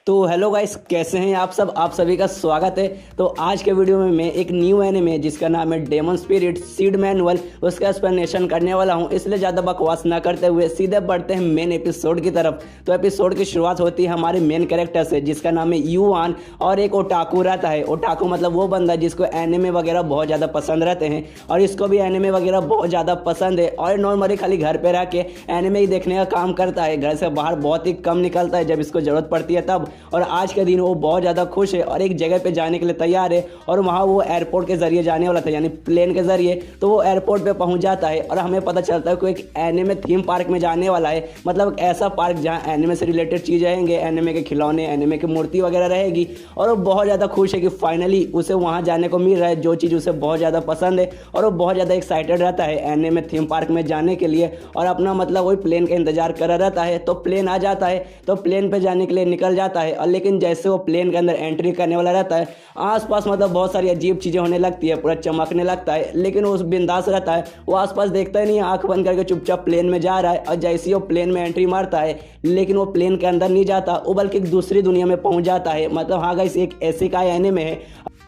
तो hello guys, कैसे हैं आप सब। आप सभी का स्वागत है। तो आज के वीडियो में मैं एक न्यू एनिमे जिसका नाम है डेमन स्पिरिट सीड मैनुअल उसका एक्सप्लेनेशन करने वाला हूं। इसलिए ज़्यादा बकवास ना करते हुए सीधे बढ़ते हैं मेन एपिसोड की तरफ। तो एपिसोड की शुरुआत होती है हमारे मेन कैरेक्टर से जिसका नाम है युआन और एक ओटाकू रहता है। ओटाकू मतलब वो बंदा जिसको एनिमे वगैरह बहुत ज़्यादा पसंद रहते हैं और इसको भी एनिमे वगैरह बहुत ज़्यादा पसंद है और नॉर्मली खाली घर पर रह के एनिमे ही देखने का काम करता है। घर से बाहर बहुत ही कम निकलता है, जब इसको ज़रूरत पड़ती है तब। और आज के दिन वो बहुत ज़्यादा खुश है और एक जगह पे जाने के लिए तैयार है और वहाँ वो एयरपोर्ट के ज़रिए जाने वाला था, यानी प्लेन के ज़रिए। तो वो एयरपोर्ट पे पहुँच जाता है और हमें पता चलता है कि एक एनिमे थीम पार्क में जाने वाला है। मतलब ऐसा पार्क जहाँ एनिमे से रिलेटेड चीज़ें रहेंगे, एनिमे के खिलौने, एनिमे की मूर्ति वगैरह रहेगी। और वो बहुत ज़्यादा खुश है कि फाइनली उसे वहाँ जाने को मिल रहा है, जो चीज़ उसे बहुत ज़्यादा पसंद है। और वो बहुत ज़्यादा एक्साइटेड रहता है एनिमे थीम पार्क में जाने के लिए और अपना मतलब वही प्लेन का इंतजार कर रहता है। तो प्लेन आ जाता है तो प्लेन पे जाने के लिए निकल जाता है। और लेकिन जैसे वो प्लेन के अंदर एंट्री करने वाला रहता है, आसपास मतलब बहुत सारी अजीब चीज़ें होने लगती है, पूरा चमकने लगता है। लेकिन वो बिंदास रहता है, वो आसपास देखता ही नहीं है, आंख बंद करके चुपचाप प्लेन में जा रहा है। और जैसे ही वो प्लेन में एंट्री मारता है, लेकिन वो प्लेन के अंदर नहीं जाता, वो बल्कि एक दूसरी दुनिया में पहुंच जाता है। मतलब हाँ गाइस, एक ऐसी का एनिमे है।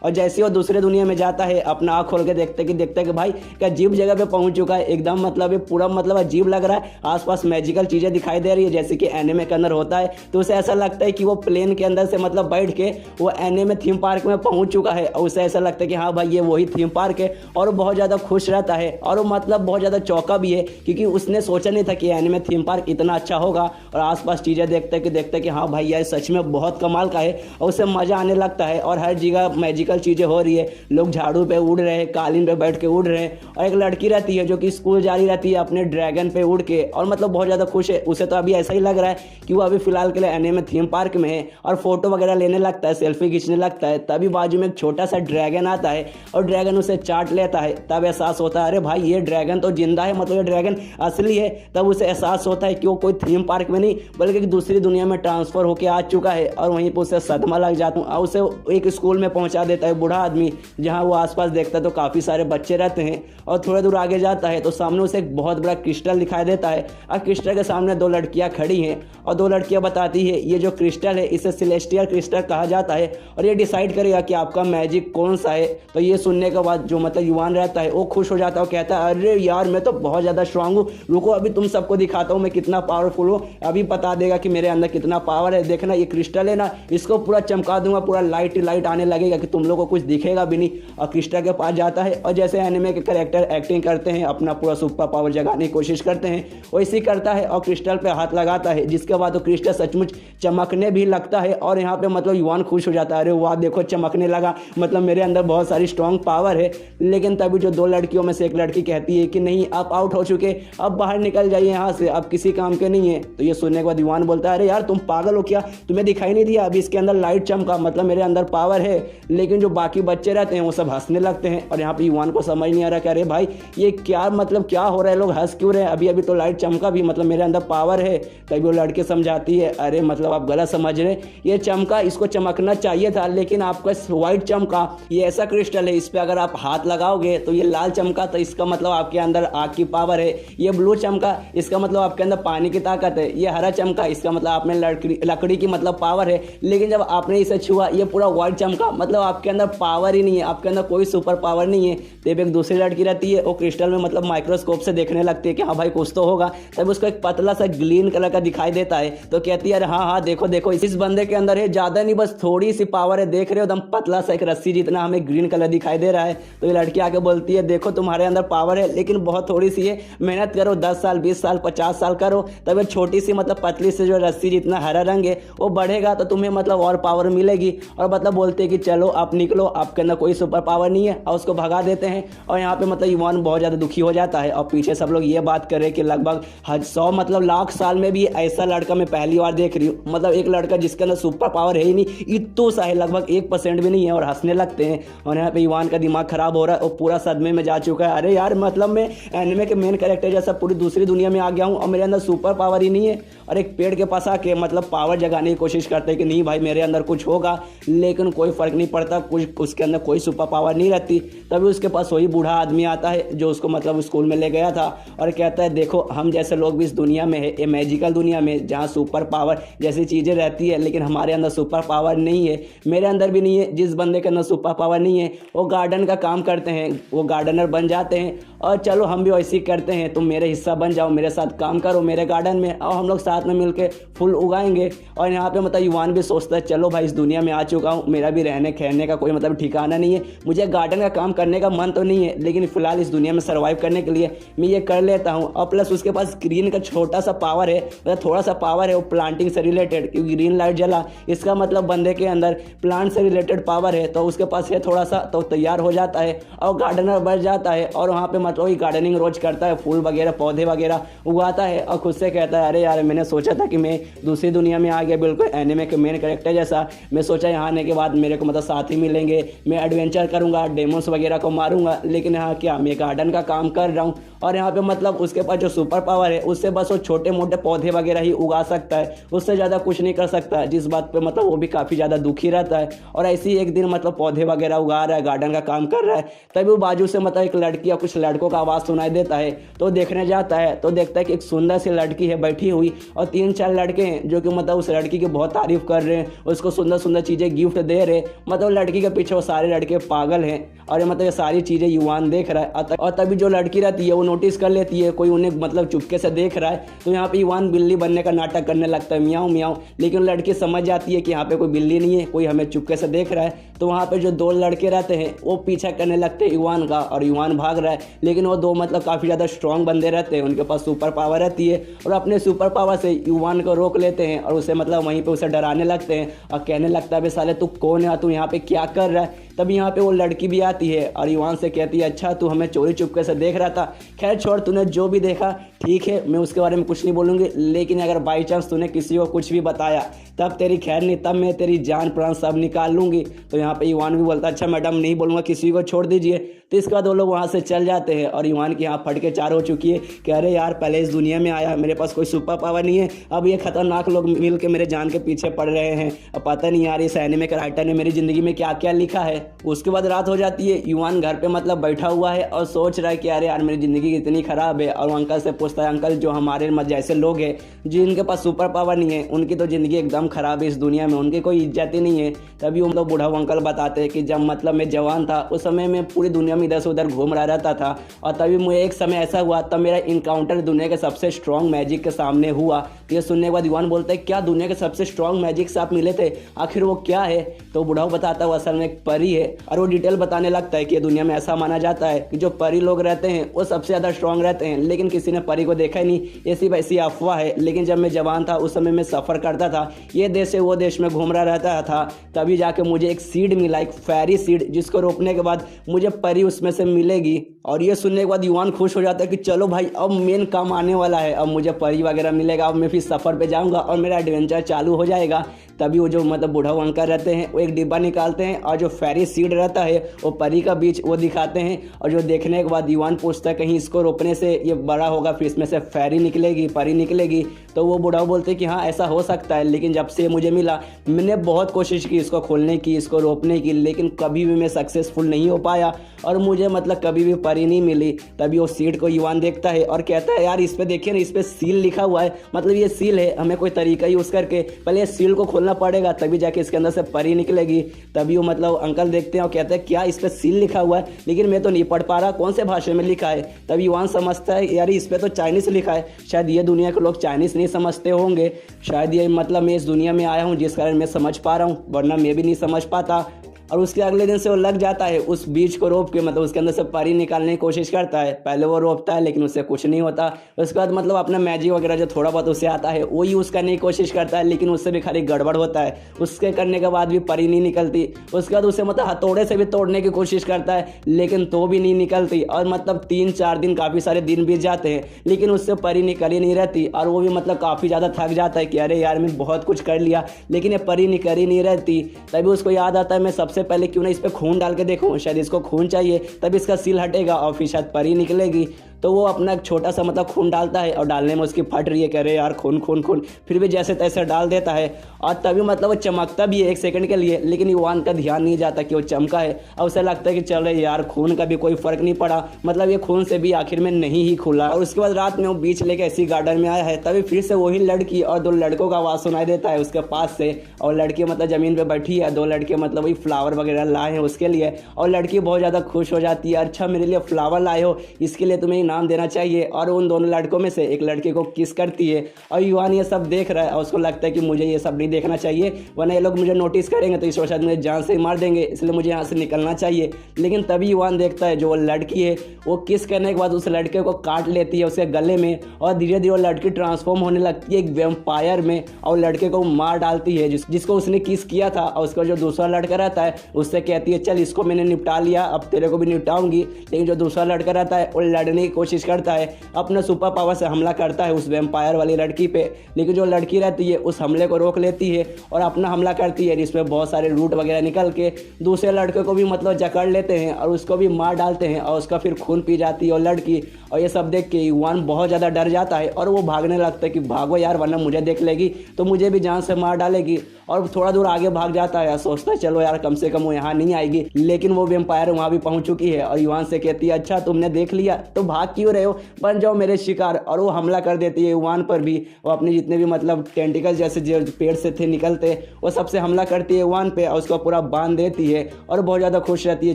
और जैसे वो दूसरे दुनिया में जाता है, अपना आँख खोल के देखते कि भाई क्या अजीब जगह पे पहुंच चुका है। एकदम मतलब ये पूरा मतलब अजीब लग रहा है, आसपास मैजिकल चीज़ें दिखाई दे रही है जैसे कि एनिमे के अंदर होता है। तो उसे ऐसा लगता है कि वो प्लेन के अंदर से मतलब बैठ के वो एनिमे थीम पार्क में पहुंच चुका है। और उसे ऐसा लगता है कि हाँ भाई ये वही थीम पार्क है। और वो बहुत ज़्यादा खुश रहता है और वो मतलब बहुत ज़्यादा चौंका भी है, क्योंकि उसने सोचा नहीं था कि एनिमे थीम पार्क इतना अच्छा होगा। और आसपास चीज़ें देखते कि हाँ भाई यार सच में बहुत कमाल का है। और उसे मज़ा आने लगता है और हर जगह मैजिकल चीज़ें हो रही है, लोग झाड़ू पे उड़ रहे हैं, कालीन पे बैठ के उड़ रहे हैं। और एक लड़की रहती है जो कि स्कूल जा रही रहती है अपने ड्रैगन पे उड़ के, और मतलब बहुत ज़्यादा खुश है। उसे तो अभी ऐसा ही लग रहा है कि वो अभी फिलहाल के लिए एनिमे थीम पार्क में है और फोटो वगैरह लेने लगता है, सेल्फी खींचने लगता है। तभी बाजू में एक छोटा सा ड्रैगन आता है और ड्रैगन उसे चाट लेता है। तब एहसास होता है अरे भाई ये ड्रैगन तो जिंदा है, मतलब ये ड्रैगन असली है। तब उसे एहसास होता है कि वो कोई थीम पार्क में नहीं बल्कि एक दूसरी दुनिया में ट्रांसफर होकर आ चुका है। और वहीं पर उसे सदमा लग जाता है और उसे एक स्कूल में पहुंचा देता है बूढ़ा आदमी, जहाँ वो आसपास देखता है तो काफ़ी सारे बच्चे रहते हैं। और थोड़ा दूर आगे जाता है तो सामने उसे एक बहुत बड़ा क्रिस्टल दिखाई देता है और क्रिस्टल के सामने दो लड़कियां खड़ी हैं और दो लड़कियां बताती है ये जो क्रिस्टल है इसे सेलेस्टियल क्रिस्टल कहा जाता है और ये डिसाइड करेगा कि आपका मैजिक कौन सा है। तो ये सुनने के बाद जो मतलब युवान रहता है वो खुश हो जाता है और कहता है अरे यार मैं तो बहुत ज़्यादा स्ट्रांग हूँ, रुको अभी तुम सबको दिखाता हूँ मैं कितना पावरफुल हूँ, अभी बता देगा कि मेरे अंदर कितना पावर है। देखना ये क्रिस्टल है ना, इसको पूरा चमका दूंगा, पूरा लाइट आने लगेगा कि तुम लोग को कुछ दिखेगा भी नहीं। और क्रिस्टल के पास जाता है और जैसे एनिमे के कैरेक्टर एक्टिंग करते हैं, अपना पूरा सुपर पावर जगाने की कोशिश करते हैं, वैसे ही करता है और क्रिस्टल पे हाथ लगाता है, जिसके बाद वो क्रिस्टल सचमुच चमकने भी लगता है। और यहाँ पे मतलब युवान खुश हो जाता है, अरे वाह देखो चमकने लगा, मतलब मेरे अंदर बहुत सारी स्ट्रॉन्ग पावर है। लेकिन तभी जो दो लड़कियों में से एक लड़की कहती है कि नहीं आप आउट हो चुके, अब बाहर निकल जाइए यहाँ से, अब किसी काम के नहीं है। तो ये सुनने के बाद युवान बोलता है अरे यार तुम पागल हो क्या, तुम्हें दिखाई नहीं दिया अभी इसके अंदर लाइट चमका, मतलब मेरे अंदर पावर है। लेकिन जो बाकी बच्चे रहते हैं वो सब हंसने लगते हैं और यहाँ पे युवान को समझ नहीं आ रहा कि अरे भाई ये क्या मतलब क्या हो रहा है, लोग हंस क्यों रहे हैं, अभी तो लाइट चमका भी, मतलब मेरे अंदर पावर है। तभी वो लड़के समझाती है अरे मतलब आप गलत समझ रहे, ये चमका इसको चमकना चाहिए था लेकिन आपका व्हाइट चमका, ये ऐसा क्रिस्टल है इस पर अगर आप हाथ लगाओगे तो ये लाल चमका, तो इसका मतलब आपके अंदर आग की पावर है। ये ब्लू चमका इसका मतलब आपके अंदर पानी की ताकत है। ये हरा चमका इसका मतलब आप में लकड़ी की मतलब पावर है। लेकिन जब आपने इसे छुआ ये पूरा व्हाइट चमका, मतलब आपके अंदर पावर ही नहीं है, आपके अंदर कोई सुपर पावर नहीं है। तब एक दूसरी लड़की रहती है वो क्रिस्टल में मतलब माइक्रोस्कोप से देखने लगती है कि हाँ भाई कुछ तो होगा। तब उसको एक पतला सा ग्रीन कलर का दिखाई देता है तो कहती है अरे हाँ देखो इस बंदे के अंदर है, ज़्यादा नहीं बस थोड़ी सी पावर है, देख रहे हो एकदम पतला सा एक रस्सी जितना हमें ग्रीन कलर दिखाई दे रहा है। तो ये लड़की आके बोलती है देखो तुम्हारे अंदर पावर है लेकिन बहुत थोड़ी सी है, मेहनत करो 10 साल 20 साल 50 साल करो, तब एक छोटी सी मतलब पतली से जो रस्सी जितना हरा रंग है वो बढ़ेगा तो तुम्हें मतलब और पावर मिलेगी। और मतलब बोलते हैं कि चलो आप निकलो, आपके अंदर कोई सुपर पावर नहीं है, और उसको भगा देते हैं। और यहाँ पे मतलब युवान बहुत ज़्यादा दुखी हो जाता है और पीछे सब लोग ये बात कर रहे हैं कि लगभग 100 मतलब लाख साल में भी ऐसा लड़का मैं पहली बार देख रही हूँ, मतलब एक लड़का जिसके अंदर सुपर पावर है ही नहीं, इतना सा है लगभग 1% भी नहीं है, और हंसने लगते हैं। और यहाँ पे युवान का दिमाग खराब हो रहा है और पूरा सदमे में जा चुका है, अरे यार मतलब मैं एनिमे के मेन कैरेक्टर जैसा पूरी दूसरी दुनिया में आ गया हूँ और मेरे अंदर सुपर पावर ही नहीं है। और एक पेड़ के पास आके मतलब पावर जगाने की कोशिश करते हैं कि नहीं भाई मेरे अंदर कुछ होगा, लेकिन कोई फर्क नहीं पड़ता, कुछ उसके अंदर कोई सुपर पावर नहीं रहती। तभी उसके पास वही बूढ़ा आदमी आता है जो उसको मतलब स्कूल में ले गया था और कहता है देखो हम जैसे लोग भी इस दुनिया में है, ये मैजिकल दुनिया में जहाँ सुपर पावर जैसी चीज़ें रहती है, लेकिन हमारे अंदर सुपर पावर नहीं है, मेरे अंदर भी नहीं है। जिस बंदे के अंदर सुपर पावर नहीं है वो गार्डन का काम करते हैं, वो गार्डनर बन जाते हैं। और चलो हम भी वैसे ही करते हैं, तुम मेरे हिस्सा बन जाओ, मेरे साथ काम करो मेरे गार्डन में, और हम लोग साथ में मिलके फूल उगाएंगे। और यहाँ पे मतलब युवान भी सोचता है चलो भाई इस दुनिया में आ चुका हूँ, मेरा भी रहने खहने का कोई मतलब ठिकाना नहीं है, मुझे गार्डन का काम करने का मन तो नहीं है, लेकिन फिलहाल इस दुनिया में सर्वाइव करने के लिए मैं ये कर लेता हूँ। और प्लस उसके पास ग्रीन का छोटा सा पावर है, मतलब थोड़ा सा पावर है वो प्लांटिंग से रिलेटेड, क्योंकि ग्रीन लाइट जला इसका मतलब बंदे के अंदर प्लांट से रिलेटेड पावर है, तो उसके पास है थोड़ा सा, तो तैयार हो जाता है और गार्डनर बन जाता है। और वहाँ पे मतलब वही गार्डनिंग रोज करता है, फूल वगैरह पौधे वगैरह उगाता है और खुद से कहता है अरे यार मैंने सोचा था कि मैं दूसरी दुनिया में आ गया, बिल्कुल एनिमे के मेन कैरेक्टर जैसा। मैं सोचा यहाँ आने के बाद मेरे को मतलब साथी मिलेंगे, मैं एडवेंचर करूँगा, डेमोन्स वगैरह को मारूंगा, लेकिन यहाँ क्या मैं गार्डन का काम कर रहा हूँ। और यहाँ पे मतलब उसके पास जो सुपर पावर है उससे बस वो छोटे मोटे पौधे वगैरह ही उगा सकता है, उससे ज़्यादा कुछ नहीं कर सकता है, जिस बात पे मतलब वो भी काफ़ी ज़्यादा दुखी रहता है। और ऐसे ही एक दिन मतलब पौधे वगैरह उगा रहा है, गार्डन का काम कर रहा है, तभी वो बाजू से मतलब एक लड़की या कुछ लड़कों का आवाज़ सुनाई देता है। तो देखने जाता है तो देखता है कि एक सुंदर सी लड़की है बैठी हुई और 3-4 लड़के हैं जो कि मतलब उस लड़की की बहुत तारीफ कर रहे हैं, उसको सुंदर सुंदर चीज़ें गिफ्ट दे रहे। मतलब लड़की के पीछे वो सारे लड़के पागल हैं और मतलब ये सारी चीज़ें युवान देख रहा है। और तभी जो लड़की रहती है वो नोटिस कर लेती है कोई उन्हें मतलब चुपके से देख रहा है, तो यहाँ पे युवान बिल्ली बनने का नाटक करने लगता है, मियाऊं मियाऊं। लेकिन लड़की समझ जाती है कि यहाँ पे कोई बिल्ली नहीं है, कोई हमें चुपके से देख रहा है। तो वहाँ पे जो 2 लड़के रहते हैं वो पीछा करने लगते हैं युवान का और युवान भाग रहा है, लेकिन वो 2 मतलब काफ़ी ज़्यादा स्ट्रॉन्ग बंदे रहते हैं, उनके पास सुपर पावर रहती है और अपने सुपर पावर से युवान को रोक लेते हैं और उसे मतलब वहीं पे उसे डराने लगते हैं और कहने लगता है बे साले तू कौन है, तू यहाँ पे क्या कर रहा है। तभी यहाँ पे वो लड़की भी आती है और युवान से कहती है अच्छा तू हमें चोरी चुपके से देख रहा था, खैर छोड़, तूने जो भी देखा ठीक है, मैं उसके बारे में कुछ नहीं बोलूँगी, लेकिन अगर बाई चांस तूने किसी को कुछ भी बताया तब तेरी खैर नहीं, तब मैं तेरी जान प्राण सब निकाल लूँगी। तो यहाँ पे युवान भी बोलता अच्छा मैडम नहीं बोलूँगा, किसी को छोड़ दीजिए। तो इसके बाद वो लोग वहाँ से चल जाते हैं और युवान की यहाँ फट के 4 हो चुकी है कि अरे यार पहले इस दुनिया में आया, मेरे पास कोई सुपर पावर नहीं है, अब ये खतरनाक लोग मिल के मेरे जान के पीछे पड़ रहे हैं, अब पता नहीं यार इस एनिमे के राइटर ने मेरी ज़िंदगी में क्या क्या लिखा है। उसके बाद रात हो जाती है, युवान घर पे मतलब बैठा हुआ है और सोच रहा है कि अरे यार मेरी ज़िंदगी कितनी ख़राब है। और अंकल से पूछता है अंकल जो हमारे जैसे लोग हैं जिनके पास सुपर पावर नहीं है उनकी तो ज़िंदगी एकदम ख़राब है, इस दुनिया में उनकी कोई इज्जत ही नहीं है। तभी वो लोग बूढ़ा अंकल बताते हैं कि जब मतलब मैं जवान था उस समय मैं पूरी दुनिया में इधर से उधर घूम रहा रहता था और तभी मुझे एक समय ऐसा हुआ तब मेरा इनकाउंटर दुनिया के सबसे स्ट्रॉन्ग मैजिक के सामने हुआ। तो ये सुनने के बाद युवान बोलता है क्या दुनिया के सबसे स्ट्रॉन्ग मैजिक से आप मिले थे, आखिर वो क्या है। तो बूढ़ा बताता है वो असल में एक परी है और वो डिटेल बताने लगता है कि दुनिया में ऐसा माना जाता है कि जो परी लोग रहते हैं वो सबसे ज़्यादा स्ट्रॉन्ग रहते हैं, लेकिन किसी ने परी को देखा ही नहीं, ये सिर्फ ऐसी अफवाह है। लेकिन जब मैं जवान था उस समय मैं सफ़र करता था, ये देश से वो देश में घूम रहा रहता था, तभी जाके मुझे एक सीड मिला, एक फेरी सीड, जिसको रोपने के बाद मुझे परी उसमें से मिलेगी। और ये सुनने के बाद युवान खुश हो जाता है कि चलो भाई अब मेन काम आने वाला है, अब मुझे परी वगैरह मिलेगा, अब मैं फिर सफ़र पे जाऊंगा और मेरा एडवेंचर चालू हो जाएगा। तभी वो जो मतलब बूढ़ा अंकल रहते हैं वो एक डिब्बा निकालते हैं और जो फेरी सीड रहता है वो परी का बीज वो दिखाते हैं। और जो देखने के बाद युवान पूछता है कहीं इसको रोपने से ये बड़ा होगा फिर इसमें से फेरी निकलेगी, परी निकलेगी। तो वो बूढ़ा बोलते हैं कि हाँ ऐसा हो सकता है, लेकिन जब से मुझे मिला मैंने बहुत कोशिश की इसको खोलने की, इसको रोपने की, लेकिन कभी भी मैं सक्सेसफुल नहीं हो पाया और मुझे मतलब कभी भी परी नहीं मिली। तभी वो सीड को युवान देखता है और कहता है यार इस पे देखिए ना, इस पे सील लिखा हुआ है, मतलब ये सील है, हमें कोई तरीका यूज़ करके पहले ये सील को खोलना पड़ेगा तभी जाके इसके अंदर से परी निकलेगी। तभी वो मतलब अंकल देखते हैं और कहते हैं क्या इस पे सील लिखा हुआ है, लेकिन मैं तो नहीं पढ़ पा रहा, कौन से भाषा में लिखा है। तभी युवान समझता है यार इस पे तो चाइनीज़ लिखा है, शायद ये दुनिया के लोग चाइनीज़ नहीं समझते होंगे, शायद ये मतलब मैं इस दुनिया में आया हूँ जिस कारण मैं समझ पा रहा हूँ, वरना मैं भी नहीं समझ पाता। और उसके अगले दिन से वो लग जाता है उस बीज को रोप के, मतलब उसके अंदर से परी निकालने की कोशिश करता है। पहले वो रोपता है लेकिन उससे कुछ नहीं होता। उसके बाद मतलब अपना मैजिक वगैरह जो थोड़ा बहुत उसे आता है वो यूज़ करने की कोशिश करता है, लेकिन उससे भी खाली गड़बड़ होता है, उसके करने के बाद भी परी नहीं निकलती। उसके बाद उसे मतलब हथौड़े से भी तोड़ने की कोशिश करता है लेकिन तो भी नहीं निकलती। और मतलब 3-4 दिन काफ़ी सारे दिन बीत जाते हैं लेकिन उससे परी निकल ही नहीं रहती। और वो भी मतलब काफ़ी ज़्यादा थक जाता है कि अरे यार मैं बहुत कुछ कर लिया लेकिन ये परी निकल ही नहीं रहती। तभी उसको याद आता है मैं सबसे पहले क्यों ना इस पर खून डाल के देखूं, शायद इसको खून चाहिए तब इसका सील हटेगा और फिर शायद परी निकलेगी। तो वो अपना एक छोटा सा मतलब खून डालता है और डालने में उसकी फट रही है, कह रहे यार खून खून खून, फिर भी जैसे तैसे डाल देता है और तभी मतलब वो चमकता भी है 1 सेकंड के लिए, लेकिन इवान का ध्यान नहीं जाता कि वो चमका है और उसे लगता है कि चल यार खून का भी कोई फर्क नहीं पड़ा, मतलब ये खून से भी आखिर में नहीं ही खुला। और उसके बाद रात में वो बीच लेके ऐसी गार्डन में आया है, तभी फिर से वही लड़की और 2 लड़कों का आवाज़ सुनाई देता है उसके पास से, और लड़की मतलब ज़मीन पे बैठी है, 2 लड़के मतलब वही फ्लावर वगैरह लाए हैं उसके लिए, और लड़की बहुत ज़्यादा खुश हो जाती है, अच्छा मेरे लिए फ्लावर लाए हो, इसके लिए तुम्हें इनाम देना चाहिए। और उन दोनों लड़कों में से एक लड़के को किस करती है और युवान ये सब देख रहा है और उसको लगता है कि मुझे ये सब नहीं देखना चाहिए, वरना ये लोग मुझे नोटिस करेंगे तो इस वजह से मुझे जान से ही मार देंगे, इसलिए मुझे यहाँ से निकलना चाहिए। लेकिन तभी युवान देखता है जो वो लड़की है वो किस करने के बाद उस लड़के को काट लेती है उसके गले में, और धीरे धीरे वो लड़की ट्रांसफॉर्म होने लगती है एक वैम्पायर में और लड़के को मार डालती है जिसको उसने किस किया था। और उसका जो दूसरा लड़का रहता है उससे कहती है चल इसको मैंने निपटा लिया, अब तेरे को भी निपटाऊंगी। लेकिन जो दूसरा लड़का रहता है वो लड़ने की कोशिश करता है, अपने सुपर पावर से हमला करता है उस वैम्पायर वाली लड़की पे, लेकिन जो लड़की रहती है उस हमले को रोक लेती है और अपना हमला करती है, जिसमें बहुत सारे रूट वगैरह निकल के दूसरे लड़के को भी मतलब जकड़ लेते हैं और उसको भी मार डालते हैं और उसका फिर खून पी जाती है और लड़की। और ये सब देख के युवान बहुत ज़्यादा डर जाता है और वो भागने लगता है कि भागो यार वरना मुझे देख लेगी तो मुझे भी जान से मार डालेगी, और थोड़ा दूर आगे भाग जाता है, सोचता है चलो यार कम से कम वो यहाँ नहीं आएगी। लेकिन वो वैम्पायर वहाँ भी पहुँच चुकी है और युवान से कहती है अच्छा तुमने देख लिया तो भाग क्यों रहे हो, बन जाओ मेरे शिकार। और वो हमला कर देती है युवान पर भी, वो अपने जितने भी मतलब टेंटिकल जैसे जो पेड़ से थे निकलते वो सबसे हमला करती है युवान पे और उसको पूरा बांध देती है और बहुत ज़्यादा खुश रहती है,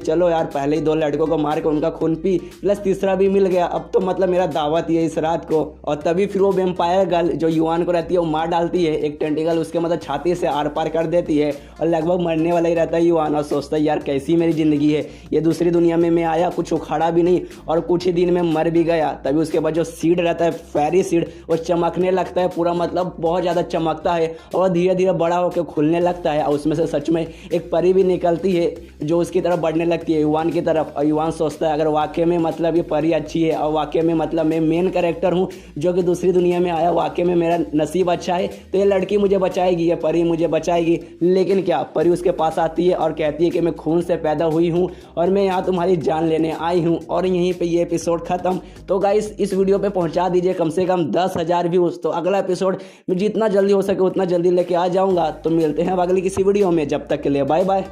चलो यार पहले ही 2 लड़कों को मार के उनका खून पी प्लस तीसरा भी मिल गया, अब तो मतलब मेरा दावत ही है इस रात को। और तभी फिर वो वैम्पायर गर्ल जो युवान को रहती है वो मार डालती है, एक टेंटिकल उसके मतलब छाती से आर पार कर देती है और लगभग मरने वाला ही रहता है युवान और सोचता है यार कैसी मेरी ज़िंदगी है, ये दूसरी दुनिया में मैं आया कुछ उखाड़ा भी नहीं और कुछ ही दिन में मर भी गया। तभी उसके बाद जो सीड रहता है फेरी सीड वो चमकने लगता है पूरा, मतलब बहुत ज़्यादा चमकता है और धीरे धीरे बड़ा होकर खुलने लगता है और उसमें से सच में एक परी भी निकलती है जो उसकी तरफ बढ़ने लगती है युवान की तरफ। और युवान सोचता है अगर वाकई में मतलब ये परी अच्छी है और वाकई में मतलब मैं मेन कैरेक्टर हूँ जो कि दूसरी दुनिया में आया, वाकई में मेरा नसीब अच्छा है तो ये लड़की मुझे बचाएगी, ये परी मुझे बचाएगी। लेकिन क्या परी उसके पास आती है और कहती है कि मैं खून से पैदा हुई हूँ और मैं यहाँ तुम्हारी जान लेने आई हूँ। और यहीं पे ये एपिसोड खत्म। तो गाइस इस वीडियो पे पहुँचा दीजिए कम से कम 10,000 व्यूज़, तो अगला एपिसोड मैं जितना जल्दी हो सके उतना जल्दी लेके आ जाऊँगा। तो मिलते हैं अब अगली किसी वीडियो में, जब तक के लिए बाय बाय।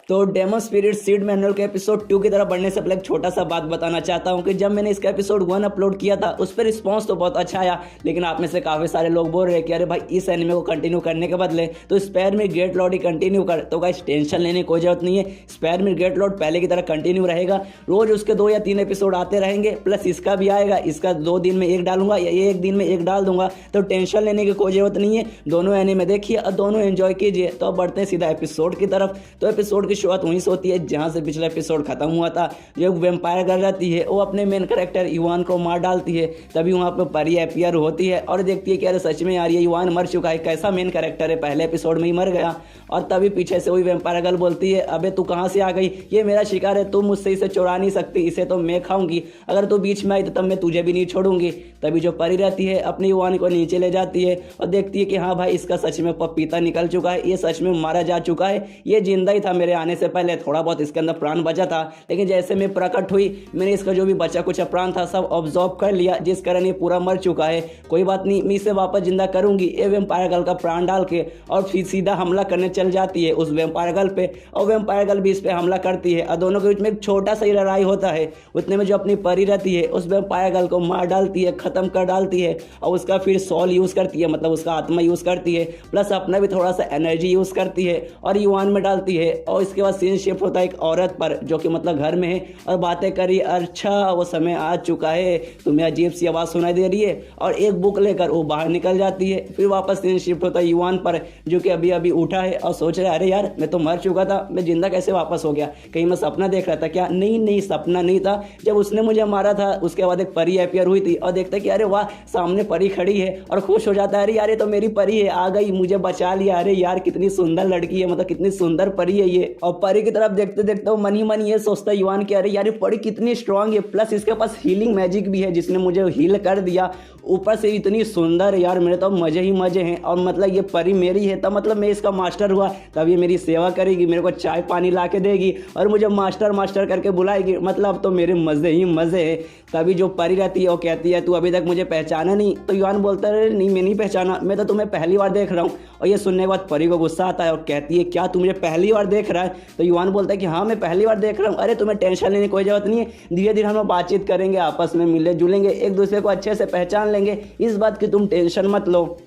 तो डेमन स्पिरिट सीड मैनुअल के एपिसोड 2 की तरफ बढ़ने से पहले एक छोटा सा बात बताना चाहता हूँ कि जब मैंने इसका एपिसोड 1 अपलोड किया था उस पर रिस्पांस तो बहुत अच्छा आया, लेकिन आप में से काफ़ी सारे लोग बोल रहे हैं कि अरे भाई इस एनिमे को कंटिन्यू करने के बदले तो स्पेयर में गेट लॉर्ड ही कंटिन्यू कर। तो गाइस टेंशन लेने की कोई जरूरत नहीं है, स्पेयर में गेट लॉर्ड पहले की तरह कंटिन्यू रहेगा, रोज उसके 2 या 3 एपिसोड आते रहेंगे, प्लस इसका भी आएगा, इसका 2 दिन में 1 डालूंगा या 1 दिन में 1 डाल दूंगा। तो टेंशन लेने की कोई जरूरत नहीं है, दोनों एनिमे देखिए और दोनों एंजॉय कीजिए। तो अब बढ़ते हैं सीधा एपिसोड की तरफ। तो एपिसोड की शुरुआत वहीं से होती है जहां से पिछला एपिसोड खत्म हुआ था। जो वैम्पायर गर्ल रहती है वो अपने मेन कैरेक्टर युवान को मार डालती है, तभी वहां पर परी अपीयर होती है और देखती है कि अरे सच में यार ये युवान मर चुका है, कैसा मेन कैरेक्टर है, पहले एपिसोड में ही मर गया। और तभी पीछे से वही वैम्पायर गर्ल बोलती है अबे तू कहां से आ गई, ये मेरा शिकार है, तुम मुझसे इसे चुरा नहीं सकती, इसे तो मैं खाऊंगी, अगर तू बीच में आई तो तब मैं तुझे भी नहीं छोड़ूंगी। तभी जो परी रहती है अपनी युवान को नीचे ले जाती है और देखती है कि हाँ भाई इसका सच में पपीता निकल चुका है, ये सच में मारा जा चुका है, ये जिंदा ही था मेरे आने से पहले, थोड़ा बहुत इसके अंदर प्राण बचा था, लेकिन जैसे मैं प्रकट हुई मैंने इसका जो भी बचा कुछ प्राण था सब ऑब्जॉर्व कर लिया, जिस कारण ये पूरा मर चुका है। कोई बात नहीं, मैं इसे वापस जिंदा करूंगी। ये वैम्पायर गर्ल का प्राण डाल के और फिर सीधा हमला करने चल जाती है उस वैम्पायर गर्ल पे, और वैम्पायर गर्ल भी इस पे हमला करती है और दोनों के बीच में एक छोटा सा लड़ाई होता है। उतने में जो अपनी परी रहती है उस वैम्पायर गर्ल को मार डालती है, खत्म कर डालती है और उसका फिर सॉल यूज करती है, मतलब उसका आत्मा यूज करती है, प्लस अपना भी थोड़ा सा एनर्जी यूज करती है और युवान में डालती है। और इसके बाद सीन शिफ्ट होता है एक औरत पर जो कि मतलब घर में है और बातें करी, अच्छा वो समय आ चुका है, तुम्हें अजीब सी आवाज़ सुनाई दे रही है, और एक बुक लेकर वो बाहर निकल जाती है। फिर वापस सीन शिफ्ट होता है युवान पर जो कि अभी अभी उठा है और सोच रहा है अरे यार मैं तो मर चुका था, मैं जिंदा कैसे वापस हो गया, कहीं मैं सपना देख रहा था क्या? नहीं सपना नहीं था, जब उसने मुझे मारा था उसके बाद एक परी अपीयर हुई थी और देखता है कि अरे वाह सामने परी खड़ी है और खुश हो जाता है, अरे यार ये तो मेरी परी है, आ गई मुझे बचा लिया, अरे यार कितनी सुंदर लड़की है, मतलब कितनी सुंदर परी है ये। और परी की तरफ देखते देखते वो मन ही मन ये सोचता है युवान कि अरे यार ये परी कितनी स्ट्रांग है, प्लस इसके पास हीलिंग मैजिक भी है जिसने मुझे हील कर दिया, ऊपर से इतनी सुंदर है यार, मेरे तो मजे ही मजे हैं। और मतलब ये परी मेरी है तब मतलब मैं इसका मास्टर हुआ, तब ये मेरी सेवा करेगी, मेरे को चाय पानी ला के देगी और मुझे मास्टर मास्टर करके बुलाएगी, मतलब तो मेरे मजे ही मजे है। तभी जो परी रहती है वो कहती है तू अभी तक मुझे पहचाना नहीं। तो युवान बोलता है नहीं मैं नहीं पहचाना, मैं तो तुम्हें पहली बार देख रहा हूँ। और ये सुनने के बाद परी को गुस्सा आता है और कहती है क्या तू मुझे पहली बार देख रहा है? तो युवान बोलता है कि हाँ मैं पहली बार देख रहा हूँ। अरे तुम्हें टेंशन लेने की कोई जरूरत नहीं है, धीरे धीरे हम लोग बातचीत करेंगे, आपस में मिले जुलेंगे, एक दूसरे को अच्छे से पहचान लेंगे, इस बात की तुम टेंशन मत लो।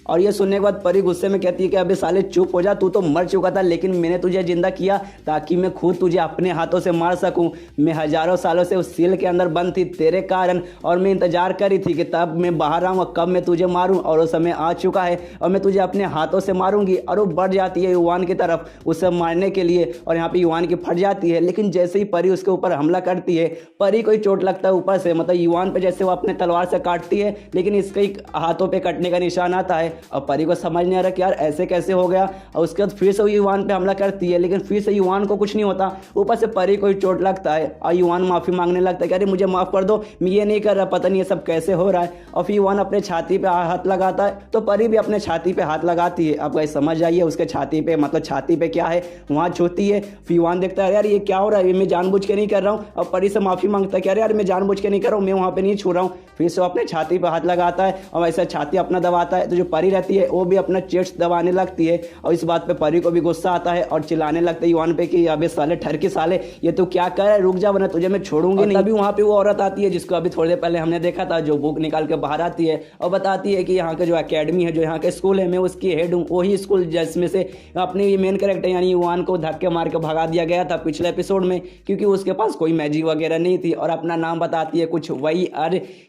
और ये सुनने के बाद परी गुस्से में कहती है कि अबे साले चुप हो जा, तू तो मर चुका था लेकिन मैंने तुझे जिंदा किया ताकि मैं खुद तुझे अपने हाथों से मार सकूं। मैं हजारों सालों से उस सील के अंदर बंद थी तेरे कारण, और मैं इंतजार करी थी कि तब मैं बाहर आऊँ कब मैं तुझे मारूं, और वो समय आ चुका है और मैं तुझे अपने हाथों से मारूंगी। और वो बढ़ जाती है युवान की तरफ उसे मारने के लिए, और यहाँ पे युवान की फट जाती है। लेकिन जैसे ही परी उसके ऊपर हमला करती है, परी को ही चोट लगता है ऊपर से, मतलब युवान पे जैसे वो अपने तलवार से काटती है लेकिन इसके हाथों पे कटने का निशान आता है। और परी को समझ नहीं आ रहा कि यार ऐसे कैसे हो गया। और उसके बाद फिर से वो युवान पे हमला करती है, लेकिन फिर से युवान को कुछ नहीं होता, ऊपर से परी को ही चोट लगता है। और युवान माफी मांगने लगता है कि अरे मुझे माफ कर दो, मैं ये नहीं कर रहा, पता नहीं ये सब कैसे हो रहा है। और फिर युवान अपने छाती पे हाथ लगाता है तो परी भी अपने छाती पे हाथ लगाती है। अब गाइस समझ जाइए उसके छाती पे, मतलब छाती पे क्या है वहाँ छूती है। फिर युवान देखता है यार ये क्या हो रहा है, ये मैं जानबूझ के नहीं कर रहा हूँ। और परी से माफी मांगता है कि अरे यार मैं जानबूझ के नहीं कर रहा हूँ, मैं वहाँ पे नहीं छू रहा हूँ। फिर से अपने छाती पे हाथ लगाता है और वैसे छाती अपना दबाता है, तो जो परी रहती है वो भी अपना चेस्ट दबाने लगती है। और इस बात पे परी को भी गुस्सा आता है और चिल्लाने लगता है युवान पे कि अबे साले ठरकी साले ये तू क्या कर रहा है, रुक जा वरना तुझे मैं छोड़ूंगी नहीं। तभी वहाँ पे वो औरत आती है जिसको अभी थोड़ी देर पहले हमने देखा था, जो बुक निकाल के बाहर आती है और बताती है कि यहाँ के जो एकेडमी है, जो यहाँ के स्कूल है, मैं उसकी हेड हूँ। वही स्कूल जिसमें से अपने मेन कैरेक्टर यानी युवान को धक्के मार के भगा दिया गया था पिछले एपिसोड में, क्योंकि उसके पास कोई मैजिक वगैरह नहीं थी। और अपना नाम बताती है कुछ वही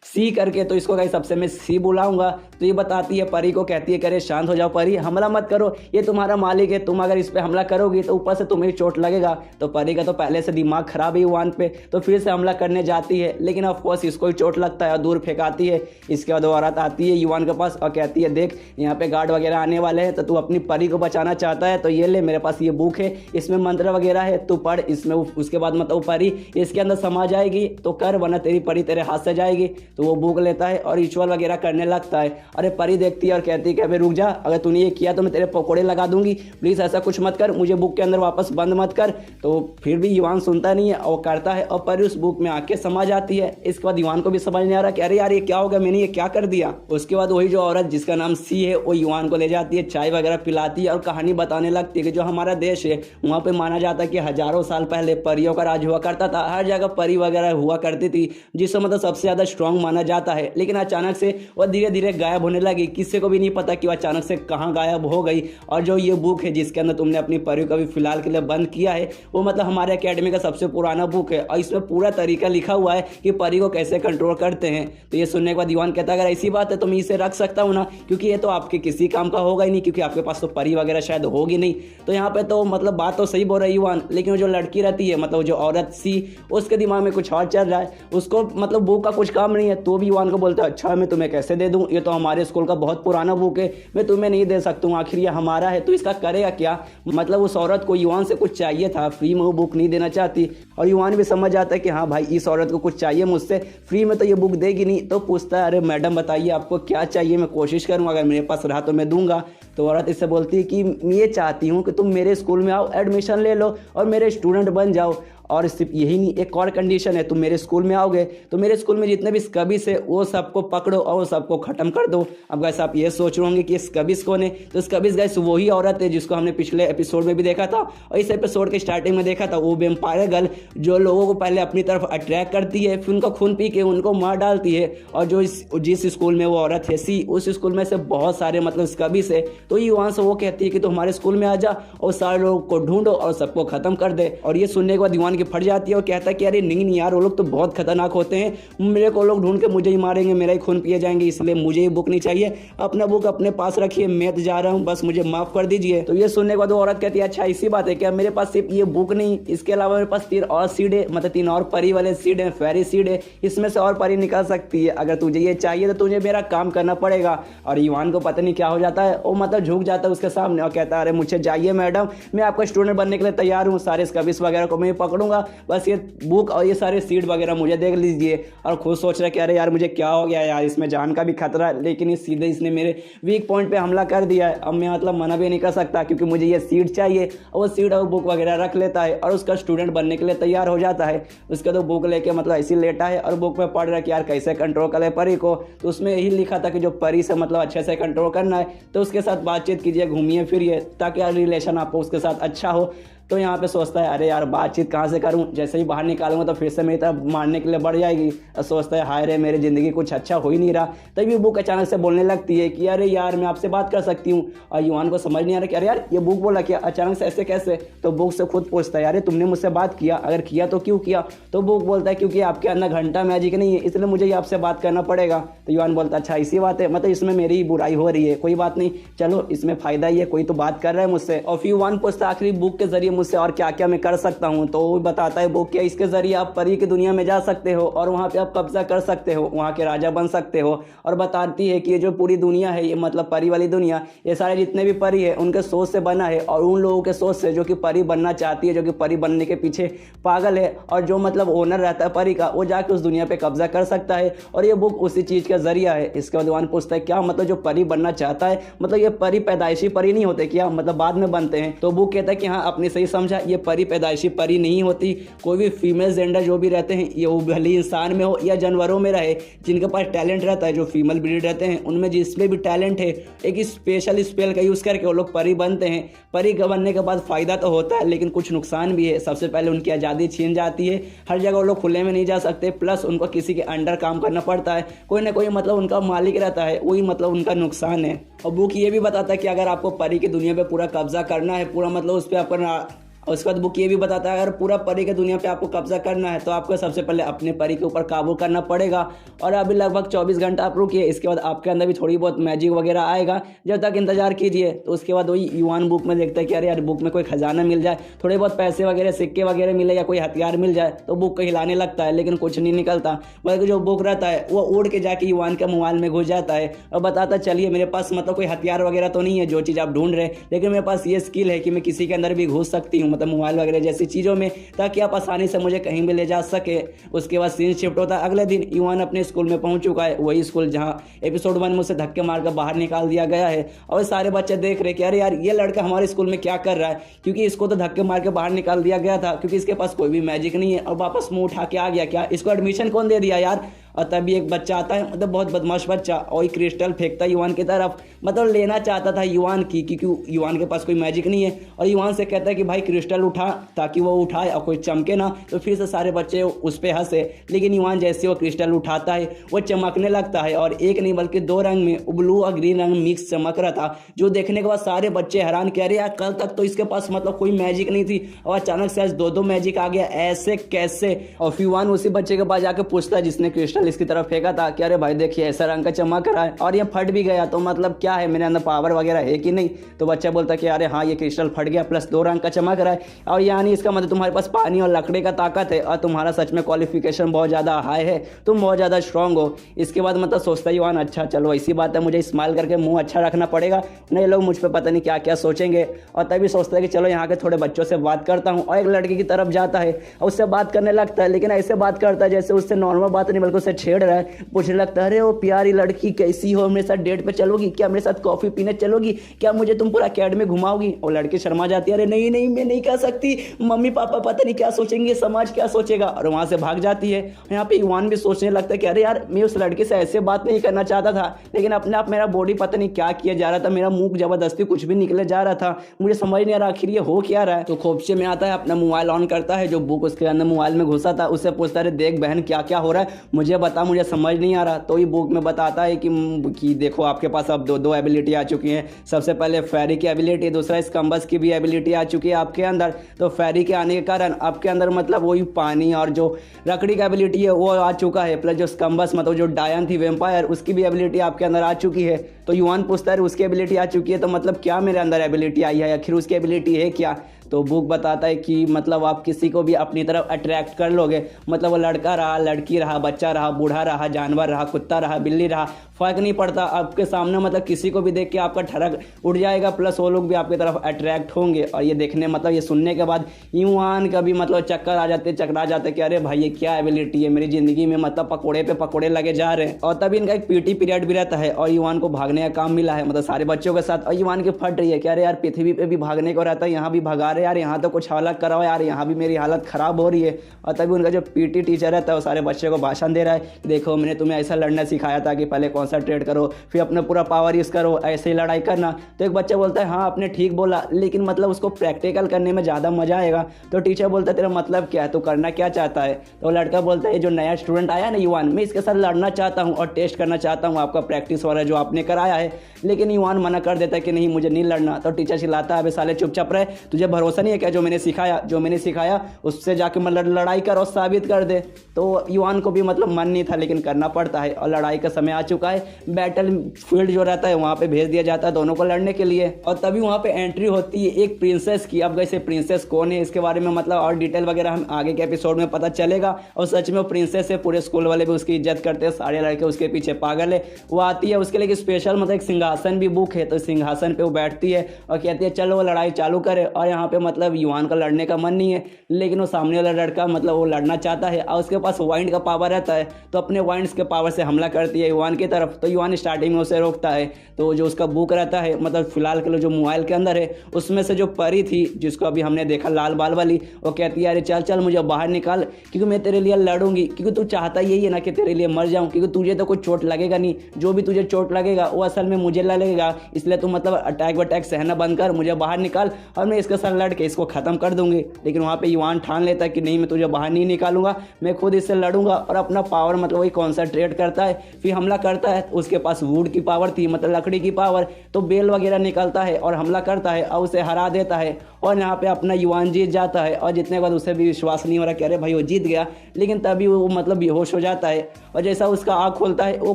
सी करके, तो इसको कहीं सबसे मैं सी बुलाऊंगा। तो ये बताती है परी को, कहती है करे शांत हो जाओ परी, हमला मत करो, ये तुम्हारा मालिक है, तुम अगर इस पे हमला करोगी तो ऊपर से तुम्हें चोट लगेगा। तो परी का तो पहले से दिमाग खराब है युवान पे, तो फिर से हमला करने जाती है, लेकिन ऑफकोर्स इसको ही चोट लगता है और दूर फेंकाती है। इसके बाद औरत आती है युवान के पास और कहती है देख यहाँ पे गार्ड वगैरह आने वाले हैं, तो तू अपनी परी को बचाना चाहता है तो ये ले, मेरे पास ये बुक है, इसमें मंत्र वगैरह है, तू पढ़ इसमें। उसके बाद मतलब परी इसके अंदर समा जाएगी तो कर, वरना तेरी परी तेरे हाथ से जाएगी। तो वो बुक लेता है और रिचुअल वगैरह करने लगता है। अरे परी देखती है और कहती है कि अबे रुक जा, अगर तूने ये किया तो मैं तेरे पकोड़े लगा दूंगी, प्लीज ऐसा कुछ मत कर, मुझे बुक के अंदर वापस बंद मत कर। तो फिर भी युवान सुनता नहीं है और करता है और परी उस बुक में आके समा जाती है। इसके बाद युवान को भी समझ नहीं आ रहा कि अरे यार ये क्या हो गया, मैंने ये क्या कर दिया। उसके बाद वही जो औरत जिसका नाम सी है वो युवान को ले जाती है, चाय वगैरह पिलाती है और कहानी बताने लगती है कि जो हमारा देश है वहाँ पे माना जाता है कि हजारों साल पहले परियों का राज हुआ करता था, हर जगह परी वगैरह हुआ करती थी, जिसको मतलब सबसे ज्यादा स्ट्रांग माना जाता है। लेकिन अचानक से वो धीरे धीरे गायब होने लगी, किसी को भी नहीं पता कि वो अचानक से कहाँ गायब हो गई। और जो ये बुक है जिसके अंदर तुमने अपनी परी को भी फिलहाल के लिए बंद किया है, वो मतलब हमारे एकेडमी का सबसे पुराना बुक है और इसमें पूरा तरीका लिखा हुआ है कि परी को कैसे कंट्रोल करते हैं। तो ये सुनने के बाद युवान कहता है अगर ऐसी बात है तो मैं इसे रख सकता हूँ ना, क्योंकि ये तो आपके किसी काम का होगा ही नहीं, क्योंकि आपके पास तो परी वगैरह शायद होगी नहीं। तो यहाँ पे तो मतलब बात तो सही बोल रहा है युवान, लेकिन वो जो लड़की रहती है मतलब जो औरत सी, उसके दिमाग में कुछ और चल रहा है, उसको मतलब बुक का कुछ काम नहीं है। तो भी युवान को बोलता है अच्छा मैं तुम्हें कैसे दे दूँ, ये तो हमारे स्कूल का बहुत पुराना बुक है, मैं तुम्हें नहीं दे सकता हूँ, आखिर ये हमारा है। तो इसका करेगा क्या, मतलब उस औरत को युवान से कुछ चाहिए था, फ्री में वो बुक नहीं देना चाहती। और युवान भी समझ जाता है कि हाँ भाई इस औरत को कुछ चाहिए मुझसे, फ्री में तो ये बुक देगी नहीं। तो पूछता है अरे मैडम बताइए आपको क्या चाहिए, मैं कोशिश करूँगा, अगर मेरे पास रहा तो मैं दूंगा। तो औरत इससे बोलती है कि मैं ये चाहती हूँ कि तुम मेरे स्कूल में आओ, एडमिशन ले लो और मेरे स्टूडेंट बन जाओ। और सिर्फ यही नहीं, एक और कंडीशन है, तुम मेरे स्कूल में आओगे तो मेरे स्कूल में जितने भी स्कबिस है वो सबको पकड़ो और वो सबको खत्म कर दो। अब गैस आप ये सोच रहे होंगे कि स्कबिस कौन है, तो स्कबिस गैस वही औरत है जिसको हमने पिछले एपिसोड में भी देखा था और इस एपिसोड के स्टार्टिंग में देखा था। वो वेम्पायर गर्ल जो लोगों को पहले अपनी तरफ अट्रैक्ट करती है, फिर उनका खून पी के उनको मार डालती है। और जो जिस स्कूल में वो औरत है सी, उस स्कूल में से बहुत सारे मतलब स्कबिस है। तो युवान से वो कहती है कि तो हमारे स्कूल में आ जा और सारे लोगों को ढूंढो और सबको खत्म कर दे। और ये सुनने के बाद युवान युवान की फट जाती है और कहता है कि अरे नहीं नहीं यार, वो लोग तो बहुत खतरनाक होते हैं, मेरे को लोग ढूंढ के मुझे ही मारेंगे, मेरा ही खून पिए जाएंगे, इसलिए मुझे ये बुक नहीं चाहिए, अपना बुक अपने पास रखिए, मैं तो जा रहा हूँ, बस मुझे माफ कर दीजिए। तो ये सुनने के बाद वो औरत कहती है अच्छा इसी बात है क्या, मेरे पास सिर्फ ये बुक नहीं, इसके अलावा मेरे पास 3 और सीड है, मतलब 3 और परी वाले सीड है, फेरी सीड है, इसमें से और परी निकल सकती है, अगर तुझे ये चाहिए तो तुझे मेरा काम करना पड़ेगा। और युवान को पता नहीं क्या हो जाता है, वो मतलब झुक जाता है उसके सामने और कहता है अरे मुझे चाहिए मैडम, मैं आपका स्टूडेंट बनने के लिए तैयार हूँ, सारे स्कबिस वगैरह को मैं पकड़ूंगा, बस ये बुक और ये सारे सीड वगैरह मुझे देख लीजिए। और खुद सोच रहा है कि अरे यार मुझे क्या हो गया यार, इसमें जान का भी खतरा है, लेकिन ये सीधे इसने मेरे वीक पॉइंट पे हमला कर दिया है, अब मैं मतलब मना भी नहीं कर सकता क्योंकि मुझे ये सीड चाहिए। और वो सीड और बुक वगैरह रख लेता है और उसका स्टूडेंट बनने के लिए तैयार हो जाता है। उसका तो बुक लेके मतलब ऐसे लेटा है और बुक में पढ़ रहा है कि यार कैसे कंट्रोल करे परी को, तो उसमें यही लिखा था कि जो परी से मतलब अच्छे से कंट्रोल करना है, तो उसके साथ बातचीत कीजिए, घूमिए फिरिए, ताकि रिलेशन आपको उसके साथ अच्छा हो। तो यहाँ पे सोचता है अरे यार बातचीत कहाँ से करूँ, जैसे ही बाहर निकालूंगा तो फिर से मेरी तरफ मारने के लिए बढ़ जाएगी। और सोचता है हाय रे मेरी ज़िंदगी कुछ अच्छा हो ही नहीं रहा। तभी बुक अचानक से बोलने लगती है कि अरे यार मैं आपसे बात कर सकती हूँ। और युवान को समझ नहीं आ रहा कि अरे यार ये बुक बोला क्या, अचानक से ऐसे कैसे। तो बुक से खुद पूछता है अरे तुमने मुझसे बात किया, अगर किया तो क्यों किया। तो बुक बोलता है क्योंकि आपके अंदर घंटा मैजिक नहीं है, इसलिए मुझे आपसे बात करना पड़ेगा। तो युवान बोलता है अच्छा इसी बात है, मतलब इसमें मेरी बुराई हो रही है, कोई बात नहीं, चलो इसमें फ़ायदा ही है, कोई तो बात कर रहा है मुझसे। और फिर युवान पूछता आखिरी बुक के जरिए मुझसे और क्या क्या कर सकता हूं। तो वो बताता है बुक के इसके जरिए आप परी की दुनिया में जा सकते हो और वहां पे आप कब्जा कर सकते हो, वहां के राजा बन सकते हो। और बताती है कि ये जो पूरी दुनिया है, ये मतलब परी वाली दुनिया, ये सारे जितने भी परी है उनके सोच से बना है और उन लोगों के सोच से जो कि परी बनना चाहती है, जो कि परी बनने के पीछे पागल है, और जो मतलब ओनर रहता है परी का, वो जाके उस दुनिया पे कब्जा कर सकता है। और ये बुक उसी चीज का जरिया है। इसके बाद युवान पूछता है क्या मतलब जो परी बनना चाहता है, मतलब ये परी पैदाइशी परी नहीं होते क्या, मतलब बाद में बनते हैं। तो बुक कहता है कि हाँ आपने सही समझा, ये परी पैदाइशी परी नहीं होती। कोई भी फीमेल जेंडर जो भी रहते हैं, ये वो भले इंसान में हो या जानवरों में रहे, जिनके पास टैलेंट रहता है, जो फीमेल ब्रीड रहते हैं उनमें जिसमें भी टैलेंट है, एक स्पेशल स्पेल का यूज़ करके वो लोग परी बनते हैं। परी बनने के बाद फ़ायदा तो होता है लेकिन कुछ नुकसान भी है। सबसे पहले उनकी आज़ादी छीन जाती है, हर जगह वो लोग खुले में नहीं जा सकते, प्लस उनको किसी के अंडर काम करना पड़ता है, कोई ना कोई मतलब उनका मालिक रहता है, वही मतलब उनका नुकसान है। और बुक ये भी बताता है कि अगर आपको परी की दुनिया पे पूरा कब्जा करना है, पूरा मतलब उस पर आपका, और उसके बाद बुक ये भी बताता है अगर पूरा परी के दुनिया पे आपको कब्जा करना है तो आपको सबसे पहले अपने परी के ऊपर काबू करना पड़ेगा। और अभी लगभग 24 घंटा आप रुकिए, इसके बाद आपके अंदर भी थोड़ी बहुत मैजिक वगैरह आएगा, जब तक इंतजार कीजिए। तो उसके बाद वही युवान बुक में देखता है कि अरे यार बुक में कोई खजाना मिल जाए, थोड़े बहुत पैसे वगैरह सिक्के वगैरह मिले या कोई हथियार मिल जाए। तो बुक को हिलाने लगता है लेकिन कुछ नहीं निकलता, बल्कि जो बुक रहता है वो उड़ के जाके युवान के मोबाइल में घुस जाता है और बताता चलिए मेरे पास मतलब कोई हथियार वगैरह तो नहीं है जो चीज़ आप ढूंढ रहे, लेकिन मेरे पास ये स्किल है कि मैं किसी के अंदर भी घुस सकती हूँ, मतलब मोबाइल वगैरह जैसी चीज़ों में, ताकि आप आसानी से मुझे कहीं भी ले जा सके। उसके बाद सीन शिफ्ट होता है अगले दिन, युवान अपने स्कूल में पहुंच चुका है, वही स्कूल जहां एपिसोड 1 में उसे धक्के मारकर बाहर निकाल दिया गया है। और सारे बच्चे देख रहे कि अरे यार ये लड़का हमारे स्कूल में क्या कर रहा है, क्योंकि इसको तो धक्के मार के बाहर निकाल दिया गया था क्योंकि इसके पास कोई भी मैजिक नहीं है और वापस मुंह उठा के आ गया, क्या इसको एडमिशन कौन दे दिया यार। और तभी एक बच्चा आता है, मतलब बहुत बदमाश बच्चा, और क्रिस्टल फेंकता है युवान की तरफ, मतलब लेना चाहता था युवान की, क्योंकि युवान के पास कोई मैजिक नहीं है। और युवान से कहता है कि भाई क्रिस्टल उठा, ताकि वो उठाए और कोई चमके ना, तो फिर से सारे बच्चे उस पर हंसे। लेकिन युवान जैसे वो क्रिस्टल उठाता है वो चमकने लगता है, और एक नहीं बल्कि 2 रंग में, ब्लू और ग्रीन रंग मिक्स चमक रहा था, जो देखने के बाद सारे बच्चे हैरान कह रहे यार कल तक तो इसके पास मतलब कोई मैजिक नहीं थी और अचानक से आज 2 मैजिक आ गया, ऐसे कैसे। और फिर युवान उसी बच्चे के पास जाकर पूछता है जिसने क्रिस्टल इसकी तरफ फेंका था कि अरे भाई देखिए ऐसा रंग का चमक रहा है और ये फट भी गया, तो मतलब क्या है, मेरे अंदर पावर वगैरह है कि नहीं। तो बच्चा बोलता है कि अरे हाँ ये क्रिस्टल फट गया प्लस 2 रंग का चमक रहा है, और यानी इसका मतलब तुम्हारे पास पानी और लकड़ी का ताकत है और तुम्हारा सच में क्वालिफिकेशन बहुत ज़्यादा हाई है, तुम बहुत ज़्यादा स्ट्रांग हो। इसके बाद मतलब सोचता है युवान अच्छा चलो ऐसी बात है, मुझे स्माइल करके मुंह अच्छा रखना पड़ेगा, नहीं लोग मुझ पर पता नहीं क्या क्या सोचेंगे। और तभी सोचता है कि चलो यहाँ के थोड़े बच्चों से बात करता हूँ, और एक लड़की की तरफ जाता है और उससे बात करने लगता है, लेकिन ऐसे बात करता है जैसे उससे नॉर्मल बात नहीं बल्कि उससे छेड़ रहा है। पूछने लगता है अरे वो प्यारी लड़की कैसी हो, मेरे साथ डेट पे चलोगी क्या, मेरे साथ कॉफी पीने चलोगी क्या, मुझे तुम पूरा अकेडमी घुमाओगी। और लड़की शर्मा जाती है, अरे नहीं नहीं मैं नहीं कह सकती, मम्मी पापा पता नहीं क्या सोचेंगे, समाज क्या सोचेगा, और वहां से भाग जाती है। यहाँ पे युवान भी सोचने लगता है कि अरे यार मैं उस लड़की से ऐसे बात नहीं करना चाहता था, लेकिन अपने आप मेरा बॉडी पता नहीं क्या किया जा रहा था, मेरा मुंह जबरदस्ती कुछ भी निकले जा रहा था, मुझे समझ नहीं आ रहा आखिर ये हो क्या रहा है। तो खोपचे में आता है, अपना मोबाइल ऑन करता है, जो बुक उसके अंदर मोबाइल में घुसा था उससे पूछता है देख बहन क्या क्या हो रहा है, मुझे बता, मुझे समझ नहीं आ रहा। तो ये बुक में बताता है कि देखो आपके पास अब दो एबिलिटी आ चुकी हैं। सबसे पहले फेरी की एबिलिटी, दूसरा स्कम्बस की भी एबिलिटी आ चुकी है आपके अंदर। तो फेरी के आने के कारण आपके अंदर मतलब वही पानी और जो लकड़ी का एबिलिटी है वो आ चुका है, प्लस जो स्कम्बस मतलब जो डायन थी वेम्पायर उसकी भी एबिलिटी आपके अंदर आ चुकी है। तो युवान पूछता है उसकी एबिलिटी आ चुकी है तो मतलब क्या मेरे अंदर एबिलिटी आई है, आखिर उसकी एबिलिटी है क्या। तो बुक बताता है कि मतलब आप किसी को भी अपनी तरफ अट्रैक्ट कर लोगे, मतलब वो लड़का रहा, लड़की रहा, बच्चा रहा, बूढ़ा रहा, जानवर रहा, कुत्ता रहा, बिल्ली रहा, फ़र्क नहीं पड़ता, आपके सामने मतलब किसी को भी देख के आपका ठरक उड़ जाएगा, प्लस वो लोग भी आपकी तरफ अट्रैक्ट होंगे। और ये देखने मतलब ये सुनने के बाद युवान का भी मतलब चक्कर आ जाते, चकरा जाते कि अरे भाई ये क्या एबिलिटी है मेरी ज़िंदगी में, मतलब पकौड़े पे पकौड़े लगे जा रहे हैं। और तभी इनका एक पीटी पीरियड भी रहता है और युवान को भागने का काम मिला है, मतलब सारे बच्चों के साथ। और युवान की फट रही है कि अरे यार पृथ्वी पे भी भागने को रहता है, यहाँ भी भगा रहे यार, यहाँ तो कुछ हालत कराओ यार, यहाँ भी मेरी हालत ख़राब हो रही है। और तभी उनका जो पीटी टीचर रहता है वो सारे बच्चों को भाषण दे रहा है, देखो मैंने तुम्हें ऐसा लड़ना सिखाया था कि पहले कॉन्सनट्रेट करो, फिर अपना पूरा पावर यूज़ करो, ऐसे ही लड़ाई करना। तो एक बच्चा बोलता है हाँ आपने ठीक बोला, लेकिन मतलब उसको प्रैक्टिकल करने में ज़्यादा मजा आएगा। तो टीचर बोलता है तेरा मतलब क्या है, तो करना क्या चाहता है। तो लड़का बोलता है जो नया स्टूडेंट आया ना युवान, मैं इसके साथ लड़ना चाहता हूँ और टेस्ट करना चाहता हूँ आपका प्रैक्टिस वाला जो आपने कराया है। लेकिन युवान मना कर देता है कि नहीं मुझे नहीं लड़ना। तो टीचर चिल्लाता है अबे साले चुपचाप रहे, तुझे भरोसा नहीं है क्या जो मैंने सिखाया उससे जाके मतलब लड़ाई कर और साबित कर दे। तो युवान को भी मतलब मन नहीं था लेकिन करना पड़ता है और लड़ाई का समय आ चुका है। बैटल फील्ड जो रहता है वहाँ पे भेज दिया जाता है दोनों को लड़ने के लिए। और तभी वहाँ पे एंट्री होती है एक प्रिंसेस की। अब वैसे प्रिंसेस कौन है इसके बारे में मतलब और डिटेल वगैरह हम आगे के एपिसोड में पता चलेगा। और सच में वो प्रिंसेस है, पूरे स्कूल वाले भी उसकी इज्जत करते हैं, सारे लड़के उसके पीछे पागल है। वो आती है, उसके लिए स्पेशल मतलब एक सिंहासन भी बुक है, तो सिंहासन पे वो बैठती है और कहती है चलो वो लड़ाई चालू करे। और यहाँ पे मतलब युवान का लड़ने का मन नहीं है, लेकिन वो सामने वाला लड़का मतलब वो लड़ना चाहता है और उसके पास वाइंड का पावर रहता है, तो अपने वाइंड्स के पावर से हमला करती है युवान की तरफ। तो युवान स्टार्टिंग में उसे रोकता है। तो जो उसका बुक रहता है मतलब फिलहाल के लिए जो मोबाइल के अंदर है उसमें से जो परी थी जिसको अभी हमने देखा लाल बाल वाली, वो कहती है अरे चल चल मुझे बाहर निकाल, क्योंकि मैं तेरे लिए लड़ूंगी, क्योंकि तू चाहता यही है ना कि तेरे लिए मर जाऊं, क्योंकि तुझे तो कुछ चोट लगेगा नहीं, जो भी तुझे चोट लगेगा वो असल में मुझे लगेगा, इसलिए तू मतलब अटैक वटैक सहना बंद कर, मुझे बाहर निकाल और मैं इसके साथ लड़ के इसको खत्म कर दूंगी। लेकिन वहाँ पे युवान ठान लेता है कि नहीं मैं तुझे बाहर नहीं निकालूंगा, मैं खुद इससे लड़ूंगा और अपना पावर मतलब वही कॉन्सेंट्रेट करता है, फिर हमला करता है। उसके पास वुड की पावर थी मतलब लकड़ी की पावर, तो बेल वगैरह निकलता है और हमला करता है और उसे हरा देता है। और यहाँ पे अपना युवान जीत जाता है और जितने के बाद उसे भी विश्वास नहीं हो रहा कि अरे भाई वो जीत गया, लेकिन तभी वो मतलब बेहोश हो जाता है। और जैसा उसका आँख खोलता है वो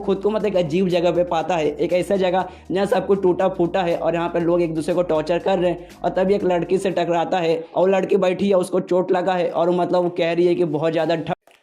खुद को मतलब एक अजीब जगह पे पाता है, एक ऐसा जगह जहाँ सब कुछ टूटा फूटा है और यहाँ पे लोग एक दूसरे को टॉर्चर कर रहे हैं। और तभी एक लड़की से टकराता है और लड़की बैठी है, उसको चोट लगा है और मतलब वो कह रही है कि बहुत ज़्यादा।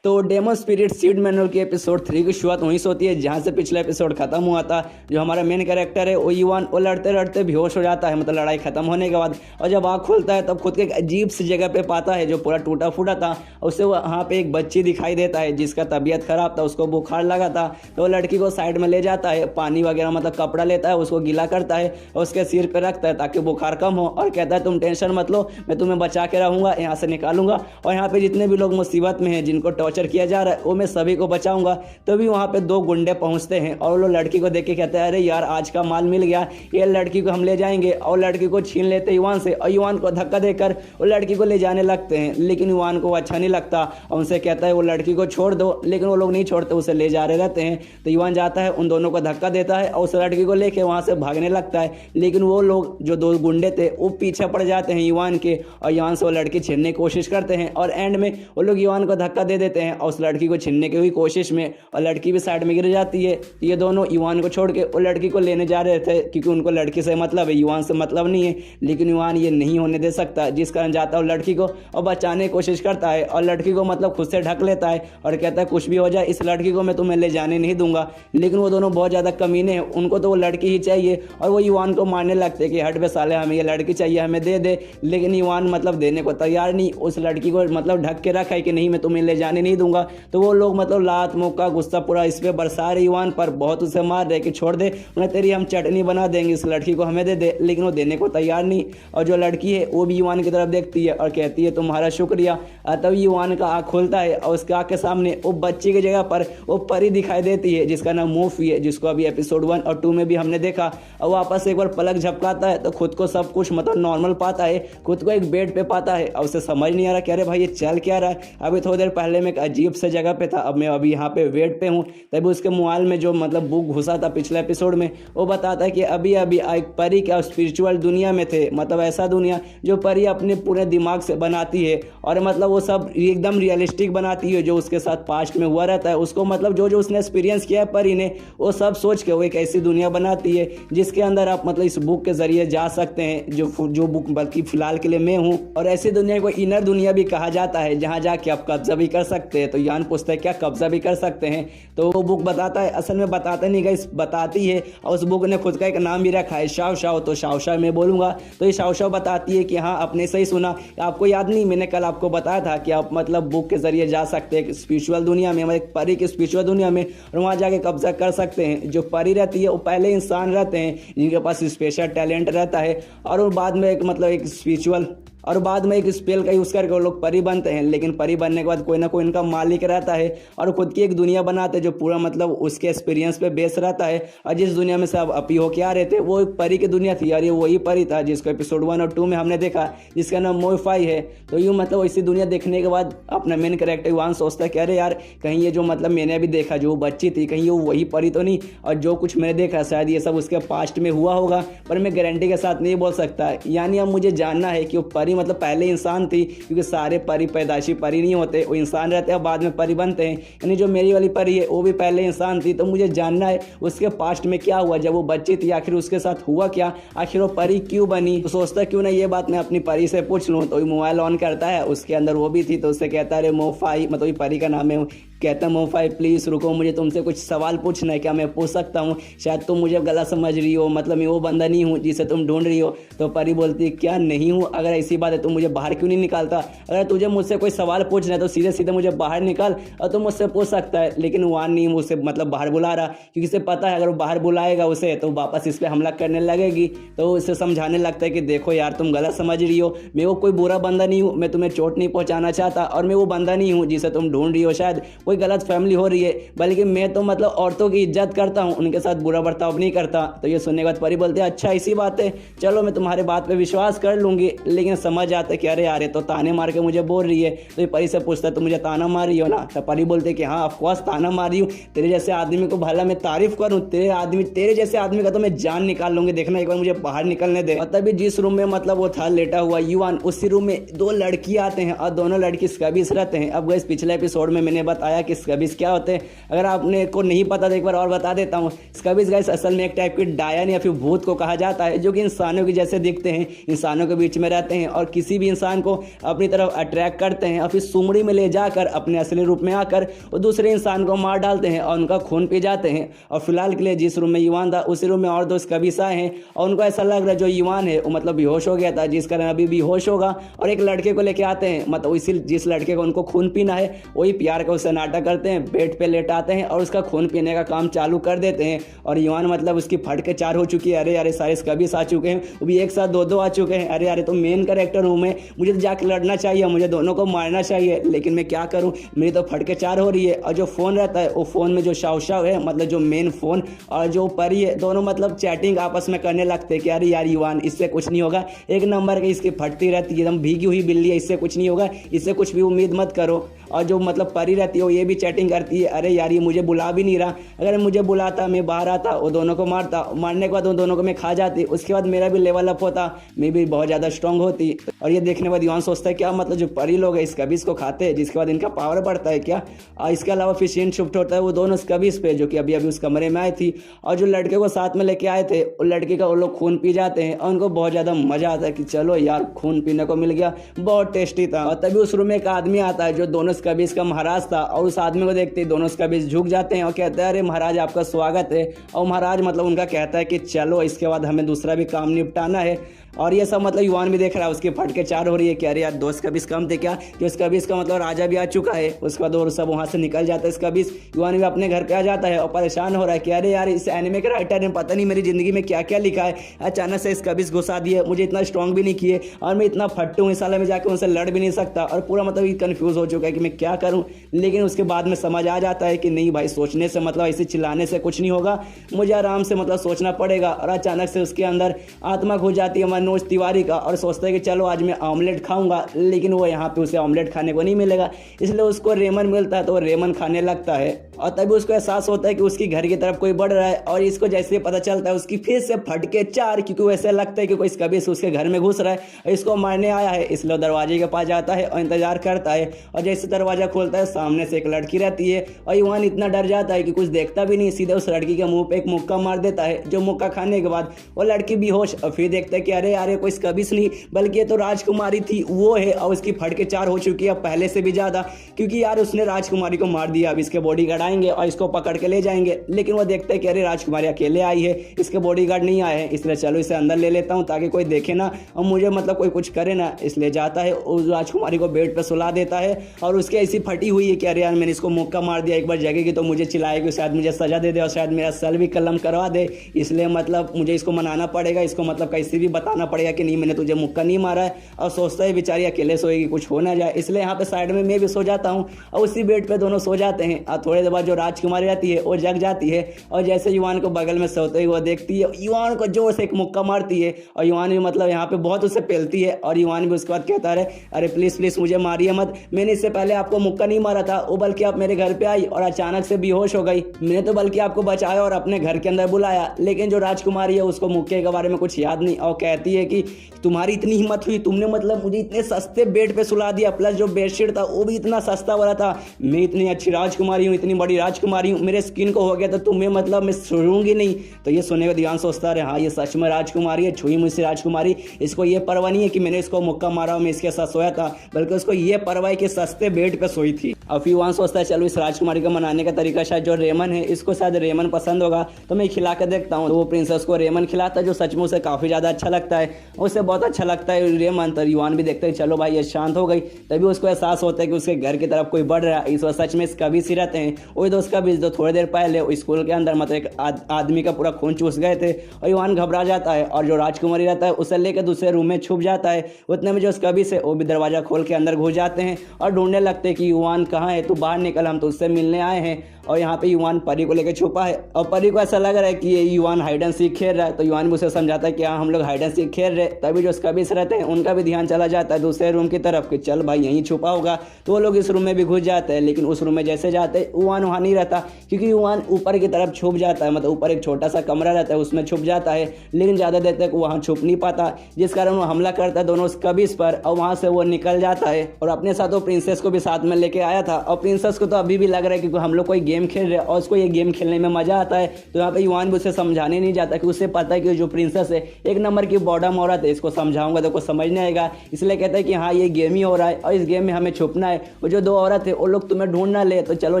तो डेमन स्पिरिट सीड मैनुअल की एपिसोड 3 की शुरुआत वहीं से होती है जहाँ से पिछला एपिसोड खत्म हुआ था। जो हमारा मेन कैरेक्टर है वो युवान वो लड़ते लड़ते बेहोश हो जाता है मतलब लड़ाई खत्म होने के बाद। और जब आँख खोलता है तब खुद के एक अजीब सी जगह पे पाता है जो पूरा टूटा फूटा था। उससे वहाँ पे एक बच्ची दिखाई देता है जिसका तबीयत खराब था, उसको बुखार लगा था। तो वो लड़की को साइड में ले जाता है, पानी वगैरह मतलब कपड़ा लेता है, उसको गीला करता है और उसके सिर पर रखता है ताकि बुखार कम हो। और कहता है तुम टेंशन मत लो, मैं तुम्हें बचा के रहूँगा, यहाँ से निकालूंगा और यहाँ पे जितने भी लोग मुसीबत में हैं जिनको टॉर्चर किया जा रहा है वो मैं सभी को बचाऊंगा। तभी वहाँ पे 2 गुंडे पहुँचते हैं और वो लड़की को देख के कहते हैं अरे यार आज का माल मिल गया, ये लड़की को हम ले जाएंगे। और लड़की को छीन लेते युवान से और युवान को धक्का देकर वो लड़की को ले जाने लगते हैं। लेकिन युवान को अच्छा नहीं लगता और उनसे कहता है वो लड़की को छोड़ दो, लेकिन वो लोग नहीं छोड़ते, उसे ले जा रहे रहते हैं। तो युवान जाता है, उन दोनों को धक्का देता है और उस लड़की को लेकर वहाँ से भागने लगता है। लेकिन वो लोग जो 2 गुंडे थे वो पीछे पड़ जाते हैं युवान के और युवान से वो लड़की छीनने की कोशिश करते हैं और एंड में वो लोग युवान को धक्का दे देते हैं और उस लड़की को छीनने की हुई कोशिश में और लड़की भी साइड में गिर जाती है। ये दोनों युवान को छोड़ के वो लड़की को लेने जा रहे थे क्योंकि उनको लड़की से मतलब है, युवान से मतलब नहीं है। लेकिन युवान ये नहीं होने दे सकता, जिस कारण जाता है लड़की को और बचाने की कोशिश करता है और लड़की को मतलब खुद से ढक लेता है और कहता है कुछ भी हो जाए इस लड़की को मैं तुम्हें ले जाने नहीं दूंगा। लेकिन वो दोनों बहुत ज़्यादा कमीने हैं, उनको तो वो लड़की ही चाहिए और वो युवान को मारने लगते हैं कि हट बे साले हमें ये लड़की चाहिए, हमें दे दे। लेकिन युवान मतलब देने को तैयार नहीं, उस लड़की को मतलब ढक के रखा है कि नहीं मैं तुम्हें ले जाने नहीं दूंगा। तो वो लोग मतलब लात मुक्का गुस्सा पूरा इस पे बरसा रहे युवान पर, बहुत उसे मार रहे कि छोड़ दे, उन्हें तेरी हम चटनी बना देंगे, इस लड़की को हमें दे दे। लेकिन वो देने को तैयार नहीं और जो लड़की है वो भी युवान की तरफ देखती है और कहती है तुम्हारा शुक्रिया। तब युवान का आँख खुलता है और उसके आँख के सामने वो बच्ची की जगह पर वो परी दिखाई देती है जिसका नाम मूफी है, जिसको अभी एपिसोड 1 और 2 में भी हमने देखा। और वापस एक बार पलक झपकाता है तो खुद को सब कुछ मतलब नॉर्मल पाता है, खुद को एक बेड पे पाता है और उसे समझ नहीं आ रहा कि अरे भाई ये चल क्या रहा है। अभी थोड़ी देर पहले मैं एक अजीब से जगह पे था, अब मैं अभी यहाँ पे वेट पे हूँ। तभी उसके मोबाइल में जो मतलब बुक घुसा था पिछले एपिसोड में, वो बताता है कि अभी अभी एक परी क्या स्पिरिचुअल दुनिया में थे, मतलब ऐसा दुनिया जो परी अपने पूरे दिमाग से बनाती है और मतलब वो सब एकदम रियलिस्टिक बनाती है, जो उसके साथ पास्ट में हुआ रहता है उसको मतलब जो जो उसने एक्सपीरियंस किया है परी ने, वो सब सोच के वो एक ऐसी दुनिया बनाती है जिसके अंदर आप मतलब इस बुक के जरिए जा सकते हैं, जो बुक बल्कि फिलहाल के लिए मैं हूँ। और ऐसी दुनिया को इनर दुनिया भी कहा जाता है, जहाँ जाके आप कब्जा भी कर सकते हैं। तो यान पूछता है क्या कब्जा भी कर सकते हैं, तो वो बुक बताता है, असल में बताते नहीं गाइस, बताती है। और उस बुक ने खुद का एक नाम भी रखा है शाओ शाओ, तो शाओ शाओ मैं बोलूँगा। तो ये शाओ शाओ बताती है कि हाँ आपने सही सुना, आपको याद नहीं मैंने कल आपको बताया था कि आप मतलब बुक के जरिए जा सकते हैं स्पिरिचुअल दुनिया में, मतलब परी की स्पिरिचुअल दुनिया में, और वहाँ जाके कब्जा कर सकते हैं। जो परी रहती है वो पहले इंसान रहते हैं जिनके पास स्पेशल टैलेंट रहता है, और वो बाद में एक मतलब एक स्पिरिचुअल और बाद में एक स्पेल का यूज़ करके वो लोग परी बनते हैं। लेकिन परी बनने के बाद कोई ना कोई इनका मालिक रहता है और खुद की एक दुनिया बनाते हैं जो पूरा मतलब उसके एक्सपीरियंस पे बेस रहता है। और जिस दुनिया में सब अपी होके आ रहे थे वो एक परी की दुनिया थी, और ये वही परी था जिसको एपिसोड 1 और 2 में हमने देखा, जिसका नाम मोइफाई है। तो यूँ मतलब इसी दुनिया देखने के बाद अपना मेन कैरेक्टर युवान सोचता है कि अरे यार कहीं ये जो मतलब मैंने अभी देखा जो बच्ची थी, कहीं वो वही परी तो नहीं, और जो कुछ मैंने देखा शायद ये सब उसके पास्ट में हुआ होगा, पर मैं गारंटी के साथ नहीं बोल सकता। यानी अब मुझे जानना है कि वो परी मतलब पहले इंसान थी, क्योंकि सारे परी पैदाशी परी नहीं होते, वो इंसान रहते हैं बाद में परी बनते हैं। यानी जो मेरी वाली परी है वो भी पहले इंसान थी। तो मुझे जानना है उसके पास्ट में क्या हुआ, जब वो बच्ची थी आखिर उसके साथ हुआ क्या, आखिर वो परी क्यों बनी। तो सोचता क्यों ना ये बात मैं अपनी परी से पूछ लूँ। तो मोबाइल ऑन करता है, उसके अंदर वो भी थी, तो उससे कहता है अरे मोफाई, मतलब ये परी का नाम है, कहता मोफाई प्लीज़ रुको, मुझे तुमसे कुछ सवाल पूछना है, क्या मैं पूछ सकता हूँ, शायद तुम मुझे गलत समझ रही हो, मतलब मैं वो बंदा नहीं हूँ जिसे तुम ढूंढ रही हो। तो परी बोलती है क्या नहीं हूँ, अगर ऐसी बात है तो मुझे बाहर क्यों नहीं निकालता, अगर तुझे मुझसे कोई सवाल पूछना है तो सीधे सीधे मुझे बाहर निकाल और तुम मुझसे पूछ सकता है। लेकिन वान नहीं मुझसे मतलब बाहर बुला रहा, क्योंकि इसे पता है अगर वो बाहर बुलाएगा उसे तो वापस इस पर हमला करने लगेगी। तो उसे समझाने लगता है कि देखो यार तुम गलत समझ रही हो, मैं वो कोई बुरा बंदा नहीं हूँ, मैं तुम्हें चोट नहीं पहुँचाना चाहता, और मैं वो बंदा नहीं हूँ जिसे तुम ढूंढ रही हो, शायद कोई गलत फैमिली हो रही है, बल्कि मैं तो मतलब औरतों की इज्जत करता हूँ, उनके साथ बुरा बर्ताव नहीं करता। तो ये सुनने के बाद परी बोलते हैं अच्छा इसी बात है, चलो मैं तुम्हारे बात पे विश्वास कर लूंगी। लेकिन समझ आता है कि अरे यार ये तो ताने मार के मुझे बोल रही है। तो ये परी से पूछता है तो मुझे ताना मार रही हो ना। तो परी बोलते कि हाँ ऑफकोर्स ताना मार रही हूँ, तेरे जैसे आदमी को भला मैं तारीफ करूँ, तेरे जैसे आदमी का तो मैं जान निकाल लूंगी, देखना एक बार मुझे बाहर निकलने दे। और तभी जिस रूम में मतलब वो था लेटा हुआ युवान, उसी रूम में दो लड़की आते हैं और दोनों लड़की स्कबिस रहते हैं। अब गए पिछले एपिसोड में मैंने बताया कि स्कबिस क्या होते हैं, अगर आपने को नहीं पता तो एक बार और बता देता हूँ। स्कबिस गाइस असल में एक टाइप की डायन या फिर भूत को कहा जाता है, जो कि इंसानों के जैसे दिखते हैं, इंसानों के बीच में रहते हैं और किसी भी इंसान को अपनी तरफ अट्रैक्ट करते हैं और फिर सुमड़ी में ले जाकर अपने असली रूप में आकर वो दूसरे इंसान को मार डालते हैं और उनका खून पी जाते हैं। और फिलहाल के लिए जिस रूम में युवान था उसी रूम में और दो स्कबिस आए हैं और उनको ऐसा लग रहा है जो युवान है वो मतलब बेहोश हो गया था, जिस कारण अभी बेहोश होगा, और एक लड़के को लेके आते हैं, मतलब इसी जिस लड़के को उनको खून पीना है वही प्यार का उससे नाटक करते हैं, बेड पे लेटाते हैं और उसका खून पीने का काम चालू कर देते हैं। और युवान मतलब उसकी फट के चार हो चुकी है, अरे यार सारे स्कबिस आ चुके हैं, वो भी एक साथ दो आ चुके हैं। अरे यार तो मेन कैरेक्टर हूँ मैं, मुझे तो जाके लड़ना चाहिए, मुझे दोनों को मारना चाहिए, लेकिन मैं क्या करूँ, मेरी तो फट के चार हो रही है। और जो फ़ोन रहता है वो फ़ोन में जो शाव है, मतलब जो मेन फ़ोन और जो परी है, दोनों मतलब चैटिंग आपस में करने लगते हैं कि अरे यार युवान इससे कुछ नहीं होगा, एक नंबर की इसकी फटती रहती है, एकदम भीगी हुई बिल्ली है, इससे कुछ नहीं होगा, इससे कुछ भी उम्मीद मत करो। और जो मतलब परी रहती है वो ये भी चैटिंग करती है, अरे यार ये मुझे बुला भी नहीं रहा, अगर मुझे बुलाता मैं बाहर आता वो दोनों को मारता, मारने के बाद उन दोनों को मैं खा जाती, उसके बाद मेरा भी लेवल अप होता, मैं भी बहुत ज़्यादा स्ट्रांग होती। और ये देखने के बाद युवान सोचता है क्या मतलब जो परी लोग हैं स्कबिस को खाते हैं जिसके बाद इनका पावर बढ़ता है क्या। और इसके अलावा फिर सीन शिफ्ट होता है वो दोनों स्कबिस पे जो कि अभी अभी उस कमरे में आए थी, और जो लड़के को साथ में लेके आए थे उस लड़के का वो लोग खून पी जाते हैं और उनको बहुत ज़्यादा मजा आता है कि चलो यार खून पीने को मिल गया, बहुत टेस्टी था। और तभी उस रूम में एक आदमी आता है जो दोनों स्कबिस का महाराज था, और उस आदमी को देखते ही दोनों स्कबिस झुक जाते हैं और कहते हैं अरे महाराज आपका स्वागत है। और महाराज मतलब उनका कहता है कि चलो इसके बाद हमें दूसरा भी काम निपटाना है। और ये सब मतलब युवान भी देख रहा है, उसकी फट के चार हो रही है कि अरे यार दो स्कबिस कम थे क्या, कि स्कबिस का मतलब राजा भी आ चुका है। उसके बाद और सब वहाँ से निकल जाता है स्कबिस, युवान भी अपने घर पे आ जाता है और परेशान हो रहा है कि अरे यार इस एनिमे के राइटर ने पता नहीं मेरी ज़िंदगी में क्या क्या लिखा है, अचानक से स्कबिस घुसा दिए, मुझे इतना स्ट्रॉन्ग भी नहीं किए और मैं इतना फट्टू हूँ, इस साल में जाकर उनसे लड़ भी नहीं सकता, और पूरा मतलब कन्फ्यूज़ हो चुका है कि मैं क्या करूँ। लेकिन उसके बाद में समझ आ जाता है कि नहीं भाई सोचने से मतलब ऐसे चिल्लाने से कुछ नहीं होगा, मुझे आराम से मतलब सोचना पड़ेगा। और अचानक से उसके अंदर आत्मा खो जाती है, मन मनोज तिवारी का और सोचता है कि चलो आज मैं ऑमलेट खाऊंगा, लेकिन वो यहाँ पे उसे ऑमलेट खाने को नहीं मिलेगा, इसलिए उसको रेमन मिलता है तो वो रेमन खाने लगता है। और तभी उसको एहसास होता है कि उसकी घर की तरफ कोई बढ़ रहा है और इसको जैसे पता चलता है उसकी फिर से फटके चार, क्योंकि वैसे लगता है कि कोई कबीस उसके घर में घुस रहा है और इसको मारने आया है, इसलिए दरवाजे के पास जाता है और इंतजार करता है। और जैसे दरवाजा खोलता है सामने से एक लड़की रहती है और युवान इतना डर जाता है कि कुछ देखता भी नहीं, सीधे उस लड़की के मुंह पे एक मुक्का मार देता है, जो मुक्का खाने के बाद वो लड़की बेहोश। और फिर देखता है कि अरे यार कोई कबीस नहीं बल्कि ये तो राजकुमारी थी, वो है और उसकी फटके चार हो चुकी है पहले से भी ज्यादा, क्योंकि यार उसने राजकुमारी को मार दिया। अब इसके बॉडीगार्ड आएंगे और इसको पकड़ के ले जाएंगे, लेकिन वो देखते हैं कि अरे राजकुमारी अकेले आई है, इसके बॉडीगार्ड नहीं आए हैं, इसलिए चलो इसे अंदर ले लेता हूँ ताकि कोई देखे ना और मुझे मतलब कोई कुछ करे ना। इसलिए जाता है उस राजकुमारी को बेड पे सुला देता है और उसके ऐसी फटी हुई है कि अरे यार मैंने इसको मुक्का मार दिया, एक बार जगेगी तो मुझे चिल्लाएगी, शायद मुझे सजा दे दे और शायद मेरा सर भी कलम करवा दे, इसलिए मतलब मुझे इसको मनाना पड़ेगा, इसको मतलब कैसे भी बताना पड़ेगा कि नहीं मैंने तुझे मुक्का नहीं मारा है। और सोचता है बेचारी अकेले सोएगी कुछ हो ना जाए, इसलिए यहाँ पे साइड में मैं भी सो जाता हूँ और उसी बेड पे दोनों सो जाते हैं। और थोड़ी देर बाद जो राजकुमारी रहती है वो जग जाती है और जैसे युवान को बगल में सोते हुए वो देखती है, युवान को जोर से एक मुक्का मारती है और युवान भी मतलब यहाँ पे बहुत उसे पेलती है और युवान भी उसके बाद कहता है अरे प्लीज प्लीज मुझे मारिए मत, मैंने इससे पहले आपको मुक्का नहीं मारा था, वो बल्कि आप मेरे घर पे आई और अचानक से बेहोश हो गई, मैंने तो बल्कि आपको बचाया और अपने घर के अंदर बुलाया। लेकिन जो राजकुमारी है उसको मुक्के के बारे में कुछ याद नहीं और कहती है कि तुम्हारी इतनी हिम्मत हुई, तुमने मतलब मुझे इतने सस्ते बेड पे सुला दिया, प्लस जो बेडशीट था वो भी इतना सस्ता वाला था, मैं इतनी अच्छी राजकुमारी हूँ, इतनी बड़ी राजकुमारी हूँ, मेरे स्किन को हो गया तो तुम्हें मतलब मैं छूऊंगी नहीं। तो ये सुनने का ध्यान सोचता है हाँ ये सच में राजकुमारी है, छुई मुझसे राजकुमारी, इसको ये परवाह नहीं है कि मैंने इसको मुक्का मारा मैं इसके साथ सोया था, बल्कि उसको ये परवाह है कि सस्ते बेड पे सोई थी। अब युवान सोचता है चलो इस राजकुमारी को मनाने का तरीका शायद जो रेमन है इसको शायद रेमन पसंद होगा तो मैं खिला कर देखता हूँ। तो वो प्रिंसेस को रेमन खिलाता है जो सच में उसे काफी ज्यादा अच्छा लगता है, उसे बहुत अच्छा लगता है रेमन। तो युवान भी देखते हैं चलो भाई ये शांत हो गई, तभी उसको एहसास होता है कि उसके घर की तरफ कोई बढ़ रहा है, इस वक्त सच में इस कबीस ही रहते हैं वही दोस्त कबीस जो थोड़ी देर पहले स्कूल के अंदर मतलब एक आदमी का पूरा खून चूस गए थे। और युवान घबरा जाता है और जो राजकुमारी रहता है उसे लेकर दूसरे रूम में छुप जाता है। उतने में जो उस कबीस है वो भी दरवाजा खोल के अंदर घुस जाते हैं और ढूंढने लगते हैं कि युवान कहाँ है, तू बाहर निकल, हम तो उससे मिलने आए हैं। और यहाँ पे युवान परी को लेकर छुपा है और परी को ऐसा लग रहा है कि ये युवान हाइड एंड सीक खेल रहा है, तो युवान भी उसे समझाता है कि हाँ हम लोग हाइड एंड सीक खेल रहे। तभी जो कबीस रहते हैं उनका भी ध्यान चला जाता है दूसरे रूम की तरफ कि चल भाई यहीं छुपा होगा, तो वो लोग इस रूम में भी घुस जाते हैं। लेकिन उस रूम में जैसे जाते हैं युवान वहाँ नहीं रहता, क्योंकि युवान ऊपर की तरफ छुप जाता है, मतलब ऊपर एक छोटा सा कमरा रहता है उसमें छुप जाता है, लेकिन ज़्यादा देर तक वहाँ छुप नहीं पाता, जिस कारण वो हमला करता है दोनों उस कबीस पर और वहाँ से वो निकल जाता है। और अपने साथ वो प्रिंसेस को भी साथ में लेके आया था और प्रिंसेस को तो अभी भी लग रहा है कि हम लोग कोई गेम खेल रहे हैं और उसको ये गेम खेलने में मजा आता है। तो यहाँ पे युवान भी उसे समझाने नहीं जाता कि उसे पता है कि जो प्रिंसेस है एक नंबर की बॉडम औरत है, इसको समझाऊंगा तो कुछ समझ नहीं आएगा, इसलिए कहता है कि हाँ ये गेम ही हो रहा है और इस गेम में हमें छुपना है, वो जो दो औरत है वो लोग तुम्हें ढूंढ ना ले तो चलो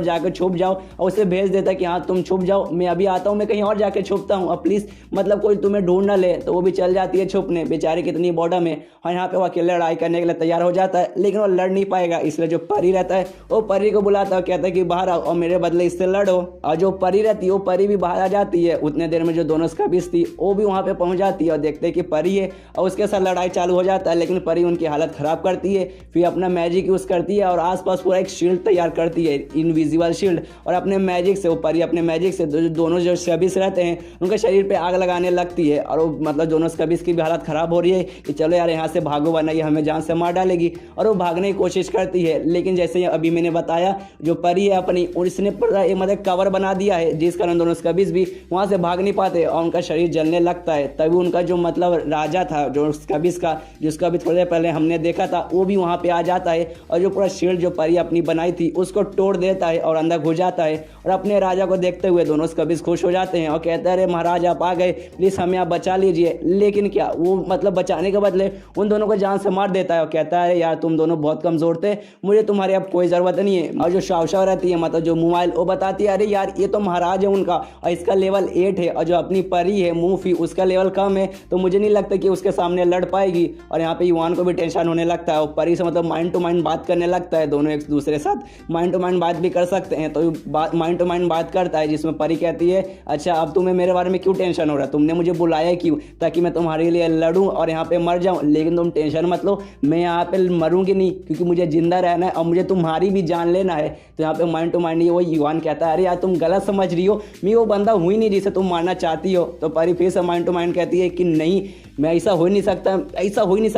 जाकर छुप जाओ। और उसे भेज देता है कि हाँ तुम छुप जाओ, मैं अभी आता हूँ, मैं कहीं और जाके छुपता हूँ और प्लीज मतलब कोई तुम्हें ढूंढ ना ले। तो वो भी चल जाती है छुपने, बेचारी कितनी बॉडम है। और यहाँ पे वो अकेले लड़ाई करने के लिए तैयार हो जाता है, लेकिन वो लड़ नहीं पाएगा, इसलिए जो परी रहता है वो परी को बुलाता है, कहता है कि बाहर आओ और मेरे बदले इससे लड़ो। और जो परी रहती है वो परी भी बाहर आ जाती है। उतने देर में जो दोनों कबीस थी वो भी वहाँ पे पहुँच जाती है और देखते हैं कि परी है और उसके साथ लड़ाई चालू हो जाता है, लेकिन परी उनकी हालत खराब करती है। फिर अपना मैजिक यूज करती है और आसपास पूरा एक शील्ड तैयार करती है, इनविजिबल शील्ड, और अपने मैजिक से वो परी अपने मैजिक से दोनों जो कबीस रहते हैं उनके शरीर पे आग लगाने लगती है। और वो मतलब दोनों कबीस की भी हालत खराब हो रही है कि चलो यार यहाँ से भागो वरना ये हमें जान से मार डालेगी। और वो भागने की कोशिश करती है, लेकिन जैसे अभी मैंने बताया जो परी है अपनी उसने मतलब कवर बना दिया है, जिस कारण दोनों कबीस भी वहाँ से भाग नहीं पाते और उनका शरीर जलने लगता है। तभी उनका जो मतलब राजा था जो कबीस का, जिसका भी थोड़ी देर पहले हमने देखा था, वो भी वहाँ पे आ जाता है और जो पूरा शील्ड जो परी अपनी बनाई थी उसको तोड़ देता है और अंदर घुस जाता है। और अपने राजा को देखते हुए दोनों कबीस खुश हो जाते हैं और कहते हैं अरे महाराज आप आ गए, प्लीज हमें आप बचा लीजिए। लेकिन क्या वो मतलब बचाने के बदले उन दोनों को जान से मार देता है और कहता है यार तुम दोनों बहुत कमजोर थे, मुझे तुम्हारी अब कोई जरूरत नहीं है। और जो शावशाव रहती है मतलब जो मोबाइल, वो बताती है अरे यार ये तो महाराज है उनका और इसका लेवल 8 है और जो अपनी परी है मूफी उसका लेवल कम है, तो मुझे नहीं लगता कि उसके सामने लड़ पाएगी। और यहाँ पे युवान को भी टेंशन होने लगता है और परी से मतलब माइंड टू माइंड बात करने लगता है, दोनों एक दूसरे साथ माइंड टू माइंड बात भी कर सकते हैं। तो माइंड टू माइंड बात करता है, जिसमें परी कहती है अच्छा अब तुम्हें मेरे बारे में क्यों टेंशन हो रहा है, तुमने मुझे बुलाया क्यों, ताकि मैं तुम्हारे लिए लड़ूं और यहाँ पे मर जाऊं, लेकिन तुम टेंशन मत लो, मैं यहाँ पे मरूंगी नहीं क्योंकि मुझे जिंदा रहना है और मुझे तुम्हारी भी जान लेना है। तो यहाँ पे माइंड टू माइंड वो युवान कहता है अरे यार तुम गलत समझ रही हो, मैं वो बंदा हूँ ही नहीं जिसे तुम मारना चाहती हो। तो परी फिर से माइंड टू माइंड कहती है कि नहीं, मैं ऐसा हो नहीं सकता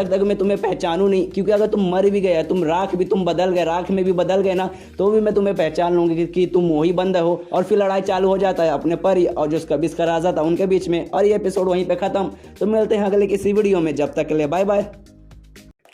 कि मैं तुम्हें पहचानूं नहीं, क्योंकि अगर तुम मर भी गए, तुम राख में भी बदल गए ना, तो भी मैं तुम्हें पहचान लूंगी कि तुम वही बंदा हो। और फिर लड़ाई चालू हो जाता है अपने परी और जो कबिस का राजा था उनके बीच में, और ये एपिसोड वहीं पे खत्म। तो मिलते हैं अगले किसी वीडियो में, जब तक के लिए बाय बाय।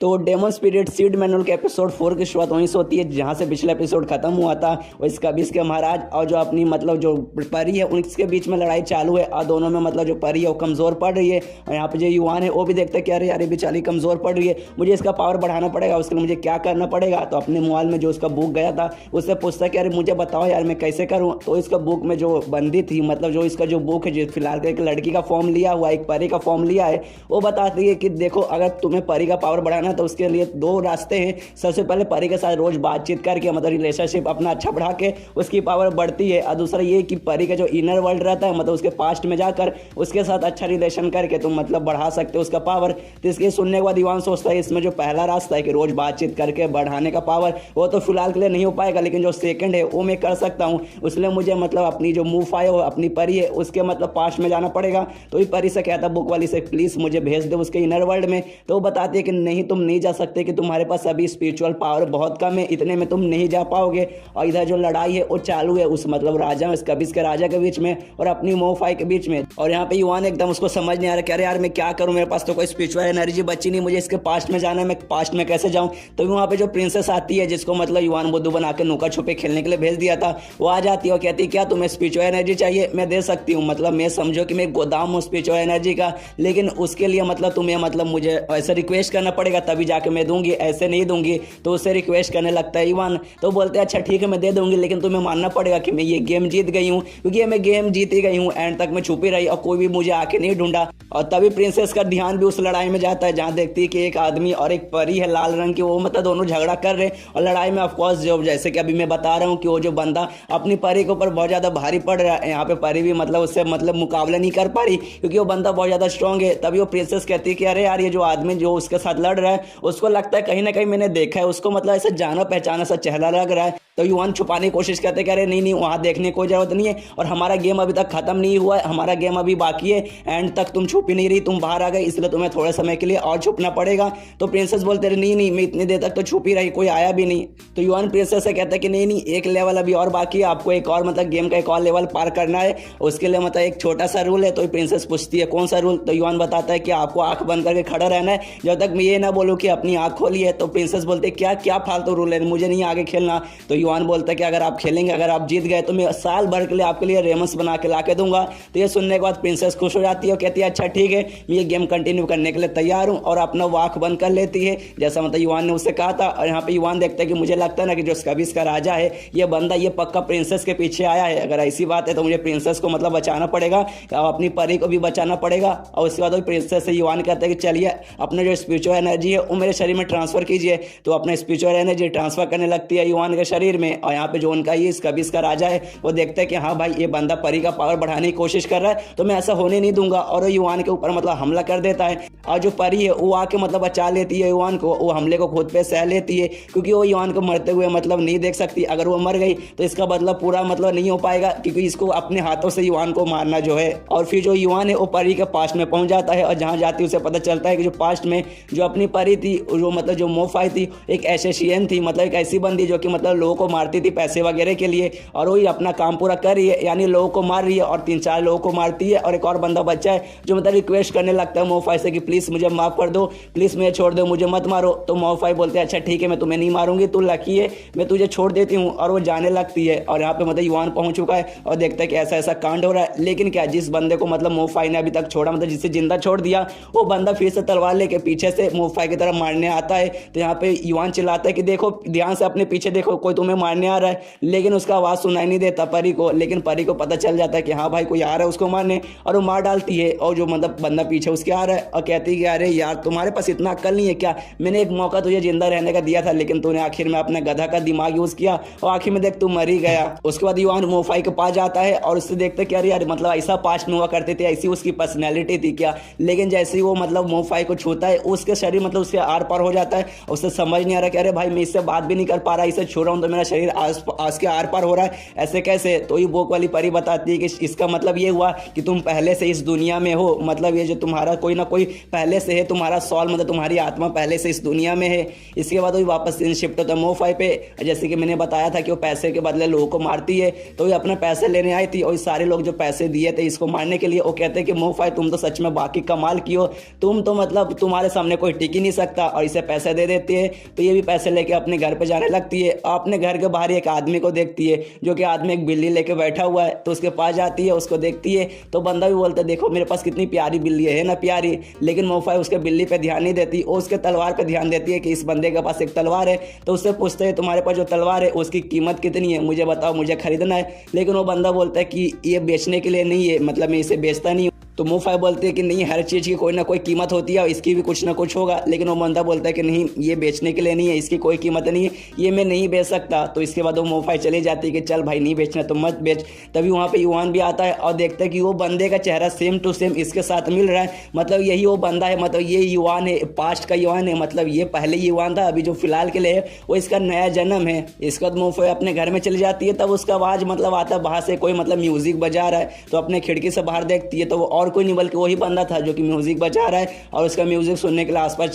तो डेमन स्पिरिट सीड मैनुअल के एपिसोड 4 की शुरुआत वहीं से होती है जहाँ से पिछला एपिसोड खत्म हुआ था। और इसका भी इसके महाराज और जो अपनी मतलब जो परी है उनके बीच में लड़ाई चालू है, और दोनों में मतलब जो परी है वो कमज़ोर पड़ रही है। और यहाँ पे जो युवान है वो भी देखता है कि अरे यार बेचारी कमज़ोर पड़ रही है, मुझे इसका पावर बढ़ाना पड़ेगा, उसके लिए मुझे क्या करना पड़ेगा। तो अपने मोबाइल में जो उसका बुक गया था उससे पूछता है कि अरे मुझे बताओ यार मैं कैसे करूँ। तो इसका बुक में जो बंदी थी, मतलब जो इसका जो बुक है जो फिलहाल एक लड़की का फॉर्म लिया हुआ, एक परी का फॉर्म लिया है, वो बताती है कि देखो अगर तुम्हें परी का पावर बढ़ाना है तो उसके लिए दो रास्ते हैं। सबसे पहले परी के साथ रोज बातचीत करके मतलब रिलेशनशिप अपना अच्छा बढ़ा के उसकी पावर बढ़ती है, और दूसरा ये कि परी का जो इनर वर्ल्ड रहता है मतलब उसके पास्ट में जाकर उसके साथ अच्छा रिलेशन करके तुम मतलब बढ़ा सकते हो उसका पावर। तो इसके सुनने के बाद युवान सोचता है इसमें जो पहला रास्ता है कि रोज बातचीत करके बढ़ाने का पावर, वो तो फिलहाल के लिए नहीं हो पाएगा, लेकिन जो सेकंड है वो मैं कर सकता हूँ। उसलिए मुझे मतलब अपनी जो मूव है अपनी परी है उसके मतलब पास्ट में जाना पड़ेगा। तो ये परी से कहता बुक वाली से प्लीज मुझे भेज दे उसके इनर वर्ल्ड में। तो वो बताती है कि नहीं तुम नहीं जा सकते, कि तुम्हारे पास अभी स्पिरिचुअल पावर बहुत कम है, इतने में तुम नहीं जा पाओगे। और इधर जो लड़ाई है वो चालू है उस मतलब राजा इस कबिस के राजा के बीच में और अपनी मोफाई के बीच में। और यहाँ पे युवान एकदम उसको समझ नहीं आ रहा कि अरे यार मैं क्या करूँ, मेरे पास तो कोई स्पिरिचुअल एनर्जी बची नहीं, मुझे इसके पास्ट में जाना है, मैं पास्ट में कैसे जाऊँ। तो वहाँ पे जो प्रिंसेस आती है जिसको मतलब युवान बुद्धू बना के नुका छुपे खेलने के लिए भेज दिया था, वो आ जाती है और कहती है क्या तुम्हें स्पिरिचुअल एनर्जी चाहिए, मैं दे सकती हूँ, मतलब मैं समझो कि मैं गोदाम हूँ स्पिरिचुअल एनर्जी का, लेकिन उसके लिए मतलब तुम्हें मतलब मुझे ऐसे रिक्वेस्ट करना पड़ेगा तभी जाके मैं दूंगी, ऐसे नहीं दूंगी। तो उससे रिक्वेस्ट करने लगता है युवान। तो बोलते हैं अच्छा ठीक है मैं दे दूंगी, लेकिन तुम्हें मानना पड़ेगा कि मैं ये गेम जीत गई हूँ, क्योंकि ये मैं गेम जीती गई हूँ, एंड तक मैं छुपी रही और कोई भी मुझे आके नहीं ढूंढा। और तभी प्रिंसेस का ध्यान भी उस लड़ाई में जाता है जहाँ देखती है कि एक आदमी और एक परी है लाल रंग की, वो मतलब दोनों झगड़ा कर रहे हैं। और लड़ाई में ऑफकोर्स जो जैसे कि अभी मैं बता रहा हूँ कि वो जो बंदा अपनी परी के ऊपर बहुत ज़्यादा भारी पड़ रहा है, यहाँ पे परी भी मतलब उससे मतलब मुकाबला नहीं कर पा रही क्योंकि वो बंदा बहुत ज़्यादा स्ट्रॉन्ग है। तभी वो प्रिंसेस कहती है कि अरे यार ये जो आदमी जो उसके साथ लड़ रहा है उसको लगता है कहीं ना कहीं मैंने देखा है, उसको मतलब ऐसा जाना पहचाना सा चेहरा लग रहा है। तो युवान छुपाने की कोशिश करते हैं कि अरे नहीं वहाँ देखने की कोई जरूरत नहीं है, और हमारा गेम अभी तक खत्म नहीं हुआ है, हमारा गेम अभी बाकी है, एंड तक तुम छुप ही नहीं रही, तुम बाहर आ गए, इसलिए तुम्हें थोड़े समय के लिए और छुपना पड़ेगा। तो प्रिंसेस बोलते रहे नहीं मैं इतनी देर तक तो छुप ही रही, कोई आया भी नहीं। तो युवान प्रिंसेस से कहता है कि नहीं एक लेवल अभी और बाकी है, आपको एक और मतलब गेम का एक और लेवल पार करना है, उसके लिए मतलब एक छोटा सा रूल है। तो प्रिंसेस पूछती है कौन सा रूल। तो युवान बताता है कि आपको आंख बंद करके खड़ा रहना है जब तक मैं ये ना बोलूँ कि अपनी आंख खोली है। तो प्रिंसेस बोलते क्या फालतू रूल है, मुझे नहीं आगे खेलना। तो युवान बोलता है कि अगर आप खेलेंगे, अगर आप जीत गए तो मैं साल भर के लिए आपके लिए रेमस बना के ला के दूंगा। तो ये सुनने के बाद प्रिंसेस खुश हो जाती है और कहती है अच्छा ठीक है मैं ये गेम कंटिन्यू करने के लिए तैयार हूँ, और अपना वो आंख बंद कर लेती है जैसा मतलब युवान ने उससे कहा था। और यहाँ पे युवान देखता है कि मुझे लगता है ना कि जो कबिस का राजा है ये बंदा ये पक्का प्रिंसेस के पीछे आया है, अगर ऐसी बात है तो मुझे प्रिंसेस को मतलब बचाना पड़ेगा और अपनी परी को भी बचाना पड़ेगा। और उसके बाद प्रिंसेस से युवान कहता है कि चलिए अपने जो स्पिरिचुअल एनर्जी है वो मेरे शरीर में ट्रांसफर कीजिए। तो अपने स्पिरिचुअल एनर्जी ट्रांसफर करने लगती है युवान के शरीर में। और यहाँ पे जो उनका ये कबिस का राजा है वो देखता है कि हाँ भाई ये बंदा परी का पावर बढ़ाने की कोशिश कर रहा है, तो मैं ऐसा होने नहीं दूंगा, और वो युवान के ऊपर मतलब हमला कर देता है। और जो परी है वो आके मतलब बचा लेती है युवान को, वो हमले को खुद पे सह लेती है क्योंकि वो युवान को मरते हुए मतलब नहीं देख सकती। अगर वो मर गई तो इसका मतलब पूरा मतलब नहीं हो पाएगा, क्योंकि इसको अपने हाथों से युवान को मारना जो है। और फिर जो युवान है वो परी के पास्ट में पहुंच जाता है, और जहाँ जाती है उसे पता चलता है कि जो पास्ट में जो अपनी परी थी, जो मतलब जो मोफाई थी, एक एसेसियन थी, मतलब एक ऐसी बंदी जो कि मतलब लोगों को मारती थी पैसे वगैरह के लिए, और वही अपना काम पूरा कर रही है, यानी लोगों को मार रही है और 3-4 लोगों को मारती है। और एक और बंदा बच्चा है जो मतलब रिक्वेस्ट करने लगता है मोफाई से कि प्लीज़ मुझे माफ़ कर दो, प्लीज़ मुझे छोड़ दो, मुझे मत मारो। तो मोफाई बोलते हैं अच्छा ठीक है मैं तुम्हें नहीं मारूंगी, तू लकी है, मैं तुझे छोड़ देती हूँ। और वो जाने लगती है, और यहाँ पे मतलब युवान पहुंच चुका है और देखता है कि ऐसा ऐसा कांड हो रहा है। लेकिन क्या जिस बंदे को मतलब मोफाई ने अभी तक छोड़ा, मतलब जिसे जिंदा छोड़ दिया, वो बंदा फिर से तलवार लेके पीछे से मोफाई की तरफ मारने आता है। तो यहाँ पे युवान चिल्लाता है कि देखो ध्यान से अपने पीछे देखो, कोई तुम्हें हमें मारने आ रहा है, लेकिन उसका आवाज़ सुनाई नहीं देता परी को। लेकिन परी को पता चल जाता है कि हाँ भाई कोई आ रहा है उसको मारने, और वो मार डालती है। और जो मतलब बंदा पीछे उसके आ रहा है और कहती है कि अरे यार तुम्हारे पास इतना अक्ल नहीं है क्या, मैंने एक मौका तुझे जिंदा रहने का दिया था, लेकिन तूने आखिर में अपने गधा का दिमाग यूज़ किया और आखिर में देख तू मर ही गया। उसके बाद युवान मोफाई के पास जाता है और उससे देखते कि अरे यार मतलब ऐसा पास्ट में हुआ करते थे, ऐसी उसकी पर्सनैलिटी थी क्या। लेकिन जैसे ही वो मतलब मोफाई को छूता है उसके शरीर मतलब उसके आर पार हो जाता है। उससे समझ नहीं आ रहा कि अरे भाई मैं इससे बात भी नहीं कर पा रहा, इसे छू रहा हूँ तो मेरा शरीर आस के आर पार हो रहा है, ऐसे कैसे। तो ये बोक वाली परी बताती है कि इसका मतलब ये हुआ कि तुम पहले से इस दुनिया में हो, मतलब ये जो तुम्हारा कोई ना कोई पहले से है, तुम्हारा सॉल मतलब तुम्हारी आत्मा पहले से इस दुनिया में है। इसके बाद वो वापस शिफ्ट होता है मोफाई पे। जैसे कि मैंने बताया था कि वो पैसे के बदले लोगों को मारती है, तो ये अपने पैसे लेने आई थी और सारे लोग जो पैसे दिए थे इसको मारने के लिए, वो कहते हैं कि मोफाई तुम तो सच में बाकी कमाल की हो, तुम तो मतलब तुम्हारे सामने कोई टिक ही नहीं सकता, और इसे पैसे दे देती है। तो ये भी पैसे लेके अपने घर पे जाने लगती है। अपने घर के बाहर एक आदमी को देखती है, जो कि आदमी एक बिल्ली लेके बैठा हुआ है। तो उसके पास जाती है, उसको देखती है, तो बंदा भी बोलता है देखो मेरे पास कितनी प्यारी बिल्ली है ना प्यारी। लेकिन मोफाई उसके बिल्ली पे ध्यान नहीं देती, और उसके तलवार पे ध्यान देती है कि इस बंदे के पास एक तलवार है। तो उससे पूछते हैं तुम्हारे पास जो तलवार है उसकी कीमत कितनी है, मुझे बताओ, मुझे खरीदना है। लेकिन वो बंदा बोलता है कि ये बेचने के लिए नहीं है, मतलब मैं इसे बेचता नहीं हूँ। तो मोफाई बोलते हैं कि नहीं, हर चीज़ की कोई ना कोई कीमत होती है और इसकी भी कुछ ना कुछ होगा। लेकिन वो बंदा बोलता है कि नहीं, ये बेचने के लिए नहीं है, इसकी कोई कीमत नहीं है, ये मैं नहीं बेच सकता। तो इसके बाद वो मोफाई चली जाती है कि चल भाई नहीं बेचना तो मत बेच। तभी वहाँ पे युवान भी आता है और देखता है कि वो बंदे का चेहरा सेम टू सेम इसके साथ मिल रहा है, मतलब यही वो बंदा है, मतलब ये युवान है, पास्ट का युवान है, मतलब ये पहले युवान था, अभी जो फिलहाल के लिए है वो इसका नया जन्म है। इसके बाद मोफाई अपने घर में चली जाती है, तब उसका आवाज़ मतलब आता है बाहर से, कोई मतलब म्यूजिक बजा रहा है। तो अपने खिड़की से बाहर देखती है तो वो और कोई नहीं बल्कि वही बंदा था जो कि म्यूजिक बजा रहा है। और उसका म्यूजिक सुनने के लिए आसपास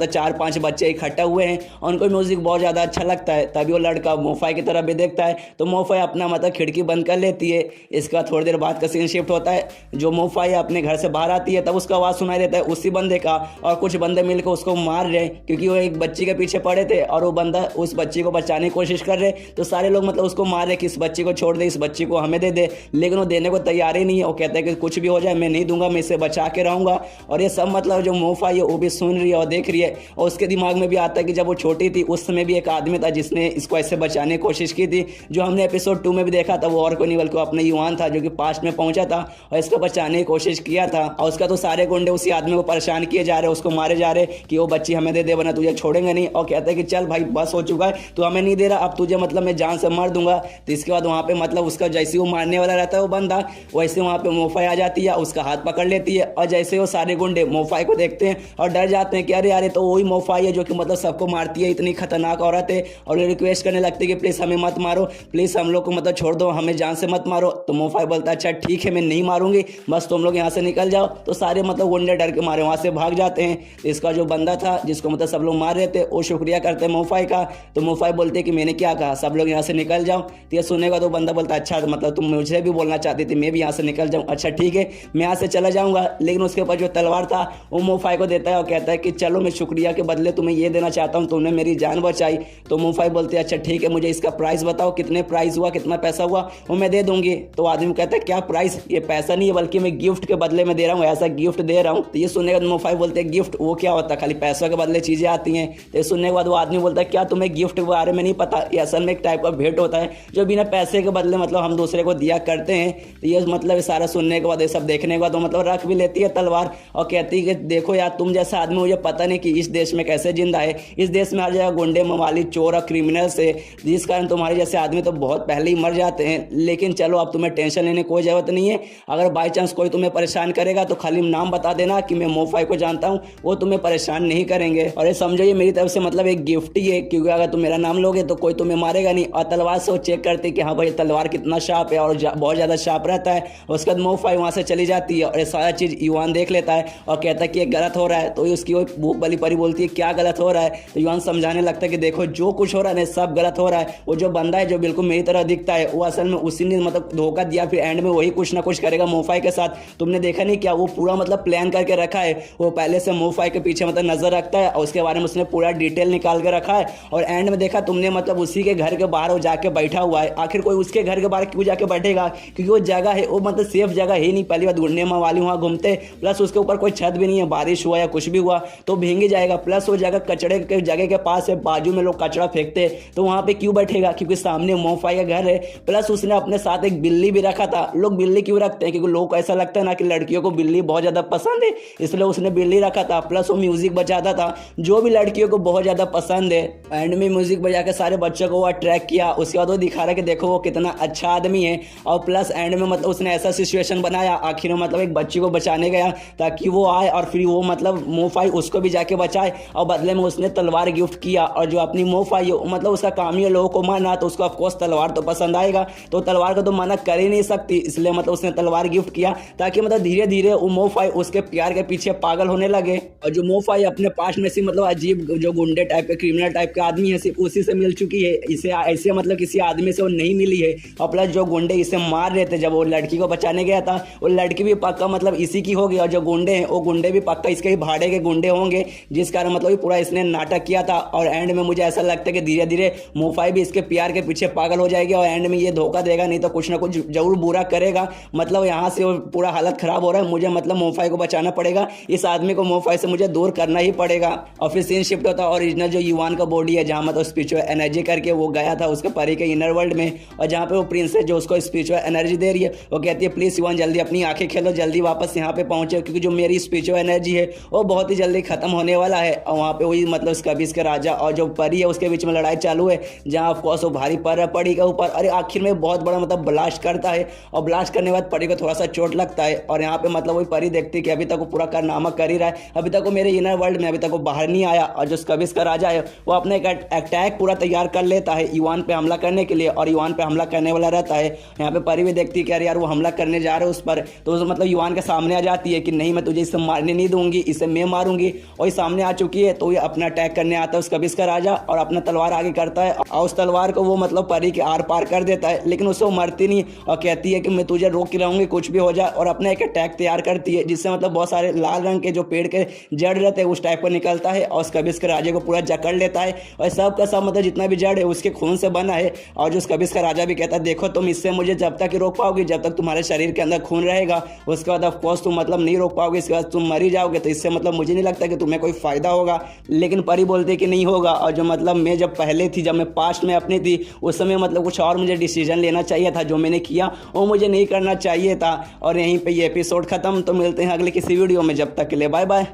चार पांच बच्चे इकट्ठा हुए हैं और उनको म्यूजिक बहुत ज़्यादा अच्छा लगता है। तभी वो लड़का मोफाई की तरफ भी देखता है, तो मोफाई अपना मतलब खिड़की बंद कर लेती है। इसका थोड़ी देर बाद का सीन शिफ्ट होता है, जो मोफाई अपने घर से बाहर आती है तब उसका आवाज़ सुनाई देता है उसी बंदे का, और कुछ बंदे मिलकर उसको मार रहे हैं क्योंकि वो एक बच्ची के पीछे पड़े थे और वो बंदा उस बच्ची को बचाने की कोशिश कर रहे। तो सारे लोग मतलब उसको मार रहे कि इस बच्ची को छोड़ दे, इस बच्ची को हमें दे दे। लेकिन वो देने को तैयार ही नहीं है, वो कहता है कि कुछ भी हो जाए मैं नहीं दूंगा, मैं इसे बचा के रहूंगा। और ये सब मतलब जो मोफाई है वो भी सुन रही है और देख रही है। और उसके दिमाग में भी आता है कि जब वो छोटी थी उस समय भी एक आदमी था जिसने इसको ऐसे बचाने की कोशिश की थी, जो हमने एपिसोड 2 में भी देखा था। वो और कोई नहीं बल्कि अपने युवान था जो कि पास्ट में पहुंचा था और इसको बचाने की कोशिश किया था। और उसका तो सारे गुंडे उसी आदमी को परेशान किए जा रहे, उसको मारे जा रहे कि वो बच्ची हमें दे दे वरना तुझे छोड़ेंगे नहीं। और कहते हैं कि चल भाई बस हो चुका है, तू हमें नहीं दे रहा, अब तुझे मतलब मैं जान से मार दूंगा। तो इसके बाद वहाँ पे मतलब उसका जैसे वो मारने वाला रहता है वो बंदा, वैसे वहाँ पे मोफाई आ जाती है, उसका हाथ पकड़ लेती है। और जैसे वो सारे गुंडे मोफाई को देखते हैं और डर जाते हैं कि अरे यार तो वही मोफाई है जो कि मतलब सबको मारती है, इतनी खतरनाक औरत है। और रिक्वेस्ट करने लगती है कि प्लीज़ हमें मत मारो, प्लीज़ हम लोग को मतलब छोड़ दो, हमें जान से मत मारो। तो मोफाई बोलता है अच्छा ठीक है मैं नहीं मारूंगी, बस तुम लोग यहाँ से निकल जाओ। तो सारे मतलब गुंडे डर के मारे वहाँ से भाग जाते हैं। तो इसका जो बंदा था जिसको मतलब सब लोग मार रहे थे वो शुक्रिया करते हैं मोफाई का। तो मोफाई बोलते हैं कि मैंने क्या कहा, सब लोग यहाँ से निकल जाओ। तो ये सुनेगा तो बंदा बोलता है अच्छा मतलब तुम मुझे भी बोलना चाहती थी, मैं भी यहाँ से निकल जाऊँ, अच्छा ठीक है मैं यहाँ से चला जाऊँगा। लेकिन उसके ऊपर जो तलवार था वो मोफाई को देता है और कहता है कि चलो मैं शुक्रिया के बदले तुम्हें ये देना चाहता हूँ, तुमने मेरी जान बचाई। तो मोफाई बोलते हैं अच्छा ठीक है मुझे इसका प्राइस बताओ, कितने प्राइस हुआ, कितना पैसा हुआ, वो मैं दे दूंगी। तो आदमी कहता है क्या प्राइस, ये पैसा नहीं है बल्कि मैं गिफ्ट के बदले में दे रहा हूँ, ऐसा गिफ्ट दे रहा हूँ। तो ये सुनने के बाद मोफाई बोलते हैं गिफ्ट वो क्या होता है, खाली पैसों के बदले चीज़ें आती हैं। तो ये सुनने के बाद वो आदमी बोलता है क्या तुम्हें गिफ्ट के बारे में नहीं पता, ये असल में एक टाइप का भेंट होता है जो बिना पैसे के बदले मतलब हम दूसरे को दिया करते हैं। तो ये मतलब सारा सुनने के बाद ये सब देखने के बाद वो मतलब रख भी लेती है तलवार और कहती है कि देखो यार तुम जैसा आदमी मुझे पता नहीं कि इस देश में कैसे जिंदा है, इस देश में हर जगह गुंडे मवाली चोर और क्रिमिनल्स है, जिस कारण तुम्हारे जैसे आदमी तो बहुत पहले ही मर जाते हैं। लेकिन चलो अब तुम्हें टेंशन लेने की कोई जरूरत नहीं है, अगर बाई चांस कोई तुम्हें परेशान करेगा तो खाली नाम बता देना कि मैं मोफाई को जानता हूँ, वो तुम्हें परेशान नहीं करेंगे। और ये समझो ये मेरी तरफ से मतलब एक गिफ्ट ही है, क्योंकि अगर तुम मेरा नाम लोगे तो कोई तुम्हें मारेगा नहीं। और तलवार से वो चेक करते कि हाँ भाई तलवार कितना शार्प है और बहुत ज़्यादा शार्प रहता है। उसके बाद मोफाई वहाँ से चली जाती है और ये सारा चीज़ युवान देख लेता है और कहता है कि ये गलत हो रहा है। तो उसकी वो भूख वाली परी बोलती है क्या गलत हो रहा है। तो युवान समझाने लगता है कि देखो जो कुछ हो रहा है सब गलत हो रहा है, वो जो बंदा है जो बिल्कुल मेरी तरह दिखता है वो असल में उसी ने मतलब धोखा दिया, फिर एंड में वही कुछ ना कुछ करेगा मोफाई के साथ। तुमने देखा नहीं क्या, वो पूरा मतलब प्लान करके रखा है, वो पहले से मोफाई के पीछे मतलब नजर रखता है और उसके बारे में उसने पूरा डिटेल निकाल के रखा है। और एंड में देखा तुमने मतलब उसी के घर के बाहर वो जाके बैठा हुआ है। आखिर कोई उसके घर के बाहर क्यों जाके बैठेगा, क्योंकि वो जगह है वो मतलब सेफ जगह ही नहीं, पहली बाद गुंडे मवाली वहाँ घूमते, प्लस उसके ऊपर कोई छत भी नहीं है, बारिश हुआ या कुछ भी हुआ तो भीग ही जाएगा। प्लस वो जगह कचड़े के जगह के पास है, बाजू में लोग कचरा फेंकते तो वहाँ पे क्यों बैठेगा, क्योंकि सामने मोफाई का घर है। प्लस उसने अपने साथ एक बिल्ली भी रखा था। लोग बिल्ली क्यों रखते हैं, क्योंकि लोग को ऐसा लगता है ना कि लड़कियों को बिल्ली बहुत ज़्यादा पसंद है, इसलिए उसने बिल्ली रखा था। प्लस वो म्यूजिक बजाता था जो भी लड़कियों को बहुत ज़्यादा पसंद है। एंड में म्यूजिक बजा के सारे बच्चों को वो अट्रैक्ट किया। उसके बाद वो दिखा रहा है कि देखो वो कितना अच्छा आदमी है। और प्लस एंड में मतलब उसने ऐसा सिचुएशन बनाया, आखिर में मतलब एक बच्ची को बचाने गया ताकि वो आए और फिर वो मतलब मोफाई उसको भी जाके बचाए, और बदले में उसने तलवार गिफ्ट किया। और जो अपनी मोफाई है मतलब उसका काम ही है लोगों को मारना, तो उसको ऑफकोर्स तलवार तो पसंद आएगा, तो तलवार को तो मना कर ही नहीं सकती, इसलिए मतलब उसने तलवार गिफ्ट किया ताकि मतलब धीरे धीरे वो मोफाई उसके प्यार के पीछे पागल होने लगे। और जो मोफाई अपने पास्ट में से मतलब अजीब जो गुंडे टाइप के क्रिमिनल टाइप के आदमी है सिर्फ उसी से मिल चुकी है, इसे ऐसे मतलब किसी आदमी से वो नहीं मिली है। और प्लस जो गुंडे इसे मार रहे थे जब वो लड़की को बचाने गया था, वो लड़की भी पक्का मतलब इसी की होगी, और जो गुंडे हैं वो गुंडे भी पक्का इसके ही भाड़े के गुंडे होंगे, जिस कारण मतलब पूरा इसने नाटक किया था। और एंड में मुझे ऐसा लगता है कि धीरे धीरे मोफाई भी इसके प्यार के पीछे पागल हो जाएगी, और एंड में ये धोखा देगा नहीं तो कुछ ना कुछ जरूर बुरा करेगा। मतलब यहाँ से पूरा हालत खराब हो रहा है, मुझे मतलब मोफाई को बचाना पड़ेगा, इस आदमी को मोफाई से मुझे दूर करना ही पड़ेगा। और फिर सीन शिफ्ट होता है ओरिजिनल जो युवान का बॉडी है, जहाँ मतलब स्पिरिचुअल एनर्जी करके वो गया था उसके परी के इनर वर्ल्ड में, और जहाँ पे वो प्रिंसेस जो उसको स्पिरिचुअल एनर्जी दे रही है वो कहती है प्लीज युवान जल्दी अपनी आंखें खेलो, जल्दी वापस यहाँ पे पहुंचे, क्योंकि जो मेरी स्पिरिचुअल एनर्जी है वो बहुत ही जल्दी खत्म होने वाला है। और वहाँ पे वही मतलब स्कबिस के राजा और जो परी है उसके बीच में लड़ाई चालू है, जहाँ ऑफकोर्स वो भारी परी के ऊपर, अरे आखिर में बहुत बड़ा मतलब ब्लास्ट करता है, और ब्लास्ट करने के बाद परी को थोड़ा सा चोट लगता है। और यहाँ पे मतलब वही परी देखती है कि अभी तक वो पूरा कारनामा कर ही रहा है, अभी तक वो मेरे इनर वर्ल्ड में अभी तक वो बाहर नहीं आया। और जो स्कबिस का राजा है वो अपने एक अटैक पूरा तैयार कर लेता है युवान पे हमला करने के लिए, और युवान पे हमला करने वाला रहता है। यहाँ पे परी भी देखती है कि अरे यार वो हमला करने जा रहे हैं उस पर, तो मतलब युवान के सामने आ जाती है कि नहीं मैं तुझे इसे मारने नहीं दूंगी, इसे मैं मारूंगी। और ये सामने आ चुकी है तो ये अपना अटैक करने आता है उसका का राजा, और अपना तलवार आगे करता है, और उस तलवार को वो मतलब परी के आर पार कर देता है, लेकिन उससे वो मरती नहीं और कहती है कि मैं तुझे रोक के रहूंगी कुछ भी हो जाए, और अपना एक अटैक तैयार करती है जिससे मतलब बहुत सारे लाल रंग के जो पेड़ के जड़ रहते हैं उस टाइप पर निकलता है, और उसका के राजा को पूरा जकड़ लेता है। और सब का सब मतलब जितना भी जड़ है उसके खून से बना है। और जो उसका का राजा भी कहता है देखो तुम इससे मुझे जब तक ही रोक पाओगे जब तक तुम्हारे शरीर के अंदर खून रहेगा, उसके बाद ऑफकोर्स तुम मतलब नहीं रोक पाओगे, इसके बाद तुम मर ही जाओगे, तो इससे मतलब मुझे नहीं लगता कि तुम्हें कोई फायदा होगा। लेकिन परी बोलते कि नहीं होगा। और जो मतलब मैं जब पहले थी, जब मैं पास्ट में अपनी थी, उस समय मतलब कुछ और मुझे डिसीजन लेना चाहिए था, जो मैंने किया वो मुझे नहीं करना चाहिए था। और यहीं पे ये एपिसोड खत्म, तो मिलते हैं अगले किसी वीडियो में, जब तक के लिए बाय बाय।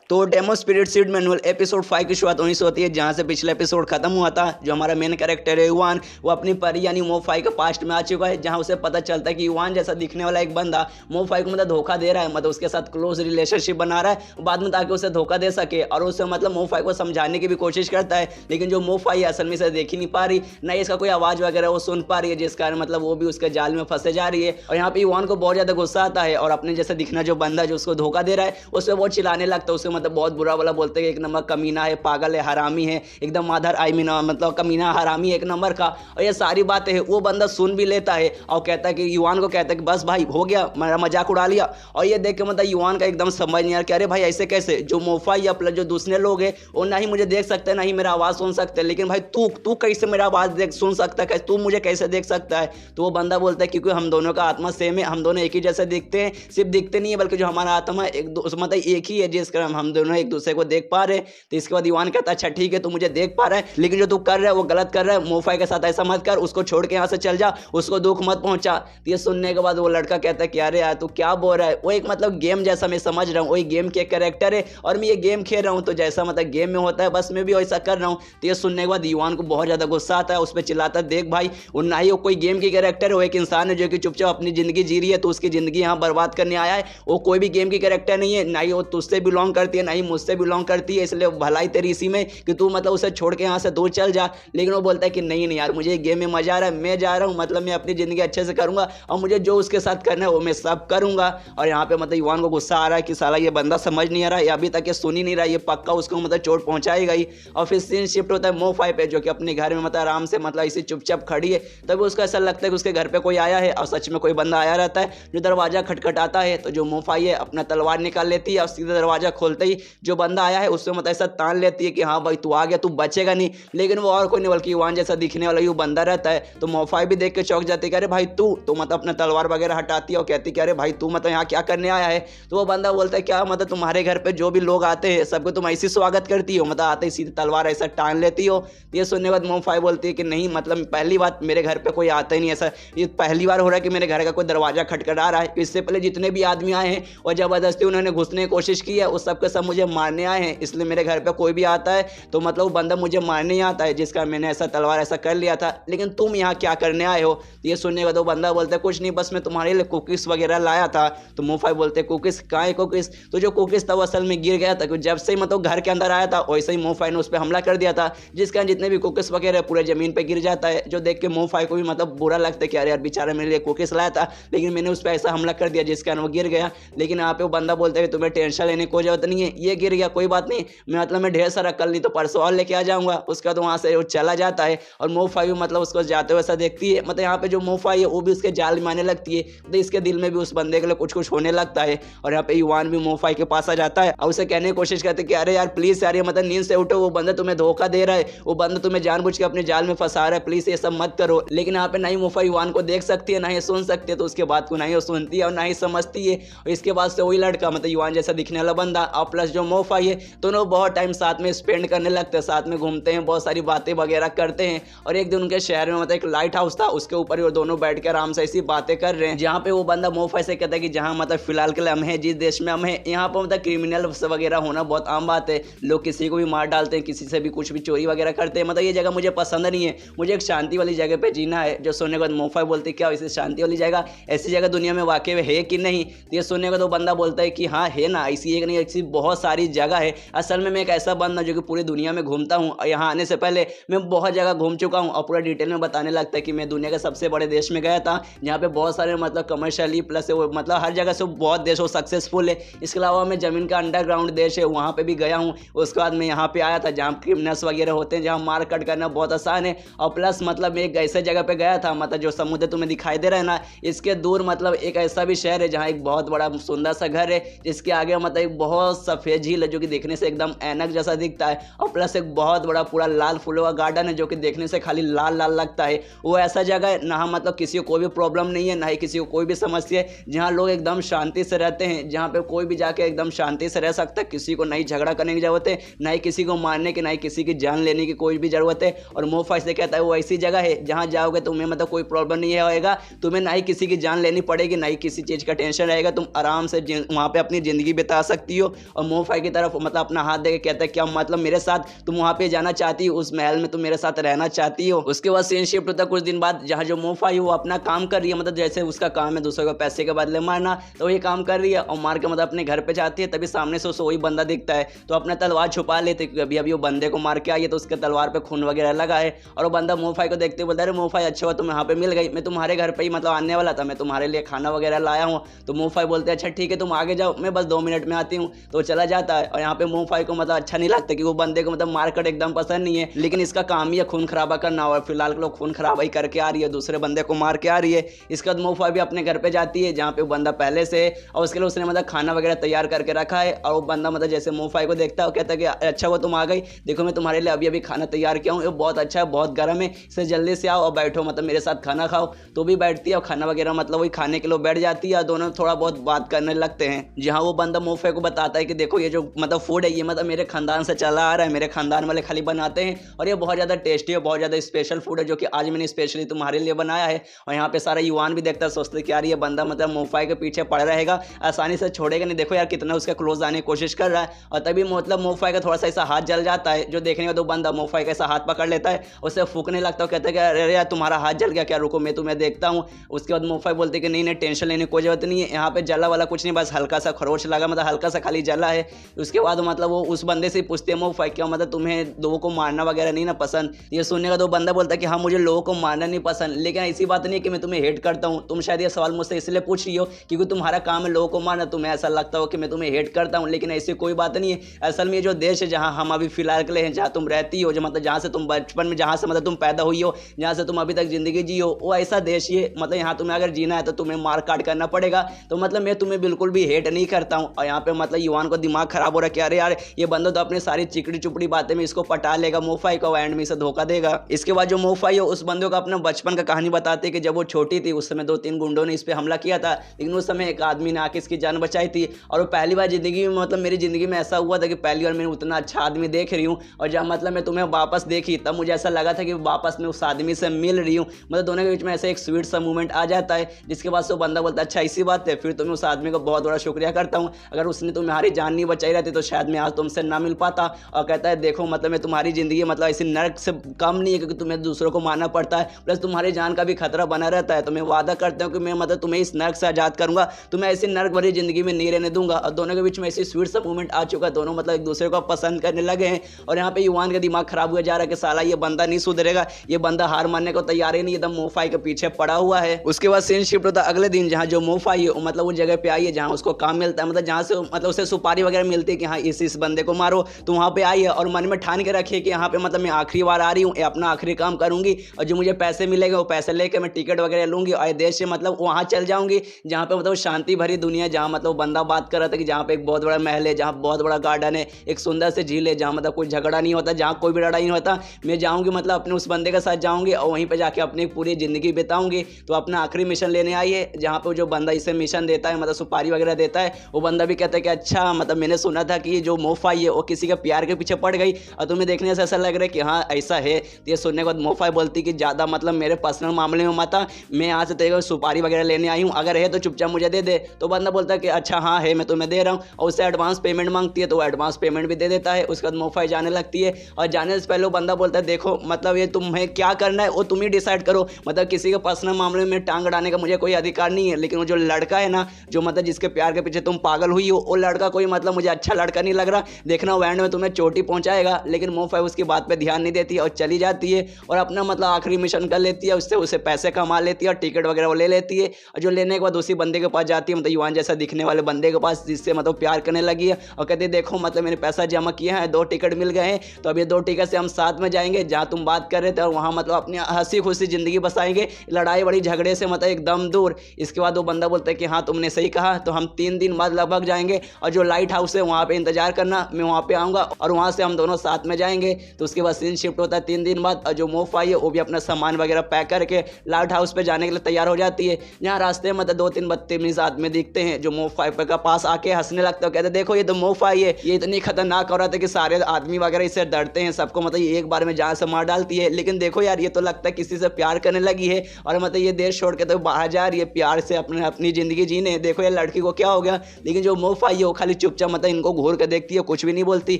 तो demo spirit seed manual episode 5 की शुरुआत वहीं से होती है जहाँ से पिछला एपिसोड खत्म हुआ था। जो हमारा मेन कैरेक्टर है युवान, वो अपनी परी यानी मोफाई के पास्ट में आ चुका है, जहाँ उसे पता चलता है कि युवान जैसा दिखने वाला एक बंदा मोफाई को मतलब धोखा दे रहा है, मतलब उसके साथ क्लोज रिलेशनशिप बना रहा है बाद में, ताकि उसे धोखा दे सके। और उसे मतलब मोफाई को समझाने की भी कोशिश करता है, लेकिन जो मोफाई असल में इसे देख ही नहीं पा रही, ना इसका कोई आवाज़ वगैरह वो सुन पा रही है, जिस कारण मतलब वो भी उसके जाल में फंसे जा रही है। और यहाँ पे युवान को बहुत ज़्यादा गुस्सा आता है, और अपने जैसे दिखना जो बंदा जो उसको धोखा दे रहा है उस पर बहुत चिल्लाने लगता है, उसे मतलब बहुत बुरा वाला बोलते हैं एक नंबर कमीना है, पागल है, हरामी है, एकदम माधर मतलब कमीना हरामी है एक नंबर का। और ये सारी बातें है वो बंदा सुन भी लेता है, और कहता है कि युवान को कहता है कि बस भाई हो गया, मेरा मजाक उड़ा लिया। और ये देख के मतलब युवान का एकदम समझ नहीं आ रहा कि अरे भाई ऐसे कैसे, जो मोफाई या प्लस जो दूसरे लोग हैं वो ना ही मुझे देख सकते ना ही मेरा आवाज़ सुन सकते, लेकिन भाई तू कैसे मेरा आवाज़ देख सुन सकता है, तू मुझे कैसे देख सकता है। तो वो बंदा बोलता है क्योंकि हम दोनों का आत्मा सेम है, हम दोनों एक ही जैसे दिखते हैं, सिर्फ दिखते नहीं है बल्कि जो हमारा आत्मा मतलब एक ही है, जिस कारण हम दोनों एक दूसरे को देख पा रहे हैं। तो इसके बाद युवान कहता है अच्छा ठीक है तू मुझे देख पा रहा है, लेकिन जो तू कर रहा है वो गलत कर रहा है, मोफाई के साथ ऐसा मत कर, उसको छोड़ के यहाँ से चल जा, उसको दुख मत पहुंचा। तो ये सुनने के बाद वो लड़का कहता है कि अरे यार तू क्या बोल रहा है, वो एक मतलब गेम जैसा मैं समझ रहा हूँ, वही गेम के कैरेक्टर है और मैं ये गेम खेल रहा हूँ, तो जैसा मतलब गेम में होता है बस मैं भी वैसा कर रहा हूँ। तो ये सुनने के बाद युवान को बहुत ज़्यादा गुस्सा आता है, उस पर चिल्लाता है देख भाई वो ना ही वो कोई गेम की कैरेक्टर है, वो एक इंसान है जो कि चुपचाप अपनी ज़िंदगी जी रही है, तो उसकी ज़िंदगी यहाँ बर्बाद करने आया है। वो कोई भी गेम की कैरेक्टर नहीं है, ना ही वो तुझसे बिलोंग करती है ना ही मुझसे बिलोंग करती है, इसलिए भलाई तेरी इसी में कि तू मतलब उसे छोड़ के यहाँ से दूर चल जा। लेकिन वो बोलता है कि नहीं यार मुझे गेम में मजा आ रहा है, मैं जा रहा हूँ, मतलब मैं अपनी ज़िंदगी अच्छे से करूँगा और मुझे जो उसके साथ करना है वो मैं सब करूँगा। और यहाँ पे मतलब युवान को गुस्सा आ रहा है कि साला ये बंदा समझ नहीं आ रहा है, अभी तक ये सुन ही नहीं रहा, ये पक्का उसको मतलब चोट पहुँचाएगा ही। और फिर सीन शिफ्ट होता है मोफाई पे, जो कि अपने घर में मतलब आराम से मतलब इसी चुपचाप खड़ी है। तभी उसको ऐसा लगता है कि उसके घर पे कोई आया है, और सच में कोई बंदा आया रहता है। जो दरवाज़ा खटखटाता है तो जो मोफाई है अपना तलवार निकाल लेती है और सीधा दरवाज़ा खोलते ही ही जो बंदा आया है उससे मतलब ऐसा तान लेती है कि हाँ भाई तू आ गया, तू बचेगा नहीं। लेकिन वो और कोई नहीं बल्कि युवान जैसा दिखने वाला वो बंदा रहता है। तो मोफाई भी देख के चौंक जाती है कि अरे भाई तू तो मतलब अपना तलवार वगैरह हटाती है और कहती कि अरे भाई तू मतलब यहाँ क्या करने आया है। तो वो बंदा बोलता है क्या मतलब तुम्हारे घर पे जो भी लोग आते हैं सबको तुम ऐसी स्वागत करती हो, मतलब आते ही सीधी तलवार ऐसा टांग लेती हो। ये सुनने के बाद मोफाई बोलती है कि नहीं मतलब पहली बात मेरे घर पे कोई आता ही नहीं, ऐसा ये पहली बार हो रहा है कि मेरे घर का कोई दरवाजा खटखटा रहा है। इससे पहले जितने भी आदमी आए हैं और जबरदस्ती उन्होंने घुसने की कोशिश की है उस सबके सब मुझे मारने आए हैं, इसलिए मेरे घर पे कोई भी आता है तो मतलब वो बंदा मुझे मारने ही आता है, जिसका मैंने ऐसा तलवार ऐसा कर लिया था। लेकिन तुम यहाँ क्या करने आए हो। ये सुनने के बाद वो बंदा बोलता है कुछ नहीं, बस मैं तुम्हारे लिए कुकीज वगैरह लाया था। तो मोफाई बोलते कुकीज कहाँ है कुकीज। तो जो कुकीज था वो असल में गिर गया था, जब से ही मतलब घर के अंदर आया था वैसे ही मोफाई ने उस पर हमला कर दिया था, जिस कारण जितने भी कुकीज वगैरह पूरे जमीन पे गिर जाता है। जो देख के मोफाई को भी मतलब बुरा लगता है कि अरे यार बेचारा मेरे लिए कुकीज लाया था लेकिन मैंने उस पर ऐसा हमला कर दिया जिस कारण वो गिर गया। लेकिन यहाँ पे वो बंदा बोलता है तुम्हें टेंशन लेने की कोई जरूरत नहीं है, ये गिर गया कोई बात नहीं, मैं मतलब मैं ढेर सारा कल नहीं तो परसों और लेके आ जाऊंगा। उसका तो वहाँ से वो चला जाता है और मोफाई भी मतलब उसको जाते हुए ऐसा देखती है। मतलब यहाँ पे जो मोफाई है वो भी उसके जाल में आने लगती है, तो इसके दिल में भी उस बंदे के लिए कुछ कुछ होने लगता है। और यहाँ पे युवान भी मोफाई के पास आ जाता है और उसे कहने की कोशिश करते कि अरे यार प्लीज यार ये मतलब नींद से उठो, वो बंदा तुम्हें धोखा दे रहा है, वो बंदा तुम्हें जानबूझ के अपने जाल में फंसा रहा है, प्लीज ये सब मत करो। लेकिन यहाँ पे ना ही मोफाई युवान को देख सकती है ना ही सुन सकती है, तो उसके बात को ना ही वो सुनती है और ना ही समझती है। और इसके बाद से वही लड़का मतलब युवान जैसा दिखने वाला बंदा और प्लस जो मोफाई है दोनों बहुत टाइम साथ में स्पेंड करने लगते हैं, साथ में घूमते हैं, बहुत सारी बातें वगैरह करते हैं। और एक दिन उनके शहर में मतलब एक लाइट हाउस था, उसके ऊपर वो दोनों बैठ के आराम से ऐसी बातें कर रहे हैं, जहाँ पे वो बंदा मोफाई से कहता है कि जहाँ मतलब फिलहाल के लिए हम हैं, जिस देश में हम हैं यहाँ पर मतलब क्रिमिनल वगैरह होना बहुत आम बात है, लोग किसी को भी मार डालते हैं, किसी से भी कुछ भी चोरी वगैरह करते हैं, मतलब ये जगह मुझे पसंद नहीं है, मुझे एक शांति वाली जगह पे जीना है। जो सुनने के बाद मोफाई बोलती है क्या इसे शांति वाली जगह, ऐसी जगह दुनिया में वाकई में है कि नहीं। ये सुनने के बाद वो बंदा बोलता है कि हाँ है ना, ऐसी एक नहीं ऐसी बहुत सारी जगह है। असल में मैं एक ऐसा बंदा जो कि पूरी दुनिया में घूमता हूँ और यहाँ आने से पहले मैं बहुत जगह घूम चुका हूँ और पूरा डिटेल में बताने लगता है कि मैं दुनिया के सबसे बड़े देश में गया था जहाँ पे बहुत सारे मतलब कमर्शियली प्लस मतलब हर जगह से बहुत देश वो सक्सेसफुल है। इसके अलावा मैं जमीन का अंडरग्राउंड देश है वहाँ पे भी गया हूँ। उसके बाद मैं यहाँ पे आया था जहाँ क्रिमिनल्स वगैरह होते हैं, जहाँ मार कट करना बहुत आसान है। और प्लस मतलब मैं एक ऐसे जगह पे गया था मतलब जो समुद्र तुम्हें दिखाई दे रहा है ना, इसके दूर मतलब एक ऐसा भी शहर है जहाँ एक बहुत बड़ा सुंदर सा घर है, जिसके आगे मतलब एक बहुत सफेद झील है जो कि देखने से एकदम ऐनक जैसा दिखता है। और प्लस एक बहुत बड़ा पूरा लाल फूलों का गार्डन है जो कि देखने से खाली लाल लाल लगता है। वो ऐसा जगह है ना मतलब किसी को कोई भी प्रॉब्लम नहीं है, ना ही किसी को कोई भी समस्या है, जहाँ लोग एकदम शांति से रहते हैं, जहाँ पे कोई भी जाके एकदम शांति से रह सकता है, किसी को नहीं झगड़ा करने की जरूरत है, ना ही किसी को मारने की, ना ही किसी की जान लेने की कोई भी जरूरत है। और मोफाई से कहता है वो ऐसी जगह है जहाँ जाओगे तुम्हें मतलब कोई प्रॉब्लम नहीं होएगा, तुम्हें ना ही किसी की जान लेनी पड़ेगी, ना ही किसी चीज़ का टेंशन रहेगा, तुम आराम से वहाँ पे अपनी ज़िंदगी बिता सकती हो। और मोफाई की तरफ मतलब अपना हाथ देके कहता है क्या मतलब मेरे साथ तुम वहाँ पे जाना चाहती हो, उस महल में तुम मेरे साथ रहना चाहती हो। उसके बाद सीन शिफ्ट होता है कुछ दिन बाद, जहाँ जो मोफाई है वो अपना काम कर रही है, मतलब जैसे उसका काम है दूसरों को पैसे के बदले मारना, तो वही काम कर रही है और मार के मतलब अपने घर पे जाती है। तभी सामने से उसे वही बंदा दिखता है तो अपना तलवार छुपा लेते, अभी अभी वो बंदे को मार के आई है तो उसके तलवार पे खून वगैरह लगा है। और वो बंदा मोफाई को देखते बोलता है अरे मोफाई अच्छा हुआ तुम यहाँ पे मिल गई, मैं तुम्हारे घर पे ही मतलब आने वाला था, मैं तुम्हारे लिए खाना वगैरह लाया हूँ। तो मोफाई बोलते हैं अच्छा ठीक है तुम आगे जाओ, मैं बस 2 मिनट में आती हूँ। तो चला जाता है और यहाँ पे मोफाई को मतलब अच्छा नहीं लगता कि वो बंदे को मतलब मारकट एकदम पसंद नहीं है, लेकिन इसका काम ही है खून खराबा करना और फिलहाल लोग खून खराबा ही करके आ रही है, दूसरे बंदे को मार के आ रही है। इसके बाद मोफाई भी अपने घर पे जाती है जहाँ पे वो बंदा पहले से है और उसके लिए उसने मतलब खाना वगैरह तैयार करके रखा है। और वो बंदा मतलब जैसे मोफाई को देखता है वो कहता है कि अच्छा वो तुम आ गई, देखो मैं तुम्हारे लिए अभी अभी खाना तैयार किया हूँ, ये बहुत अच्छा है, बहुत गर्म है, इसे जल्दी से आओ और बैठो मतलब मेरे साथ खाना खाओ। तो भी बैठती है और खाना वगैरह मतलब वही खाने के लिए बैठ जाती है और दोनों थोड़ा बहुत बात करने लगते हैं, जहाँ वो बंदा मोफाई को बताता है कि देखो ये जो मतलब फूड है ये मतलब मेरे खानदान से चला आ रहा है, मेरे खानदान वाले खाली बनाते हैं और ये बहुत ज़्यादा टेस्टी है, बहुत ज़्यादा स्पेशल फूड है जो कि आज मैंने स्पेशली तुम्हारे लिए बनाया है। और यहाँ पे सारा युवान भी देखता है, सोचते कि यार ये बंदा मतलब मोफाई के पीछे पड़ रहेगा, आसानी से छोड़ेगा नहीं, देखो यार कितना उसके क्लोज आने की कोशिश कर रहा है। और तभी मतलब मोफाई का थोड़ा सा ऐसा हाथ जल जाता है, जो देखने का तो बंदा मोफाई का ऐसा हाथ पकड़ लेता है, उसे फूकने लगता है, कहता है कि अरे यार तुम्हारा हाथ जल गया क्या, रुको मैं तुम्हें देखता हूँ। उसके बाद मोफाई बोलते हैं कि नहीं नहीं टेंशन लेने की कोई जरूरत नहीं है, यहाँ पे जला वाला कुछ नहीं, बस हल्का सा खरोच लगा, मतलब हल्का सा खाली जला है। उसके बाद मतलब वो उस बंदे से पूछते हैं मोफाई क्या मतलब तुम्हें लोगों को मारना वगैरह नहीं ना पसंद। ये सुनने का तो बंदा बोलता है कि हाँ मुझे लोगों को मारना नहीं पसंद, लेकिन ऐसी बात नहीं है कि मैं तुम्हें हेट करता हूँ, तुम शायद ये सवाल मुझसे इसलिए पूछ रही हो क्योंकि तुम्हारा काम है लोगों को मारना, तुम्हें ऐसा लगता हो कि मैं तुम्हें हेट करता हूँ, लेकिन ऐसी कोई बात नहीं है। असल में जो देश है जहाँ हम अभी फिलहाल के लिए हैं, जहाँ तुम रहती हो, जो मतलब जहाँ से तुम बचपन में जहाँ से मतलब तुम पैदा हुई हो, जहाँ से तुम अभी तक जिंदगी जी हो, वो ऐसा देश ही है, मतलब यहाँ तुम्हें अगर जीना है तो तुम्हें मार काट करना पड़ेगा। तो मतलब मैं तुम्हें बिल्कुल भी हेट नहीं करता हूँ। और यहाँ पे मतलब युवान युवान को दिमाग खराब हो रहा है कि अरे यार ये बंदा तो अपने सारी चिकड़ी चुपड़ी बातें में इसको पटा लेगा मोफाई को, एंड में इसे धोखा देगा। इसके बाद जो मोफाई है उस बंदे को अपना बचपन का कहानी बताते हैं कि जब वो छोटी थी उस समय 2-3 गुंडों ने इस पे हमला किया था, लेकिन उस समय एक आदमी ने आके इसकी जान बचाई थी। और वो पहली बार जिंदगी में, मतलब मेरी जिंदगी में ऐसा हुआ था कि पहली बार मैंने उतना अच्छा आदमी देख रही हूँ, और जब मतलब मैं तुम्हें वापस देखी तब मुझे ऐसा लगा था कि वापस मैं उस आदमी से मिल रही हूँ। मतलब दोनों के बीच में ऐसा एक स्वीट सा मूवमेंट आ जाता है, जिसके बाद से वो बंदा बोलता है अच्छा इसी बात है, फिर तो मैं उस आदमी को बहुत बड़ा शुक्रिया करता हूँ, अगर उसने तुम्हारी जान नहीं बचाई रहती तो शायद मैं आज तुमसे ना मिल पाता। और कहता है देखो मतलब मैं तुम्हारी जिंदगी मतलब ऐसी नर्क से कम नहीं है, क्योंकि तुम्हें दूसरों को मारना पड़ता है, प्लस तुम्हारी जान का भी खतरा बना रहता है। तो मैं वादा करता हूँ कि मैं मतलब तुम्हें इस नर्क से आजाद करूंगा, तुम्हें ऐसी नर्क भरी जिंदगी में नहीं रहने दूंगा। और दोनों के बीच में ऐसी स्वीट सा मूवमेंट आ चुका है, दोनों मतलब एक दूसरे को पसंद करने लगे हैं। और यहाँ पे युवान का दिमाग खराब हुआ जा रहा है कि साला ये बंदा नहीं सुधरेगा, ये बंदा हार मानने को तैयार ही नहीं, एकदम मोफाई के पीछे पड़ा हुआ है। उसके बाद सीन शिफ्ट होता है अगले दिन, जहाँ जो मोफाई है मतलब उस जगह पे आई है जहाँ उसको काम मिलता है, मतलब जहाँ से मतलब उसे सुपारी वगैरह मिलती है कि हाँ इस बंदे को मारो, तो वहाँ पे आई है और मन में ठान के रखी है कि यहाँ पे मतलब मैं आखिरी बार आ रही हूँ, अपना आखिरी काम करूंगी, और जो मुझे पैसे मिलेंगे वो पैसे लेके मैं टिकट वगैरह लूंगी और देश से मतलब वहाँ चल जाऊंगी जहाँ पे मतलब शांति भरी दुनिया, जहाँ मतलब बंदा बात कर रहा था कि जहाँ पे एक बहुत बड़ा महल है, जहाँ बहुत बड़ा गार्डन है, एक सुंदर से झील है, जहाँ मतलब कोई झगड़ा नहीं होता, जहाँ कोई भी लड़ाई नहीं होता। मैं जाऊँगी मतलब अपने उस बंदे के साथ जाऊँगी और वहीं पर जाके अपनी पूरी ज़िंदगी बिताऊँगी। तो अपना आखिरी मिशन लेने आई है, जहाँ पर जो बंदा इसे मिशन देता है मतलब सुपारी वगैरह देता है, वो बंदा भी कहता है कि अच्छा मतलब मैंने सुना था कि जो मोफाई है वो किसी के प्यार के पीछे पड़ गई, और तुम्हें देखने से ऐसा लग रहा है कि हाँ ऐसा है। तो ये सुनने के बाद मोफाई बोलती कि ज़्यादा मतलब मेरे पर्सनल मामले में मत आ, मैं यहाँ से तेरे को सुपारी वगैरह लेने आई हूँ, अगर है तो चुपचाप मुझे दे दे। तो बंदा बोलता है कि अच्छा हाँ है मैं तुम्हें दे रहा हूँ, और उससे एडवांस पेमेंट मांगती है, तो वो एडवांस पेमेंट भी दे देता है। उसके बाद मोफाई जाने लगती है, और जाने से पहले वो बंदा बोलता है देखो मतलब ये तुम्हें क्या करना है वो तुम ही डिसाइड करो, मतलब किसी के पर्सनल मामले में टांग अड़ाने का मुझे कोई अधिकार नहीं है, लेकिन वो जो लड़का है ना जो मतलब जिसके प्यार के पीछे तुम पागल हुई हो, वो लड़का कोई मतलब मुझे अच्छा लड़का नहीं लग रहा, देखना एंड में तुम्हें चोटी पहुंचाएगा। लेकिन मोफाई उसकी बात पे ध्यान नहीं देती और चली जाती है और अपना मतलब आखिरी मिशन कर लेती है, उससे उसे पैसे कमा लेती है और टिकट वगैरह वो ले लेती है। और जो लेने के बाद उसी बंदे के पास जाती है, मतलब युवान जैसा दिखने वाले बंदे के पास, जिससे मतलब प्यार करने लगी है, और कहती है देखो मतलब मैंने पैसा जमा किया है, 2 टिकट मिल गए हैं, तो अब ये 2 टिकट से हम साथ में जाएंगे जहाँ तुम बात कर रहे थे, और वहाँ मतलब अपनी हंसी खुशी जिंदगी बसाएंगे, लड़ाई बड़ी झगड़े से मतलब एकदम दूर। इसके बाद वो बंदा बोलता है कि हाँ तुमने सही कहा, तो हम 3 दिन बाद लगभग जाएंगे, और जो लाइट हाउस है वहाँ पे इंतजार करना, मैं वहाँ पे आऊँगा और वहाँ से हम दोनों साथ में जाएंगे। तो उसके बाद सीन शिफ्ट होता है 3 दिन बाद, और जो मोफाई है वो भी अपना सामान वगैरह पैक करके लाइट हाउस पे जाने के लिए तैयार हो जाती है, जहाँ रास्ते में मतलब 2-3 बदतमीज आदमी दिखते हैं, जो मोफाई के पास आके हंसने लगता है, कहते देखो ये तो मोफाई है, ये इतनी खतरनाक हो रहा था कि सारे आदमी वगैरह इससे डरते हैं, सबको मतलब ये एक बार में जान से मार डालती है, लेकिन देखो यार ये तो लगता है किसी से प्यार करने लगी है, और मतलब ये देश छोड़ के तो बाहर जा रही है प्यार से अपनी जिंदगी जीने, देखो ये लड़की को क्या हो गया। लेकिन जो मोफाई है वो खाली चुपचाप मतलब इनको घूर के देखती है, कुछ भी नहीं बोलती,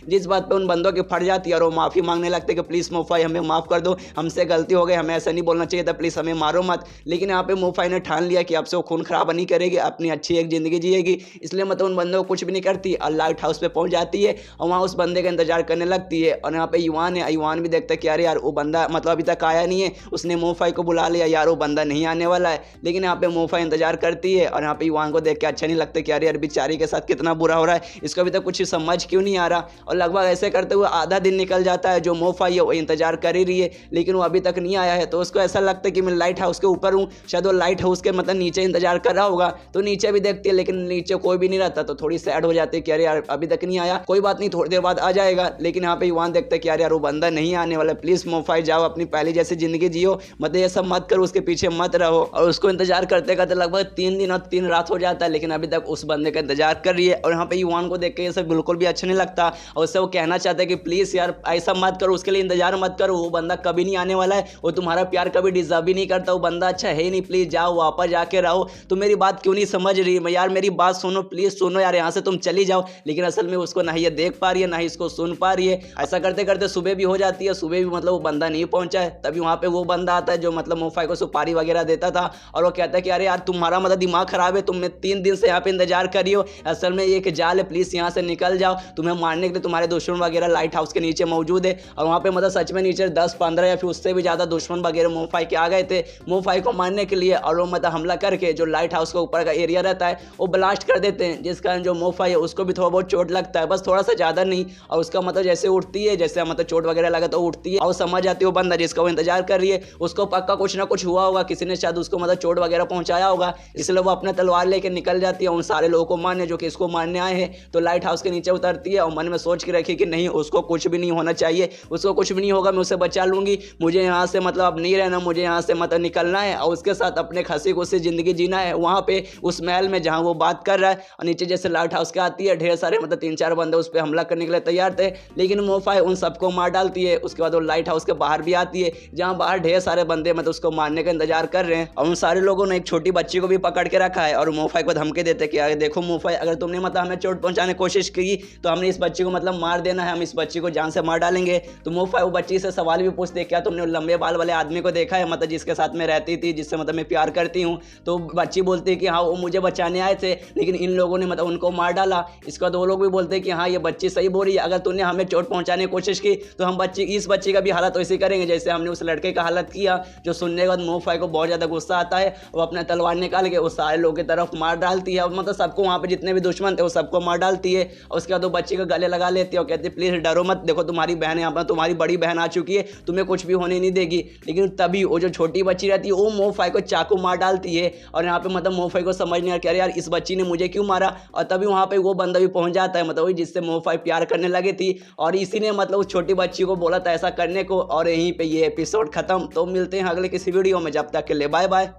जिस बात पे उन बंदों की फट जाती है और वो माफ़ी मांगने लगते कि प्लीज़ मोफाई हमें माफ़ कर दो, हमसे गलती हो गई, हमें ऐसा नहीं बोलना चाहिए था, प्लीज़ हमें मारो मत। लेकिन यहाँ पे मोफाई ने ठान लिया कि अब से वो खून खराब नहीं करेगी, अपनी अच्छी एक ज़िंदगी जिएगी, इसलिए मतलब उन बंदों को कुछ भी नहीं करती और लाइट हाउस पे पहुँच जाती है और वहाँ उस बंदे का इंतजार करने लगती है। और यहाँ पे युवान है, युवान भी देखता है कि अरे यार वो बंदा मतलब अभी तक आया नहीं है, उसने मोफाई को बुला लिया, यार वो बंदा नहीं आने वाला है। लेकिन यहाँ पे मोफाई इंतजार करती है और यहाँ पे युवान को देख के अच्छा नहीं लगता कि अरे यार बेचारी के साथ कितना बुरा हो रहा है, इसको अभी तक कुछ समझ क्यों नहीं आ रहा। और लगभग ऐसे करते हुए आधा दिन निकल जाता है, जो मोफाई है वो इंतजार कर ही रही है लेकिन वो अभी तक नहीं आया है। तो उसको ऐसा लगता है कि मैं लाइट हाउस के ऊपर हूँ, शायद वो लाइट हाउस के मतलब नीचे इंतजार कर रहा होगा। तो नीचे भी देखती है लेकिन नीचे कोई भी नहीं रहता, तो थोड़ी सैड हो जाती है कि अरे यार अभी तक नहीं आया, कोई बात नहीं थोड़ी देर बाद आ जाएगा। लेकिन यहाँ पे युवान देखता है कि यार वो बंदा नहीं आने वाला, प्लीज मोफाई जाओ अपनी पहली जैसी जिंदगी जियो, मतलब ये सब मत करो, उसके पीछे मत रहो। और उसको इंतजार करते करते लगभग 3 दिन और 3 रात हो जाता है, लेकिन अभी तक उस बंदे का इंतजार कर रही है। और यहाँ पे युवान को देख के ये सब बिल्कुल भी अच्छा नहीं लगता और उससे वो कहना चाहता है कि प्लीज यार ऐसा मत करो, उसके लिए इंतजार मत करो, वो बंदा कभी नहीं आने वाला है, वो तुम्हारा प्यार कभी डिजर्व भी नहीं करता, वो बंदा अच्छा है नहीं, प्लीज जाओ वापस जाके रहो। तो मेरी बात क्यों नहीं समझ रही है यार, मेरी बात सुनो, प्लीज सुनो यार, यहाँ से तुम चली जाओ। लेकिन असल में उसको ना ये देख पा रही है ना ही इसको सुन पा रही है। ऐसा करते करते सुबह भी हो जाती है, सुबह भी मतलब वो बंदा नहीं पहुंचा है। तभी वहाँ पे वो बंदा आता है जो मतलब मोफाई को सुपारी वगैरह देता था और वो कहता है कि अरे यार तुम्हारा मतलब दिमाग खराब है, तुमने 3 दिन से यहाँ पे इंतजार करी हो, असल में ये एक जाल है, प्लीज यहाँ से निकल जाओ, तुम्हें मारने के लिए तुम्हारे दुश्मन वगैरह लाइट हाउस के नीचे मौजूद है। और वहाँ पे मतलब सच में नीचे 10-15 या फिर उससे भी ज्यादा दुश्मन वगैरह मोफाई के आ गए थे मोफाई को मारने के लिए, और वो मतलब हमला करके जो लाइट हाउस के ऊपर का एरिया रहता है वो ब्लास्ट कर देते हैं, जिस कारण जो मोफाई है उसको भी थोड़ा बहुत चोट लगता है, बस थोड़ा सा ज्यादा नहीं। और उसका मतलब जैसे उठती है, जैसे मतलब चोट वगैरह लगा तो उठती है और समझ जाती है वो बंदा जिसका वो इंतजार कर रही है उसको पक्का कुछ ना कुछ हुआ होगा, किसी ने शायद उसको मतलब चोट वगैरह पहुंचाया होगा, इसलिए वो अपना तलवार लेके निकल जाती है उन सारे लोगों को मारने जो कि इसको मारने आए हैं, तो लाइट हाउस के नीचे उतरती है और मन में सोच के रखी कि नहीं उसको कुछ भी नहीं होना चाहिए, उसको कुछ भी नहीं होगा, मैं उसे बचा लूँगी, मुझे यहाँ से मतलब अब नहीं रहना, मुझे यहाँ से मतलब निकलना है और उसके साथ अपने हंसी खुशी ज़िंदगी जीना है। वहाँ पे उस महल में जहाँ वो बात कर रहा है और नीचे जैसे लाइट हाउस के आती है, ढेर सारे मतलब 3-4 बंदे उस पर हमला करने के लिए तैयार थे, लेकिन मोफाई उन सबको मार डालती है। उसके बाद वो लाइट हाउस के बाहर भी आती है, जहाँ बाहर ढेर सारे बंदे मतलब उसको मारने का इंतजार कर रहे हैं और उन सारे लोगों ने एक छोटी बच्ची को भी पकड़ के रखा है और मोफाई को धमकी देते कि अगर देखो मोफाई, अगर तुमने मतलब हमें चोट पहुंचाने की कोशिश की तो हमने इस बच्ची को मतलब मार देना है, हम इस बच्ची को जान से मार डालेंगे। तो मोफाई वो बच्ची से सवाल भी पूछते क्या तुमने लंबे बाल वाले आदमी को देखा है, मतलब जिसके साथ में रहती थी, जिससे मतलब मैं प्यार करती हूँ। तो बच्ची बोलती है कि हाँ वो मुझे बचाने आए थे, लेकिन इन लोगों ने मतलब उनको मार डाला। इसका दो लोग भी बोलते हैं कि हाँ ये बच्ची सही बोल रही है, अगर तूने हमें चोट पहुंचाने की कोशिश की तो हम इस बच्ची का भी हालत वैसे करेंगे जैसे हमने उस लड़के का हालत किया। जो सुनने के बाद मोफाई को बहुत ज़्यादा गुस्सा आता है, वो अपना तलवार निकाल के उस सारे लोगों की तरफ मार डालती है और मतलब सबको वहाँ पे जितने भी दुश्मन थे वो सबको मार डालती है। और उसके बाद वो बच्ची को गले लगा लेती है और कहती है प्लीज़ डरो मत, देखो तुम्हारी बहन यहाँ पर, तुम्हारी बड़ी बहन आ चुकी है, तुम्हें कुछ भी होने नहीं देगी। लेकिन तभी वो जो छोटी बच्ची रहती है वो मोफाई को चाकू मार डालती है और यहाँ पे मतलब मोफाई को समझ नहीं आ रहा यार इस बच्ची ने मुझे क्यों मारा। और तभी वहाँ पे वो बंदा भी पहुँच जाता है, मतलब वही जिससे मोफाई प्यार करने लगी थी और इसी ने मतलब उस छोटी बच्ची को बोला था ऐसा करने को। और यहीं पे ये एपिसोड खत्म। तो मिलते हैं अगले किसी वीडियो में, जब तक के लिए बाय बाय।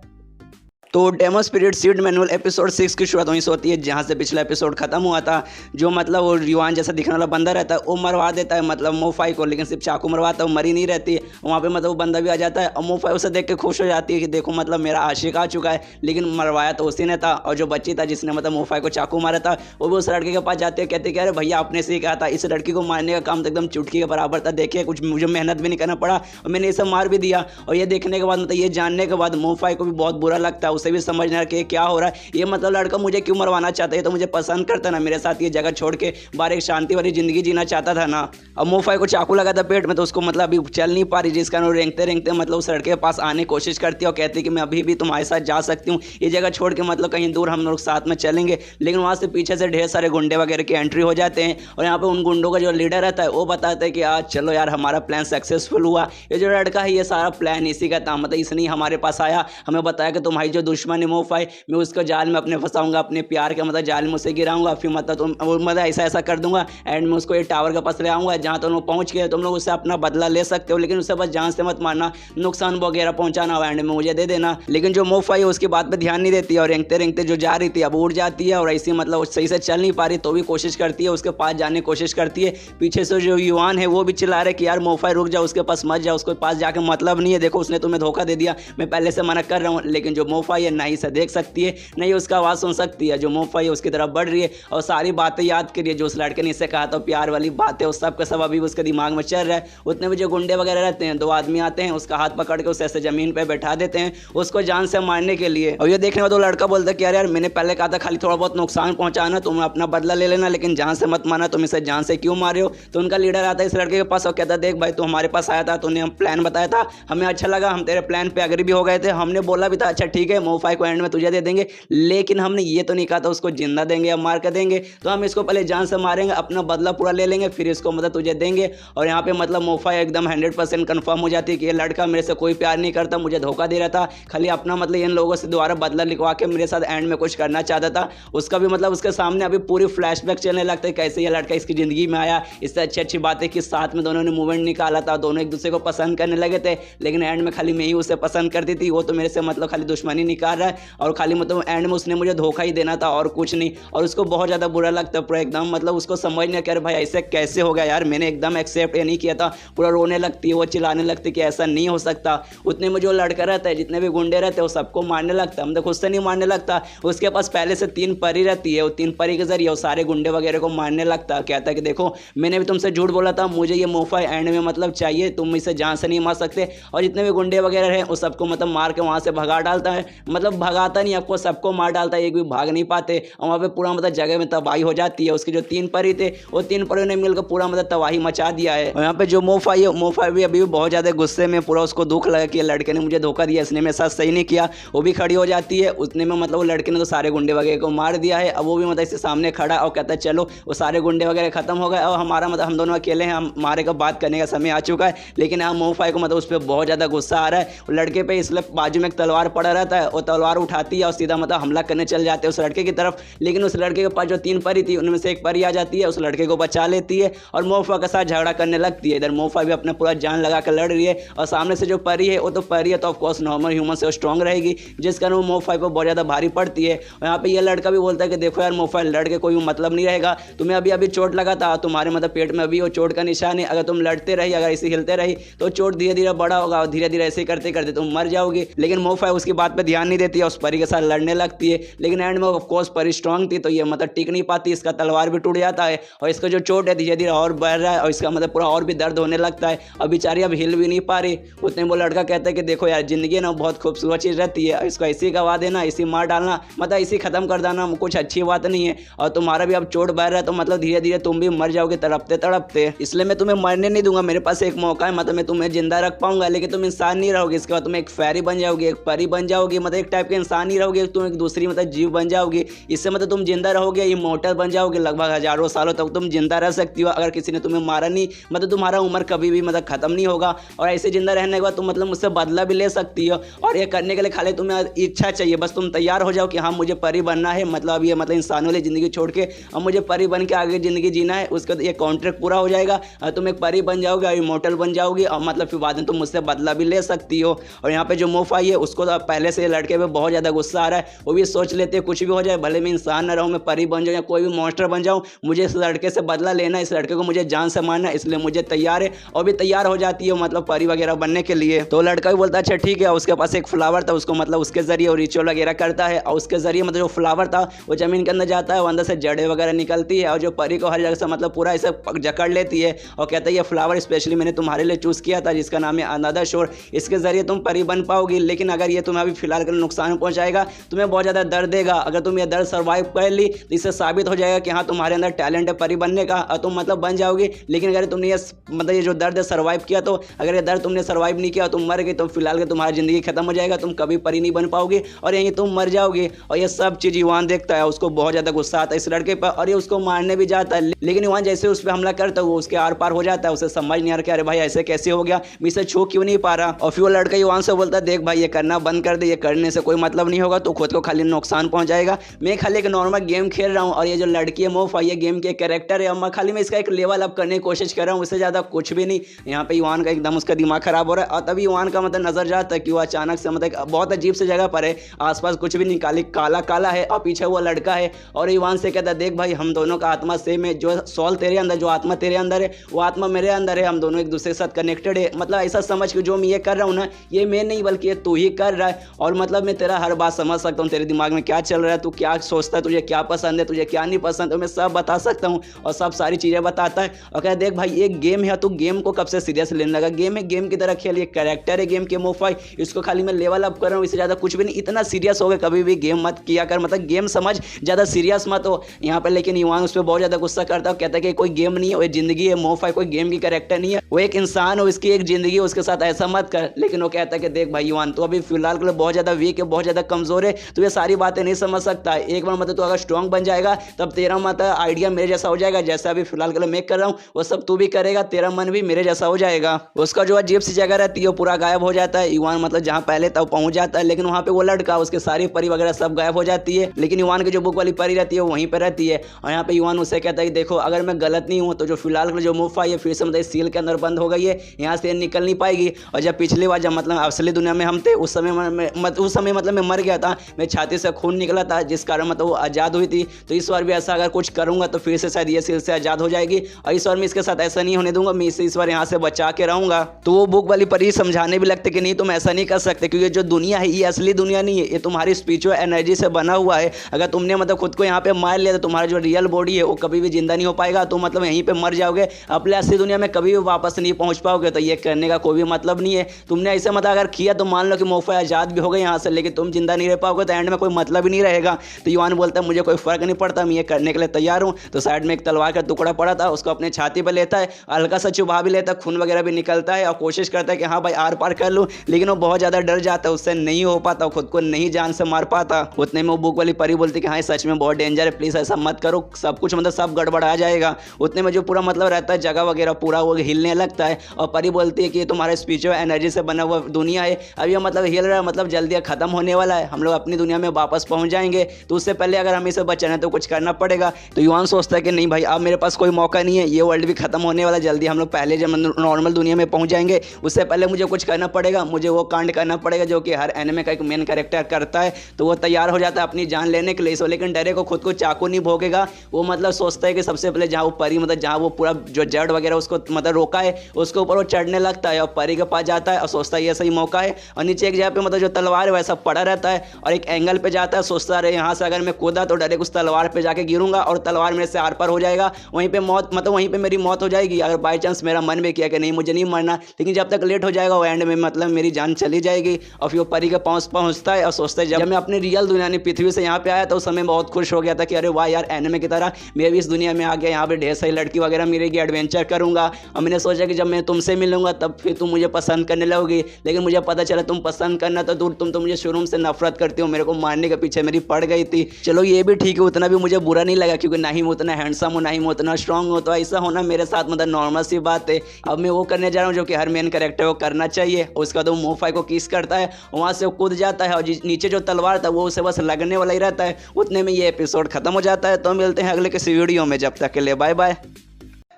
तो demo spirit seed manual episode 6 की शुरुआत वहीं से होती है जहाँ से पिछला एपिसोड खत्म हुआ था। जो मतलब वो युआन जैसा दिखने वाला बंदा रहता है वो मरवा देता है मतलब मोफाई को, लेकिन सिर्फ चाकू मरवाता है, वो मरी नहीं रहती है। वहाँ पे मतलब वो बंदा भी आ जाता है और मोफाई उसे देख के खुश हो जाती है कि देखो मतलब मेरा आशिक आ चुका है, लेकिन मरवाया तो उसी ने था। और जो बच्ची था जिसने मतलब मोफाई को चाकू मारा था वो भी उस लड़के के पास जाते हैं, कहते कि अरे भैया आपने से ही कहा था, इस लड़की को मारने का काम तो एकदम चुटकी के बराबर था, देखिए कुछ मुझे मेहनत भी नहीं करना पड़ा और मैंने इसे मार भी दिया। और ये देखने के बाद मतलब ये जानने के बाद मोफाई को भी बहुत बुरा लगता है, उसे भी समझना कि क्या हो रहा है, ये मतलब लड़का मुझे क्यों मरवाना चाहता है, ये तो मुझे पसंद करता ना, मेरे साथ ये जगह छोड़ के बाहर एक शांति वाली जिंदगी जीना चाहता था ना। अब मोफाई को चाकू लगा था पेट में तो उसको मतलब अभी चल नहीं पा रही, जिस कारण रेंगते रेंगते मतलब उस लड़के के पास आने की कोशिश करती है और कहती है कि मैं अभी भी तुम्हारे साथ जा सकती हूँ, ये जगह छोड़ के मतलब कहीं दूर हम लोग साथ में चलेंगे। लेकिन वहाँ से पीछे से ढेर सारे गुंडे वगैरह की एंट्री हो जाते हैं और यहाँ पे उन गुंडों का जो लीडर रहता है वो बताता है कि आज चलो यार हमारा प्लान सक्सेसफुल हुआ, ये जो लड़का है ये सारा प्लान इसी का था, मतलब इसने हमारे पास आया, हमें बताया कि तुम्हारी जो दुश्मन है मोफाई, मैं उसको जाल में अपने फंसाऊंगा, अपने प्यार के मतलब जाल में उसे गिराऊंगा, फिर मतलब तुम मतलब ऐसा ऐसा कर दूंगा एंड में उसको ये टावर के पास ले आऊंगा जहाँ तुम लोग पहुँच गए, तुम लोग उससे अपना बदला ले सकते हो, लेकिन उससे बस जान से मत मारना, नुकसान वगैरह पहुंचाना एंड में मुझे दे देना। लेकिन जो मोफाई है उसकी बात पर ध्यान नहीं देती और रेंगते रेंगते जो जा रही थी अब उड़ जाती है और ऐसी मतलब सही से चल नहीं पा रही तो भी कोशिश करती है, उसके पास जाने की कोशिश करती है। पीछे से जो युआन है वो भी चिल्ला रहे कि यार मोफाई रुक जाओ, उसके पास मत जाओ, उसके पास जाके मतलब नहीं है, देखो उसने तुम्हें धोखा दे दिया, मैं पहले से मना कर रहा हूँ। लेकिन जो मोफाई है नहीं से देख सकती है, नहीं उसका आवाज़ सुन सकती है, जो मोफाई है उसकी तरफ बढ़ रही है और सारी बातें याद करिए जो उस लड़के ने इससे कहा था, प्यार वाली बातें उस सब का सब अभी उसके दिमाग में चल रहा है। उतने भी जो गुंडे वगैरह रहते हैं, दो आदमी आते हैं, उसका हाथ पकड़ के उसे ऐसे जमीन पे बैठा देते हैं उसको जान से मारने के लिए। और ये देखने में तो लड़का बोलता है कि यार मैंने पहले कहा था खाली थोड़ा बहुत नुकसान पहुंचाना, तुम अपना बदला ले लेना, लेकिन जान से मत मारना, तुम इसे जान से क्यों मारे हो। तो उनका लीडर आता है इस लड़के के पास और कहता है देख भाई तू हमारे पास आया था, तूने हम प्लान बताया था, हमें अच्छा लगा, हम तेरे प्लान पे एग्री भी हो गए थे, हमने बोला भी था अच्छा ठीक है मोफाई को एंड में तुझे दे देंगे, लेकिन हमने ये तो नहीं कहा था उसको जिंदा देंगे या मार कर देंगे, तो हम इसको पहले जान से मारेंगे, अपना बदला पूरा ले लेंगे, फिर इसको मतलब तुझे देंगे। और यहाँ पे मतलब मोफाई एकदम 100% कंफर्म हो जाती है कि ये लड़का मेरे से कोई प्यार नहीं करता, मुझे धोखा दे रहा था, खाली अपना मतलब इन लोगों से दोबारा बदला लिखवा के मेरे साथ एंड में कुछ करना चाहता था। उसका भी मतलब उसके सामने अभी पूरी फ्लैशबैक चलने लगता है कैसे ये लड़का इसकी ज़िंदगी में आया, इससे अच्छी अच्छी बातें कि साथ में दोनों ने मूवमेंट निकाला था, दोनों एक दूसरे को पसंद करने लगे थे, लेकिन एंड में खाली मैं ही उसे पसंद करती थी, वो तो मेरे से मतलब खाली दुश्मनी निकाल रहा है और खाली मतलब एंड में उसने मुझे धोखा ही देना था और कुछ नहीं। और उसको बहुत ज़्यादा बुरा लगता है पूरा एकदम, मतलब उसको समझ नहीं आ भाई ऐसे कैसे हो गया यार, मैंने एकदम एक्सेप्ट ये नहीं किया था, पूरा रोने लगती है, वो चिल्लाने लगती है कि ऐसा नहीं हो सकता। उतने में जो लड़का रहता है, जितने भी गुंडे रहते हैं वो सबको मारने लगता है, मतलब खुद से नहीं मारने लगता, उसके पास पहले से 3 परी रहती है, वो 3 परी के जरिए वो सारे गुंडे वगैरह को मारने लगता है। कहता है कि देखो मैंने भी तुमसे झूठ बोला था, मुझे ये मोफाई एंड में मतलब चाहिए, तुम इसे जान से नहीं मार सकते। और जितने भी गुंडे वगैरह हैं वो सबको मतलब मार के वहाँ से भगा डालता है, मतलब भगाता नहीं, आपको सबको मार डालता है, एक भी भाग नहीं पाते और वहाँ पे पूरा मतलब जगह में तबाही हो जाती है। उसके जो 3 परी थे वो 3 परियों ने मिलकर पूरा मतलब तबाही मचा दिया है। और यहाँ पे जो मोफाई है, मोफाई भी अभी भी बहुत ज़्यादा गुस्से में, पूरा उसको दुख लगा कि लड़के ने मुझे धोखा दिया, इसने मेरे साथ सही नहीं किया, वो भी खड़ी हो जाती है। उतने में मतलब वो लड़के ने तो सारे गुंडे वगैरह को मार दिया है, अब वो भी मतलब इसके सामने खड़ा और कहता है चलो वो सारे गुंडे वगैरह खत्म हो गए और हमारा मतलब हम दोनों अकेले हैं, हमारे का बात करने का समय आ चुका है। लेकिन यहाँ मोफाई को मतलब उस पर बहुत ज़्यादा गुस्सा आ रहा है, लड़के पे इसलिए बाजू में एक तलवार पड़ा रहता है, वो तलवार उठाती है और सीधा मतलब हमला करने चल जाते हैं उस लड़के की तरफ। लेकिन उस लड़के के पास जो 3 परी थी उनमें से एक परी आ जाती है, उस लड़के को बचा लेती है और मोफा के साथ झगड़ा करने लगती है। इधर मोफा भी अपना पूरा जान लगा कर लड़ रही है और सामने से जो परी है वो तो परी है तो ऑफकोर्स नॉर्मल ह्यूमन से स्ट्रॉन्ग रहेगी, जिस कारण वो मोफा को बहुत ज़्यादा भारी पड़ती है। और यहाँ पे ये लड़का भी बोलता है कि देखो यार मोफा, लड़ के कोई मतलब नहीं रहेगा, तुम्हें अभी अभी चोट लगा था, तुम्हारे मतलब पेट में अभी वो चोट का निशान है, अगर तुम लड़ते रही, अगर ऐसे हिलते रही तो चोट धीरे धीरे बड़ा होगा और धीरे धीरे ऐसे करते करते तुम मर जाओगे। लेकिन मोफा उसकी बात पे ध्यान नहीं देती है, उस परी के साथ लड़ने लगती है। लेकिन एंड में ऑफकोर्स परी स्ट्रॉन्ग थी तो ये मतलब टिक नहीं पाती, इसका तलवार भी टूट जाता है और इसका जो चोट है धीरे धीरे और बढ़ रहा है और इसका मतलब पूरा और भी दर्द होने लगता है और बेचारी अब हिल भी नहीं पा रही। उतने वो लड़का कहता है कि देखो यार जिंदगी ना बहुत खूबसूरत चीज़ रहती है, इसको ऐसे गवा देना, इसी मार डालना, मतलब इसी खत्म कर देना कुछ अच्छी बात नहीं है। और तुम्हारा भी अब चोट बढ़ रहा है तो मतलब धीरे धीरे तुम भी मर जाओगे तड़पते तड़पते, इसलिए मैं तुम्हें मरने नहीं दूंगा, मेरे पास एक मौका है, मतलब मैं तुम्हें जिंदा रख पाऊंगा, लेकिन तुम इंसान नहीं रहोगे। इसके बाद तुम एक फेरी बन जाओगी, एक परी बन जाओगी, मतलब एक टाइप के इंसान ही रहोगे, तुम एक दूसरी मतलब जीव बन जाओगी। इससे मतलब तुम जिंदा रहोगे, इमॉर्टल बन जाओगे, लगभग हजारों सालों तक तुम जिंदा रह सकती हो। अगर किसी ने तुम्हें मारा नहीं मतलब तुम्हारा उम्र कभी भी मतलब खत्म नहीं होगा और ऐसे जिंदा रहने के बाद तुम मतलब मुझसे बदला भी ले सकती हो। और ये करने के लिए खाली तुम्हें इच्छा चाहिए, बस तुम तैयार हो जाओ कि हाँ मुझे परी बनना है, मतलब अब ये मतलब इंसानों वाली जिंदगी छोड़ के अब मुझे परी बन के आगे जिंदगी जीना है। उसका ये कॉन्ट्रैक्ट पूरा हो जाएगा और तुम एक परी बन जाओगे और इमॉर्टल बन जाओगी और मतलब फिर बाद में तुम मुझसे बदला भी ले सकती हो। और यहाँ पे जो मोफाई है उसको तो पहले से लड़के पे बहुत ज़्यादा गुस्सा आ रहा है, वो भी सोच लेते हैं कुछ भी हो जाए, भले मैं इंसान ना रहूँ, मैं परी बन जाऊँ या कोई भी मॉन्स्टर बन जाऊँ, मुझे इस लड़के से बदला लेना, इस लड़के को मुझे जान से मारना, इसलिए मुझे तैयार है। और भी तैयार हो जाती है मतलब परी वगैरह बनने के लिए। तो लड़का भी बोलता है अच्छा ठीक है। उसके पास एक फ्लावर था, उसको मतलब उसके जरिए वो रिचुअल वगैरह करता है और उसके जरिए मतलब जो फ्लावर था वो जमीन के अंदर जाता है, वो अंदर से जड़ें वगैरह निकलती है और जो परी को हर जगह से मतलब पूरा ऐसे जकड़ लेती है और कहता है ये फ्लावर स्पेशली मैंने तुम्हारे लिए चूज़ किया था, जिसका नाम है अनदर शोर, इसके जरिए तुम परी बन पाओगी। लेकिन अगर ये तुम्हें अभी फिलहाल नुकसान पहुंचाएगा, तुम्हें बहुत ज़्यादा दर्द देगा, अगर तुम ये दर्द सर्वाइव कर ली तो इससे साबित हो जाएगा कि हाँ तुम्हारे अंदर टैलेंट है परी बनने का और तुम मतलब बन जाओगी। लेकिन अगर तुमने ये मतलब ये जो दर्द है सर्वाइव किया, तो अगर ये दर्द तुमने सर्वाइव नहीं किया तुम मर गई तो फिलहाल के तुम्हारी ज़िंदगी खत्म हो जाएगा, तुम कभी परी नहीं बन पाओगे और यहीं तुम मर जाओगे। और ये सब चीज़ युवान देखता है, उसको बहुत ज़्यादा गुस्सा आता है इस लड़के पर और ये उसको मारने भी जाता है। लेकिन युवान जैसे उस पर हमला करता है वो उसके आर पार हो जाता है, उसे समझ नहीं आ रहा कि अरे भाई ऐसे कैसे हो गया, मैं इसे छू क्यों नहीं पा रहा। और फिर वो लड़का युवान से बोलता है देख भाई ये करना बंद कर दे, ये करने से कोई मतलब नहीं होगा, तो खुद को खाली नुकसान पहुंचाएगा। मैं खाली एक नॉर्मल गेम खेल रहा हूँ और ये जो लड़की है मोफा ये गेम के कैरेक्टर है और मैं खाली मैं इसका एक लेवल अप करने की कोशिश कर रहा हूँ, इससे ज़्यादा कुछ भी नहीं। यहाँ पे युवान का एकदम उसका दिमाग खराब हो रहा है और तभी युवान का मतलब नजर जाता है कि वो अचानक से मतलब बहुत अजीब सी जगह पर है, आसपास कुछ भी नहीं, खाली काला काला है और पीछे वो लड़का है। और युवान से कहता है देख भाई हम दोनों का आत्मा सेम है, जो सोल तेरे अंदर, जो आत्मा तेरे अंदर है वो आत्मा मेरे अंदर है, हम दोनों एक दूसरे के साथ कनेक्टेड है। मतलब ऐसा समझ कि जो मैं ये कर रहा हूँ ना ये मैं नहीं बल्कि ये तू ही कर रहा है और मतलब मैं तेरा हर बात समझ सकता हूँ, तेरे दिमाग में क्या चल रहा है, तू क्या सोचता है, तुझे क्या पसंद है, तुझे क्या नहीं पसंद, तो मैं सब बता सकता हूँ और सब सारी चीज़ें बताता है। और कहता देख भाई एक गेम है, तू गेम को कब से सीरियस लेने लगा, गेम है गेम की तरह खेल, ये कैरेक्टर है गेम के मोफाई, इसको खाली मैं लेवल अप कर रहा हूँ, इससे ज़्यादा कुछ भी नहीं। इतना सीरियस हो गया कभी भी गेम मत किया कर, मतलब गेम समझ, ज़्यादा सीरियस मत हो यहाँ पर। लेकिन युवान उस पर बहुत ज़्यादा गुस्सा करता है, कहता है कि कोई गेम नहीं है, वो जिंदगी है, मोफाई कोई गेम की कैरेक्टर नहीं है, वो एक इंसान हो, इसकी एक जिंदगी है, उसके साथ ऐसा मत कर। लेकिन वो कहता है कि देख भाई युवान तो अभी फिलहाल के लिए बहुत ज़्यादा वीक है, बहुत ज़्यादा कमज़ोर है, तो ये सारी बातें नहीं समझ सकता। एक बार मतलब तो अगर स्ट्रॉन्ग बन जाएगा तब तेरा मतलब आइडिया मेरे जैसा हो जाएगा, जैसा अभी फिलहाल के लिए मैं कर रहा हूँ वो सब तू भी करेगा, तेरा मन भी मेरे जैसा हो जाएगा। उसका जो अजीब सी जगह रहती है वो पूरा गायब हो जाता है, युवान मतलब जहाँ पहले तब पहुँच जाता है, लेकिन वहाँ पे वो लड़का उसके सारी परी वगैरह सब गायब हो जाती है, लेकिन युवान की जो बुक वाली परी रहती है वो वहीं पर रहती है। और यहाँ पे युवान उससे कहता है कि देखो अगर मैं गलत नहीं हूँ तो जो फिलहाल के जो मोफाई है फिर से मतलब सील के अंदर बंद हो गई है, यहाँ से निकल नहीं पाएगी। और जब पिछली बार जब मतलब असली दुनिया में हम थे उस समय मतलब मैं मर गया था, मेरी छाती से खून निकला था जिस कारण मतलब वो आज़ाद हुई थी। तो इस बार भी ऐसा अगर कुछ करूँगा तो फिर से शायद ये सील से आज़ाद हो जाएगी और इस बार मैं इसके साथ ऐसा नहीं होने दूंगा, मैं इसे इस बार यहाँ से बचा के रहूँगा। तो वो बुक वाली परी समझाने भी लगते कि नहीं तुम ऐसा नहीं कर सकते, क्योंकि जो दुनिया है ये असली दुनिया नहीं है, ये तुम्हारी स्पिरिचुअल एनर्जी से बना हुआ है। अगर तुमने मतलब खुद को यहाँ पे मार लिया तो तुम्हारा जो रियल बॉडी है वो कभी भी जिंदा नहीं हो पाएगा, तो मतलब यहीं पे मर जाओगे, अपने असली दुनिया में कभी भी वापस नहीं पहुँच पाओगे। तो ये करने का कोई भी मतलब नहीं है। तुमने ऐसे मतलब अगर किया तो मान लो कि मोफा आज़ाद भी हो गए यहाँ से, लेकिन तुम जिंदा नहीं रह पाओगे तो एंड में कोई मतलब ही नहीं रहेगा। तो युवान बोलता है मुझे कोई फर्क नहीं पड़ता, मैं ये करने के लिए तैयार हूँ। तो साइड में एक तलवार का टुकड़ा पड़ा था, उसको अपने छाती पर लेता है, हल्का सा चुभा भी लेता है, खून वगैरह भी निकलता है और कोशिश करता है कि हाँ भाई आर पार कर लूँ, लेकिन वो बहुत ज़्यादा डर जाता है, उससे नहीं हो पाता, खुद को नहीं जान से मार पाता। उतने में वो बुक वाली परी बोलती कि हाँ सच में बहुत डेंजर है, प्लीज़ ऐसा मत करो, सब कुछ मतलब सब गड़बड़ आ जाएगा। उतने में जो पूरा मतलब रहता है जगह वगैरह पूरा वो हिलने लगता है और परी बोलती है कि ये तुम्हारे स्पिरिचुअल एनर्जी से बना हुआ दुनिया है, अब ये मतलब हिल रहा है, मतलब जल्दी खत्म होने वाला है, हम लोग अपनी दुनिया में वापस पहुंच जाएंगे, तो उससे पहले अगर हमें इसे बचाना है तो कुछ करना पड़ेगा। तो युवान सोचता है कि नहीं भाई, अब मेरे पास कोई मौका नहीं है, ये वर्ल्ड भी खत्म होने वाला, जल्दी हम लोग पहले जब नॉर्मल दुनिया में पहुंच जाएंगे, उससे पहले मुझे कुछ करना पड़ेगा, मुझे वो कांड करना पड़ेगा जो कि हर एनिमे का एक मेन कैरेक्टर करता है। तो वो तैयार हो जाता है अपनी जान लेने के लिए। लेकिन डरे को खुद को चाकू नहीं भोगेगा, वो मतलब सोचता है कि सबसे पहले जहाँ वो परी मतलब जहाँ वो पूरा जो जड़ वगैरह उसको मतलब रोका है, उसके ऊपर वो चढ़ने लगता है और परी के पास जाता है और सोचता है ये सही मौका है, और नीचे एक जगह पे मतलब जो तलवार है वैसा पड़ा रहता है और एक एंगल पे जाता है, सोचता है यहाँ से अगर मैं कूदा तो डायरेक्ट उस तलवार पे जाके गिरूंगा और तलवार मेरे से आर पार हो जाएगा, वहीं पे मौत मतलब वहीं पे मेरी मौत हो जाएगी। अगर बाई चांस मेरा मन भी किया कि नहीं मुझे नहीं मरना, लेकिन जब तक लेट हो जाएगा वो एंड में मतलब मेरी जान चली जाएगी। और फिर वो परी के पास पहुंचता है और सोचता है जब मैं अपनी रियल दुनिया ने पृथ्वी से यहाँ पे आया तो उस समय बहुत खुश हो गया था कि अरे वाह यार, एनिमे की तरह मैं भी इस दुनिया में आ गया, यहाँ पे ढेर सारी लड़की वगैरह मिलेगी, एडवेंचर करूंगा। और मैंने सोचा कि जब मैं तुमसे मिलूंगा तब फिर तुम मुझे पसंद करने लगोगी, लेकिन मुझे पता चला तुम पसंद करना तो दूर, तुम तो मुझे शुरू से नफरत करती हो, मेरे को मारने के पीछे मेरी पड़ गई थी। चलो ये भी ठीक है, उतना भी मुझे बुरा नहीं लगा, क्योंकि ना ही मैं उतना हैंडसम हूँ, ना ही मैं उतना स्ट्रांग हूँ, तो ऐसा होना मेरे साथ मतलब नॉर्मल सी बात है। अब मैं वो करने जा रहा हूँ जो कि हर मेन कैरेक्टर को करना चाहिए। उसका तो मोफाई को किस करता है, वहाँ से वो कूद जाता है और नीचे जो तलवार था वो उसे बस लगने वाला ही रहता है। उतने में ये एपिसोड खत्म हो जाता है। तो मिलते हैं अगले किसी वीडियो में, जब तक के लिए बाय बाय।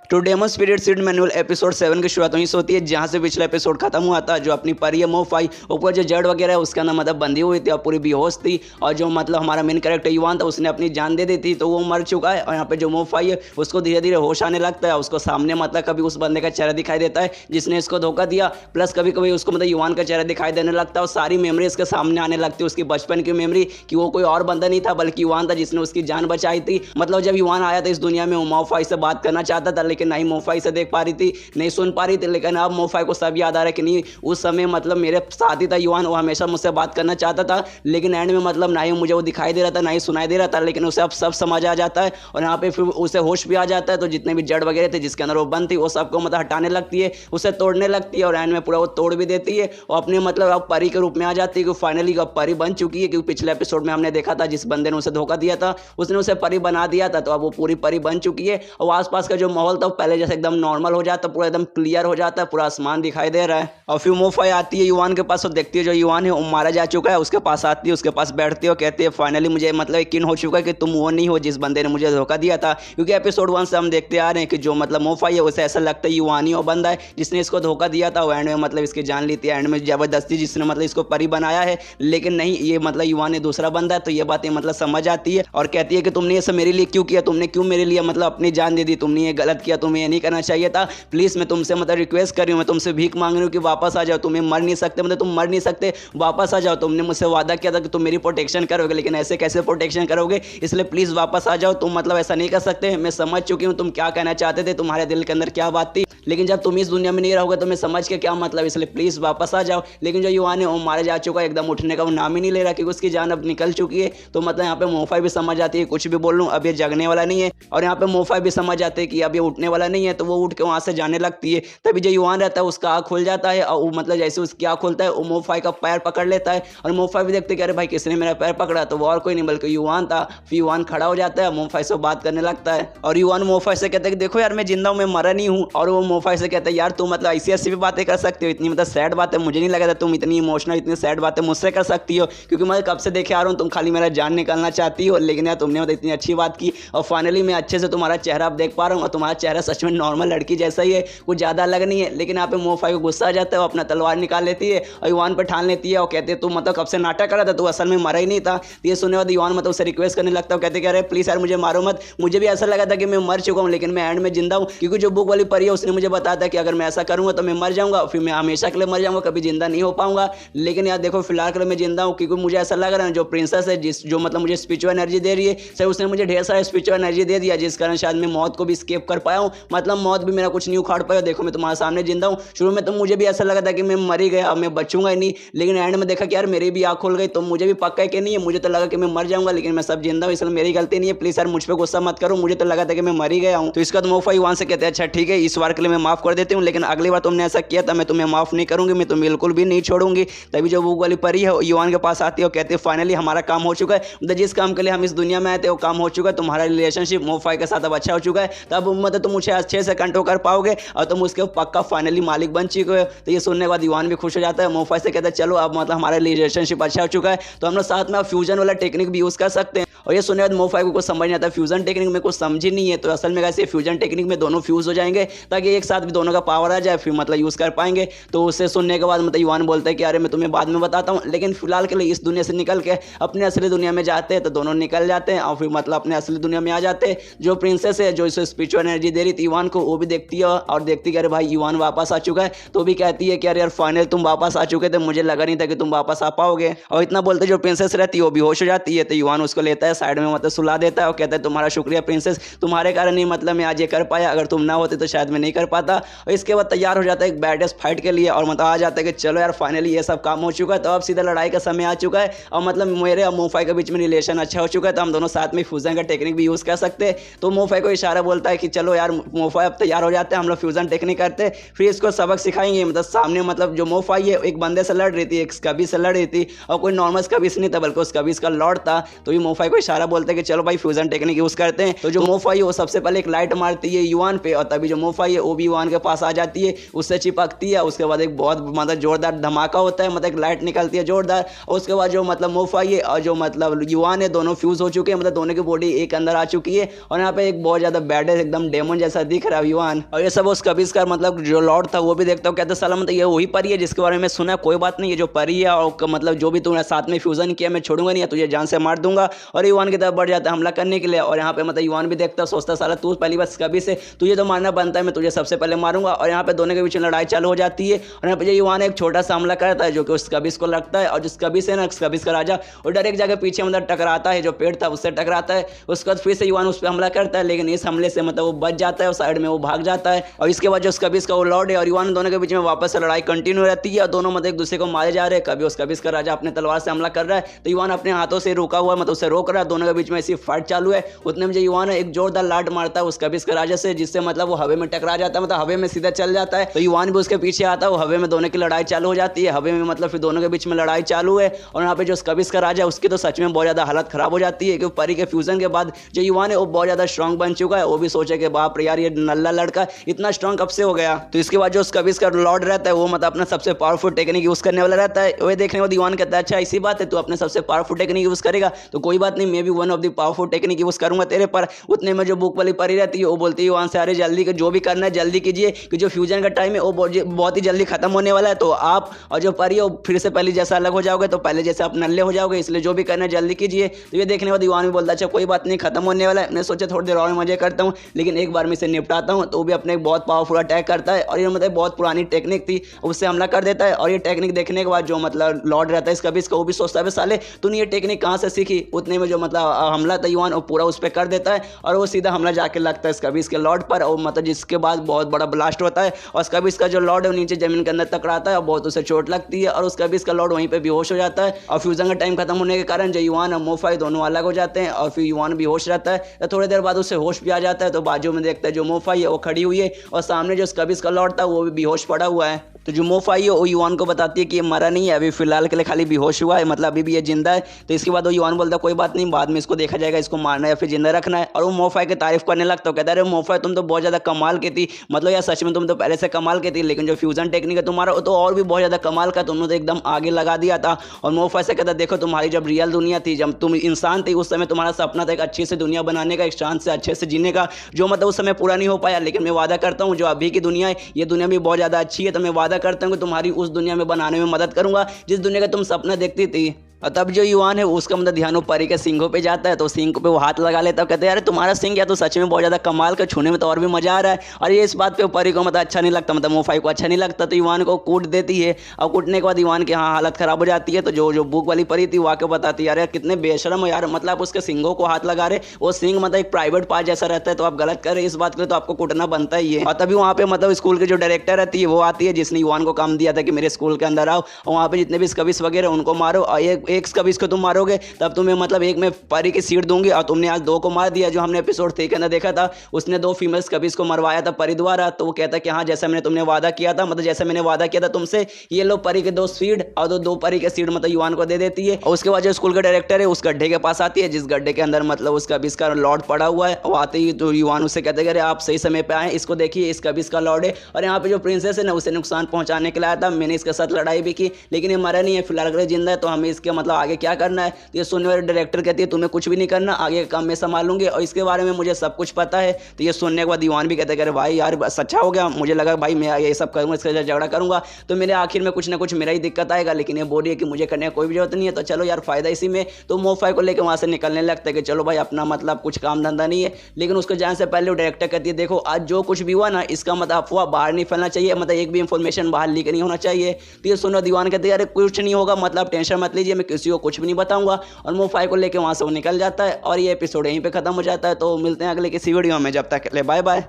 तो demon spirit seed manual episode 7 की शुरुआत वहीं से होती है जहाँ से पिछला एपिसोड खत्म हुआ था। जो अपनी परी है मोफाई, ऊपर जो जड़ वगैरह है उसका नाम मतलब बंधी हुई थी और पूरी बेहोश थी, और जो मतलब हमारा मेन कैरेक्टर युवान था उसने अपनी जान दे दी थी, तो वो मर चुका है। और यहाँ पे जो मोफाई है उसको धीरे धीरे होश आने लगता है, उसको सामने मतलब कभी उस बंदे का चेहरा दिखाई देता है जिसने इसको धोखा दिया, प्लस कभी कभी उसको मतलब युवान का चेहरा दिखाई देने लगता है और सारी मेमोरी इसके सामने आने लगती है, उसकी बचपन की मेमोरी कि वो कोई और बंदा नहीं था बल्कि युवान था जिसने उसकी जान बचाई थी। मतलब जब युवान आया था इस दुनिया में वो मोफाई से बात करना चाहता था, लेकिन नहीं मोफाई से देख पा रही थी, नहीं सुन पा रही थी, लेकिन अब मोफाई को सब याद आ रहा है कि नहीं उस समय मतलब मेरे साथ ही था युवान, वो हमेशा मुझसे बात करना चाहता था, लेकिन एंड में मतलब ना ही मुझे वो दिखाई दे रहा था ना ही सुनाई दे रहा था, लेकिन उसे अब सब समझ आ जाता है और यहाँ पे फिर उसे होश भी आ जाता है। तो जितने भी जड़ वगैरह थे जिसके अंदर वो बंद थी वो सबको मतलब हटाने लगती है, उसे तोड़ने लगती है और एंड में पूरा वो तोड़ भी देती है और अपने मतलब अब परी के रूप में आ जाती है कि फाइनली अब परी बन चुकी है। क्योंकि पिछले एपिसोड में हमने देखा था जिस बंदे ने उसे धोखा दिया था उसने उसे परी बना दिया था, तो अब वो पूरी परी बन चुकी है और आसपास का जो माहौल था वो पहले जैसे एकदम नॉर्मल हो जाता, पूरा एकदम क्लियर हो जाता है, पूरा आसमान दिखाई दे रहा है। और फिर मोफाई आती है युवान के पास और देखती है जो युवान है वो मारा जा चुका है, उसके पास आती है, उसके पास बैठती है और कहती है फाइनली मुझे मतलब यकीन हो चुका है कि तुम वो नहीं हो जिस बंदे ने मुझे धोखा दिया था। क्योंकि एपिसोड 1 से हम देखते आ रहे हैं कि जो मतलब मोफाई है उसे ऐसा लगता है युवान ही वो बंदा है जिसने इसको धोखा दिया था, एंड में मतलब इसकी जान ली थी, एंड में जबरदस्ती जिसने मतलब इसको परी बनाया है, लेकिन नहीं ये मतलब युवान है दूसरा बंदा है। तो ये बातें मतलब समझ आती है और कहती है कि तुमने ये सब मेरे लिए क्यों किया, तुमने क्यों मेरे लिए मतलब अपनी जान दे दी, तुमने ये गलत किया, तुम्हें ये नहीं करना चाहिए था, प्लीज मैं तुमसे मतलब रिक्वेस्ट कर रही हूँ, मैं तुमसे भीख मांग रही हूँ कि वापस आ जाओ, तुम्हें मर नहीं सकते, मतलब तुम मर नहीं सकते, वापस आ जाओ, तुमने मुझसे वादा किया था कि तुम मेरी प्रोटेक्शन करोगे, लेकिन ऐसे कैसे प्रोटेक्शन करोगे, इसलिए प्लीज वापस आ जाओ, तुम मतलब ऐसा नहीं कर सकते, मैं समझ चुकी हूँ तुम क्या कहना चाहते थे, तुम्हारे दिल के अंदर क्या बात थी, लेकिन जब तुम इस दुनिया में नहीं रहोगे तो मैं समझ के क्या मतलब, इसलिए प्लीज वापस आ जाओ। लेकिन जो युवान है वो मारा जा चुका है, एकदम उठने का वो नाम ही नहीं ले रहा क्योंकि उसकी जान अब निकल चुकी है। तो मतलब यहाँ पे मोफाई भी समझ आती है कुछ भी बोल लूँ अब ये जगने वाला नहीं है, और यहाँ पे मोफाई भी समझ आते हैं कि अब ये उठने वाला नहीं है, तो वो उठ के वहां से जाने लगती है। तभी जो युवान रहता है उसका आँख खुल जाता है और मतलब जैसे उसकी आँख खुलता है वो मोफाई का पैर पकड़ लेता है और मोफाई भी देखते कि अरे भाई किसने मेरा पैर पकड़ा, तो वो और कोई नहीं बल्कि युवान था। फिर युवान खड़ा हो जाता है, मोफाई से बात करने लगता है और युवान मोफाई से कहता है कि देखो यार मैं जिंदा हूँ, मैं मरा नहीं हूँ। और वो मोफाई से कहता है यार तुम मतलब ऐसी ऐसी भी बातें कर सकते हो, इतनी मतलब सैड बात है, मुझे नहीं लगा था तुम इतनी इमोशनल इतनी सैड बातें मुझसे कर सकती हो, क्योंकि मैं कब से देखे आ रहा हूँ तुम खाली मेरा जान निकालना चाहती हो, लेकिन यार तुमने मतलब इतनी अच्छी बात की और फाइनली मैं अच्छे से तुम्हारा चेहरा अब देख पा रहा हूँ और तुम्हारा चेहरा सच में नॉर्मल लड़की जैसा ही है, कुछ ज़्यादा अलग नहीं है। लेकिन यहाँ पे मोफाई को गुस्सा आ जाता है, वो अपना तलवार निकाल लेती है और युवान पर ठान लेती है और कहते हैं तू मतलब कब से नाटक कर रहा था, तू असल में मरा ही नहीं था। तो ये सुनने बाद युवान मतलब उसे रिक्वेस्ट करने लगता है, कहते कि अरे प्लीज़ यार मुझे मारो मत, मुझे भी ऐसा लगा था कि मैं मर चुका हूँ लेकिन मैं एंड में जिंदा हूँ, क्योंकि जो बुक वाली परी है उसने मुझे बताया था कि अगर मैं ऐसा करूँगा तो मैं मर जाऊँगा, फिर मैं हमेशा के लिए मर जाऊँगा, कभी जिंदा नहीं हो पाऊंगा। लेकिन यार देखो फिलहाल के लिए मैं जिंदा हूँ, क्योंकि मुझे ऐसा लग रहा है जो प्रिंसेस है जो मतलब मुझे स्पिरिचुअल एनर्जी दे रही है, सर उसने मुझे ढेर सारा स्पिरिचुअल एनर्जी दे दिया, जिस कारण शायद मैं मौत को भी स्केप कर पाया हूँ, मतलब मौत भी मेरा कुछ नहीं उखाड़ पाया। देखो मैं तुम्हारे सामने जिंदा हूँ, शुरू में तो मुझे भी ऐसा लगा था कि मैं मर ही गया, अब मैं बचूंगा ही नहीं, लेकिन एंड में देखा कि यार मेरी भी आँख खुल गई, तो मुझे भी पक्का है कि नहीं है, मुझे तो लगा कि मैं मर जाऊंगा, लेकिन मैं सब जिंदा हूँ, इसलिए मेरी गलती नहीं है, प्लीज यार मुझ पर गुस्सा मत करो, मुझे तो लगा था कि मैं मर ही गया हूँ। तो इसका तो मोफाई युवान से कहते हैं अच्छा ठीक है इस बार के लिए मैं माफ कर देती हूँ, लेकिन अगली बार तुमने ऐसा किया था मैं तुम्हें माफ नहीं करूंगी, मैं तुम्हें बिल्कुल भी नहीं छोड़ूंगी। तभी जो बुक वाली परी है युवान के पास आती है और कहती है फाइनली हमारा काम हो चुका है, मतलब जिस काम के लिए हम इस दुनिया में आए थे वो काम हो चुका है, तुम्हारा रिलेशनशिप मोफाई के साथ अब अच्छा हो चुका है, तब मतलब तुम मुझे अच्छे से कंट्रोल कर पाओगे और तुम उसके पक्का फाइनली मालिक बन चुके हो। तो ये सुनने के बाद युवान भी खुश हो जाता है। मोफाई से कहता है चलो अब मतलब हमारा रिलेशनशिप अच्छा हो चुका है तो हम लोग साथ में फ्यूजन वाला टेक्निक भी यूज़ कर सकते हैं। और ये सुनने के बाद मोफाई को कुछ समझ नहीं आता, फ्यूजन टेक्निक में कुछ समझ ही नहीं है। तो असल में कैसे फ्यूजन टेक्निक में दोनों फ्यूज हो जाएंगे ताकि एक साथ भी दोनों का पावर आ जाए, फिर मतलब यूज़ कर पाएंगे। तो उससे सुनने के बाद मतलब युवान बोलता है कि अरे मैं तुम्हें बाद में बताता हूँ, लेकिन फिलहाल के लिए इस दुनिया से निकल के अपने असली दुनिया में जाते हैं। तो दोनों निकल जाते हैं और फिर मतलब अपने असली दुनिया में आ जाते हैं। जो प्रिंसेस है जो इसे स्पिरिचुअल एनर्जी दे रही थी युवान को, वो भी देखती है और देखती है कि अरे भाई युवान वापस आ चुका है। तो भी कहती है कि अरे यार फाइनल तुम वापस आ चुके थे, मुझे लगा नहीं था कि तुम वापस आ पाओगे। और इतना बोलते जो प्रिंसेस रहती है वो बेहोश हो जाती है। तो युवान उसको लेता है साइड में मतलब सुला देता है और कहता है तुम्हारा शुक्रिया प्रिंसेस, तुम्हारे कारण ही मतलब मैं आज ये कर पाया, अगर तुम ना होते तो शायद मैं नहीं कर पाता। और इसके बाद तैयार हो जाता है एक बैडेस्ट फाइट के लिए और मतलब आ जाता है कि चलो यार फाइनली ये सब काम हो चुका है, तो अब सीधा लड़ाई का समय आ चुका है। और मतलब मेरे और मोफाई के बीच में रिलेशन अच्छा हो चुका है, तो हम दोनों साथ में फ्यूजन का टेक्निक भी यूज़ कर सकते हैं। तो मोफाई को इशारा बोलता है कि चलो यार मोफाई अब तैयार हो जाते हैं, हम लोग फ्यूजन टेक्निक करते हैं, फिर इसको सबक सिखाएंगे। मतलब सामने मतलब जो मोफाई है एक बंदे से लड़ रही थी, एक स्कबी से लड़ रही थी और कोई नॉर्मल स्कबीस नहीं था बल्कि स्कबीस का लॉर्ड था। तो ये मोफाई को इशारा बोलते हैं कि चलो भाई फ्यूजन टेक्निक यूज़ करते हैं। तो जो मोफाई है वो सबसे पहले एक लाइट मारती है युवान पे और तभी जो मोफाई है वो भी युवान के पास आ जाती है, उससे चिपकती है। उसके बाद एक बहुत मतलब जोरदार धमाका होता है, मतलब एक लाइट निकलती है जोरदार। और उसके बाद जो मतलब मोफाई है और जो मतलब युवान है दोनों फ्यूज हो चुके हैं, मतलब दोनों की बॉडी एक अंदर आ चुकी है। और यहाँ पे एक बहुत ज्यादा बैड है, एकदम डेमन जैसा दिख रहा है युवान। और ये सब उस कबीज का मतलब जो लॉर्ड था वो भी देखता हूँ, कहते सलाम ये वही परी है जिसके बारे में सुना है, कोई बात नहीं ये जो परी है और मतलब जो भी तूने साथ में फ्यूजन किया मैं छोड़ूंगा नहीं, तुझे जान से मार दूंगा। और युवान की तरफ बढ़ जाता है हमला करने के लिए। और यहाँ पे मतलब युवान भी देखता सोचता साला तू पहली बार कभी से तुझे तो मारना बनता है, मैं तुझे सबसे पहले मारूंगा। और यहाँ पे दोनों के बीच में लड़ाई चालू हो जाती है। और यहाँ पे युवान एक छोटा सा हमला करता है जो कि उस कबीस को लगता है और जिस कबीस है ना कबीस का राजा और डायरेक्ट जाकर पीछे मतलब टकराता है, जो पेड़ था उससे टकराता है। उसके बाद फिर से युवान उस पर हमला करता है, लेकिन इस हमले से मतलब वो बच जाता है और साइड में वो भाग जाता है। और इसके बाद जो उस कबीस का वो लॉर्ड है और युवान दोनों के बीच में वापस से लड़ाई कंटिन्यू रहती है और दोनों मतलब एक दूसरे को मारे जा रहे हैं। कभी उस कबीस का राजा अपने तलवार से हमला कर रहा है तो युवान अपने हाथों से रोका हुआ मतलब उसे रोक रहा है, दोनों के बीच में ऐसी फाइट चालू है। उतने में जो युवान एक जोरदार लाट मारता है उस कबीस के राजा से, जिससे मतलब वो हवे में टकरा जाता है, मतलब हवे में सीधा चल जाता है। तो युवान भी उसके पीछे आता है, वो हवे में दोनों की लड़ाई चालू हो जाती है। हवे में मतलब फिर दोनों के बीच में लड़ाई चालू है। और यहाँ पे जो कबीस का राजा है उसकी तो सच में बहुत ज्यादा हालत खराब हो जाती है, क्योंकि परी के फ्यूजन के बाद जो युवान है वो बहुत ज्यादा स्ट्रॉन्ग बन चुका है। वो भी सोचे कि बाप रे यार ये नल्ला लड़का इतना स्ट्रॉन्ग कब से हो गया। तो इसके बाद जो कबीस का लॉर्ड रहता है वो मतलब अपना सबसे पावरफुल टेक्निक यूज करने वाला रहता है। वो देखने को युवान कहता है अच्छा इसी बात है, तू अपने सबसे पावरफुल टेक्निक यूज करेगा तो कोई बात नहीं, मैं भी one of the powerful technique use करूंगा तेरे पर। उतने में जो बुक वाली परी रहती है वो बोलती है युवान से अरे जल्दी जो भी करना है जल्दी कीजिए कि जो फ्यूजन का टाइम है वो बहुत ही जल्दी खत्म होने वाला है। तो आप और जो परी है वो फिर से पहले जैसा अलग हो जाओगे, तो पहले जैसे आप नल्ले हो जाओगे, इसलिए जो भी करना है जल्दी कीजिए। तो ये देखने के बाद युवान भी बोलता है अच्छा कोई बात नहीं खत्म होने वाला है, मैं सोचा थोड़ी देर और मजे करता हूँ लेकिन एक बार में इसे निपटाता हूँ। तो वो भी अपने बहुत पावरफुल अटैक करता है और ये मतलब बहुत पुरानी टेक्निक थी, उससे हमला कर देता है। और ये टेक्निक देखने के बाद जो मतलब लॉर्ड रहता है इसका भी इसका वो भी सोचता है साले तूने ये टेक्निक कहाँ से सीखी। उतने में जो मतलब हमला था युवान वो पूरा उस पर कर देता है और वो सीधा हमला जाके लगता है इसका भी इसके लॉर्ड पर। और मतलब जिसके बाद बहुत बड़ा ब्लास्ट होता है और उसका भी इसका जो लॉर्ड है वो नीचे जमीन के अंदर टकराता है और बहुत उसे चोट लगती है और उसका भी इसका लॉर्ड वहीं पे बेहोश हो जाता है। और फ्यूजन का टाइम खत्म होने के कारण जो युवान और मोफाई दोनों अलग हो जाते हैं और फिर युवान बेहोश रहता है। तो थोड़ी देर बाद उससे होश भी आ जाता है, तो बाजू में देखता है जो मोफाई है वो खड़ी हुई है और सामने जो उसका भी इसका लॉर्ड था वो भी बेहोश पड़ा हुआ है। तो जो मोफाई है वो युवान को बताती है कि ये मरा नहीं है, अभी फिलहाल के लिए खाली बेहोश हुआ है, मतलब अभी भी ये जिंदा है। तो इसके बाद वो युवान बोलता है कोई बात नहीं, बाद में इसको देखा जाएगा, इसको मारना है या फिर जिंदा रखना है। और वो मोफाई की तारीफ करने लगता है, कहता है अरे मोफाई तुम तो बहुत ज़्यादा कमाल की थी, मतलब यार सच में तुम तो पहले से कमाल की थी, लेकिन जो फ्यूजन टेक्निक है तुम्हारा वो तो और भी बहुत ज़्यादा कमाल का, तुमने तो एकदम आगे लगा दिया था। और मोफाई से कहता देखो तुम्हारी जब रियल दुनिया थी, जब तुम इंसान थी, उस समय तुम्हारा सपना था एक अच्छी से दुनिया बनाने का, एक शांत से अच्छे से जीने का, जो मतलब उस समय पूरा नहीं हो पाया। लेकिन मैं वादा करता हूँ जो अभी की दुनिया है ये दुनिया भी बहुत ज़्यादा अच्छी है, तो मैं वादा करता हूँ कि तुम्हारी उस दुनिया में बनाने में मदद करूंगा जिस दुनिया का तुम सपना देखती थी। और तब जो युवान है उसका मतलब ध्यान परी के सिंगों पे जाता है, तो सिंग पे वो हाथ लगा लेता है, कहते हैं यार तुम्हारा सिंग या तो सच में बहुत ज़्यादा कमाल का, छूने में तो और भी मजा आ रहा है। और ये इस बात पे परी को मतलब अच्छा नहीं लगता, मतलब मोफाई को अच्छा नहीं लगता, तो युवान को कूट देती है। और कूटने के बाद युवान की हाँ हालत खराब हो जाती है। तो जो बुक वाली परी थी वो आके बताती है यार कितने बेशरम हो यार, मतलब उसके सिंगों को हाथ लगा रहे, वो सिंग मतलब एक प्राइवेट पार्ट जैसा रहता है, तो आप गलत कर रहे हैं, इस बात के लिए तो आपको कूटना बनता ही है। और तभी वहाँ पे मतलब स्कूल की जो डायरेक्टर रहती है वो आती है, जिसने युवान को काम दिया था कि मेरे स्कूल के अंदर आओ और वहाँ पे जितने भी स्कबिस वगैरह उनको मारो। और ये एक कभी इसको तुम मारोगे तब तुम्हें मतलब एक में परी की सीट दूंगी, और तुमने आज 2 को मार दिया। जो हमने एपिसोड 3 के अंदर देखा था, उसने 2 फीमेल्स कभी को मरवाया था परी द्वारा। तो वो कहता है कि हाँ, जैसा मैंने तुमने वादा किया था, मतलब जैसे मैंने वादा किया था तुमसे, ये लो परी के 2 सीड, और 2 परी के सीड मतलब युवान को दे देती है। और उसके बाद जो स्कूल का डायरेक्टर है उस गड्ढे के पास आती है, जिस गड्ढे के अंदर मतलब उसका भी इसका लॉर्ड पड़ा हुआ है। वो आते ही तो युवान उससे कहते हैं, अरे आप सही समय पे आए, इसको देखिए, इसका भी इसका लॉर्ड है, और यहाँ पे जो प्रिंसेस है ना उसे नुकसान पहुंचाने के लिए आया था। मैंने इसके साथ लड़ाई भी की, लेकिन ये मरा नहीं है, फिलहाल अगर जिंदा है, तो हमें इसके मतलब आगे क्या करना है। तो ये सुनने वाले डायरेक्टर कहती है, तुम्हें कुछ भी नहीं करना, आगे का काम मैं संभालूंगी, और इसके बारे में मुझे सब कुछ पता है। तो ये सुनने के बाद युवान भी कहते हैं, अरे भाई यार सच्चा हो गया, मुझे लगा भाई मैं ये सब करूँगा, इसके साथ झगड़ा करूँगा तो मेरे आखिर में कुछ ना कुछ मेरा ही दिक्कत आएगा, लेकिन ये बोल रही है कि मुझे करने की कोई भी जरूरत नहीं है, तो चलो यार फायदा इसी में। तो मोफाई को लेकर वहाँ से निकलने लगता है कि चलो भाई अपना मतलब कुछ काम धंधा नहीं है। लेकिन उसको जाने से पहले वो डायरेक्टर कहती है, देखो आज जो कुछ भी हुआ ना, इसका मतलब अफवाह बाहर नहीं फैलना चाहिए, मतलब एक भी इंफॉर्मेशन बाहर लीक नहीं होना चाहिए। तो ये सुनो दीवान कहते हैं, अरे कुछ नहीं होगा, मतलब टेंशन मत लीजिए, मैं किसी को कुछ भी नहीं बताऊंगा। और मोफाई को लेकर वहाँ से वो निकल जाता है, और ये एपिसोड यहीं पर खत्म हो जाता है। तो मिलते हैं अगले किसी वीडियो में, जब तक के लिए बाय बाय।